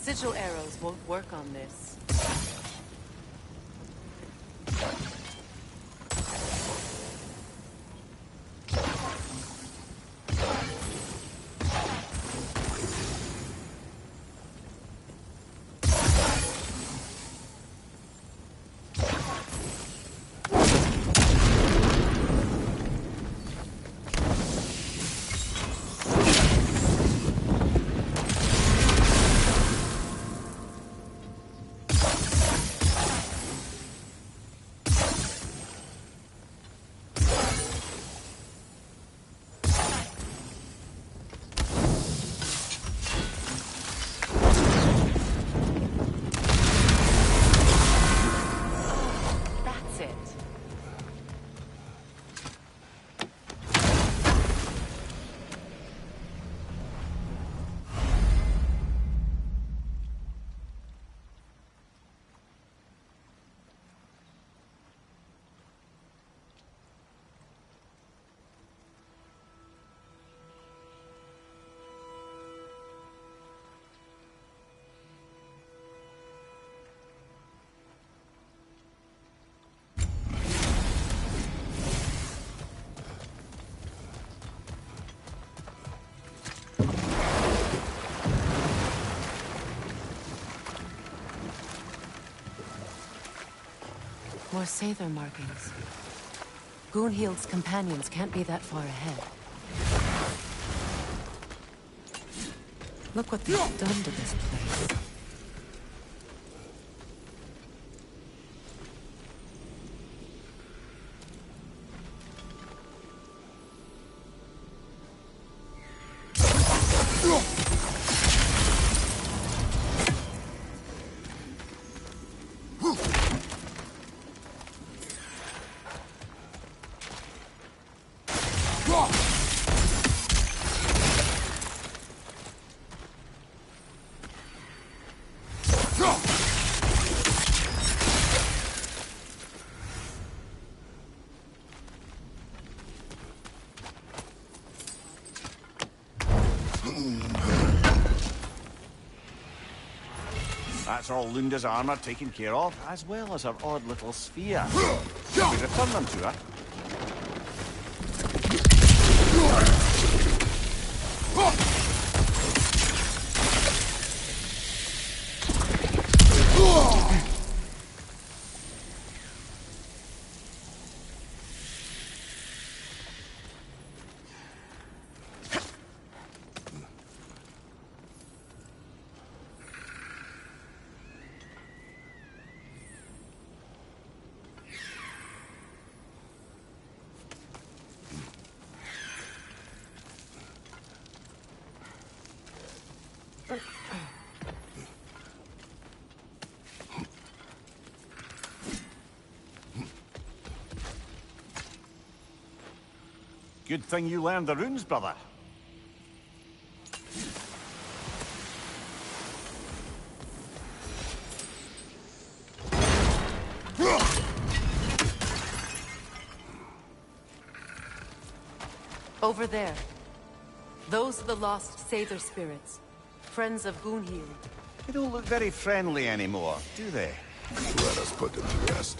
Sigil arrows won't work on this. More Sather markings. Gunhild's companions can't be that far ahead. Look what they've done to this place. That's all Lunda's armor taken care of, as well as her odd little sphere. Should we return them to her? Good thing you learned the runes, brother. Over there. Those are the lost Sather spirits. Friends of Gunhild. They don't look very friendly anymore, do they? Let us put them to rest.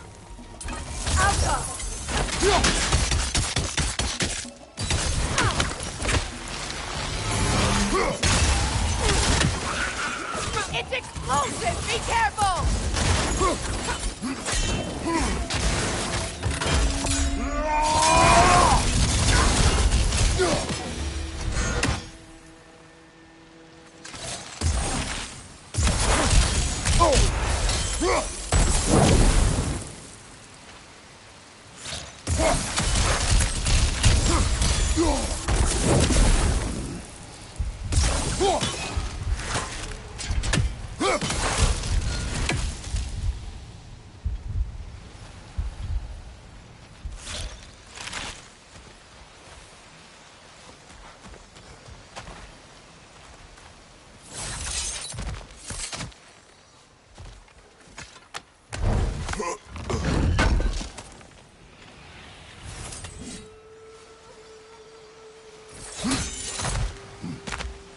It's explosive! Be careful!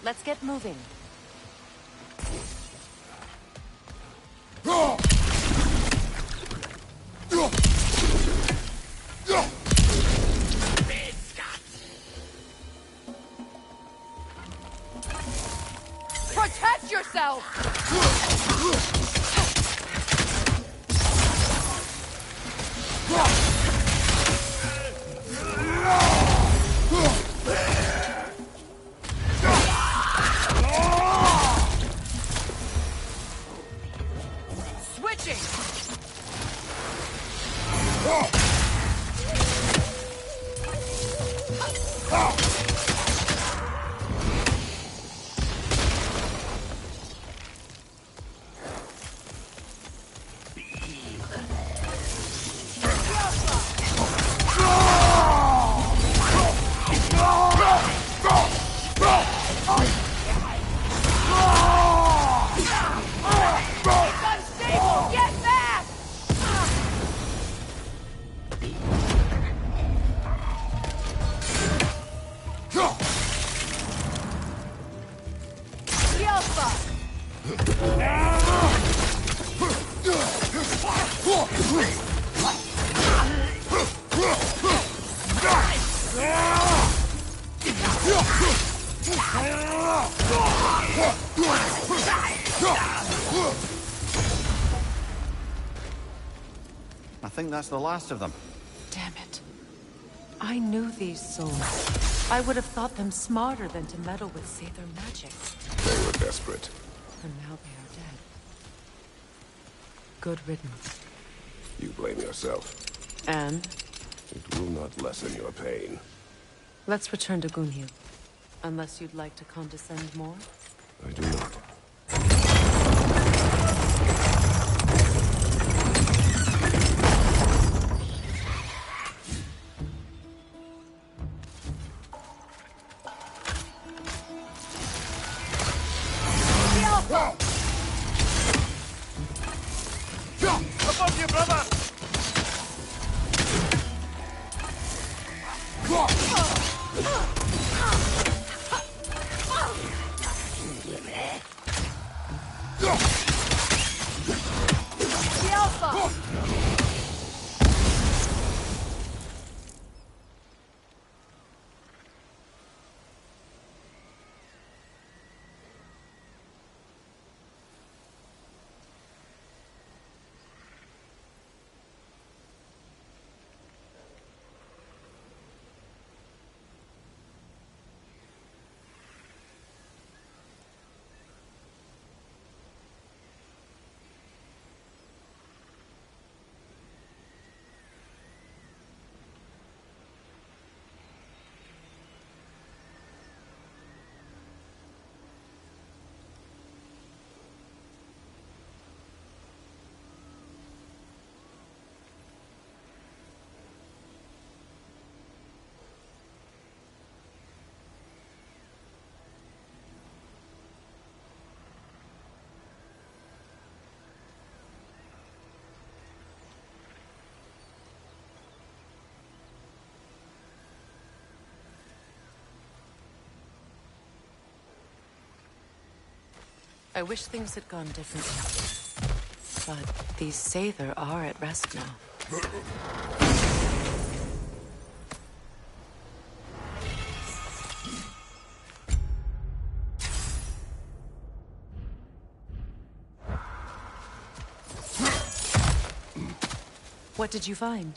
Let's get moving. Protect yourself! I think that's the last of them. Damn it. I knew these souls. I would have thought them smarter than to meddle with Sather magic. They were desperate. And now they are dead. Good riddance. You blame yourself. And? It will not lessen your pain. Let's return to Gunhild. Unless you'd like to condescend more? I do not. Above you, brother! I wish things had gone differently. But these Sather are at rest now. What did you find?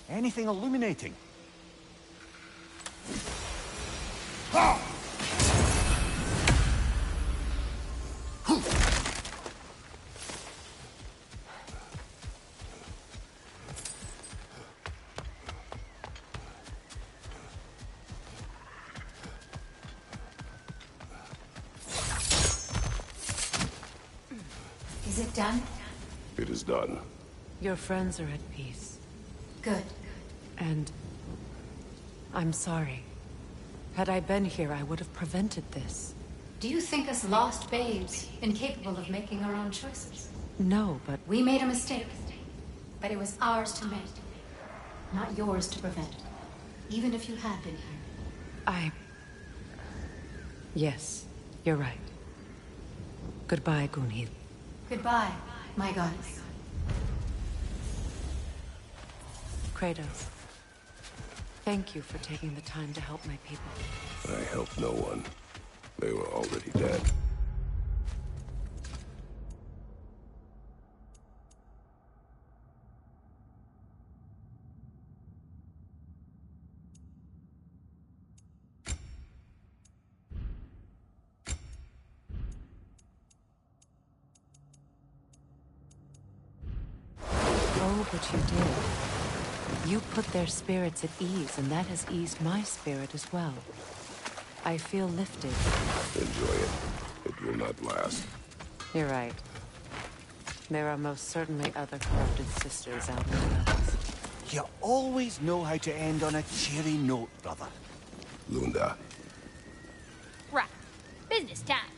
Anything illuminating? Is it done? It is done. Your friends are at peace. Good. And I'm sorry. Had I been here, I would have prevented this. Do you think us lost babes, incapable of making our own choices? No, but We made a mistake, but it was ours to make, not yours to prevent. Even if you had been here. Yes, you're right. Goodbye, Gunhild. Goodbye, my goddess. Kratos. Thank you for taking the time to help my people. I helped no one. They were already dead. Oh, but you did. You put their spirits at ease, and that has eased my spirit as well. I feel lifted. Enjoy it. It will not last. You're right. There are most certainly other corrupted sisters out there. You always know how to end on a cheery note, brother. Lunda. Right. Business time.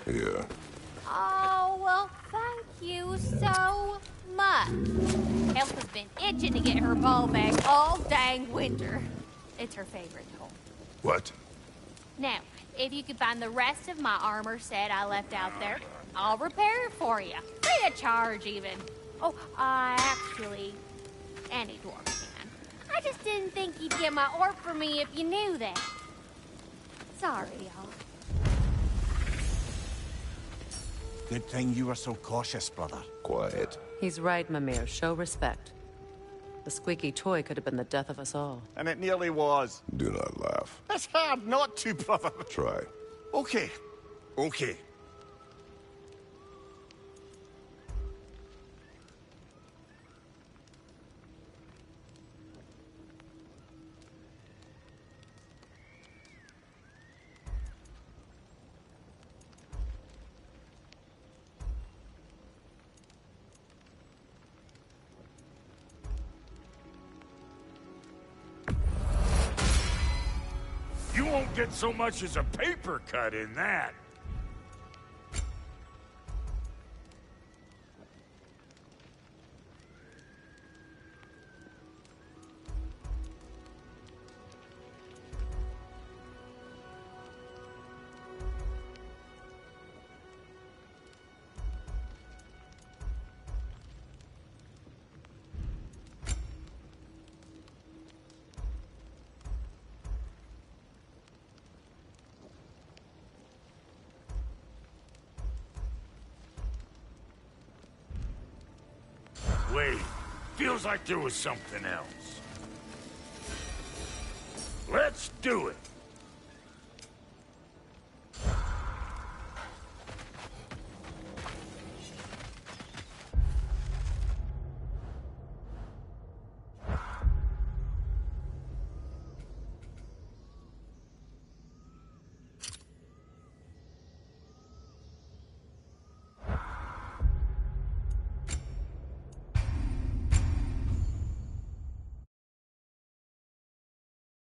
Here. Oh, well, thank you so much. Elsa's been itching to get her bow back all dang winter. It's her favorite home. What? Now, if you could find the rest of my armor set I left out there, I'll repair it for you. Free of charge, even. Oh, actually, any dwarf can. I just didn't think you'd get my orb for me if you knew that. Sorry, y'all. Good thing you were so cautious, brother. Quiet. He's right, Mimir. Show respect. The squeaky toy could have been the death of us all. And it nearly was. Do not laugh. It's hard not to, brother. Try. Okay. Okay. You won't get so much as a paper cut in that. Wait, feels like there was something else. Let's do it!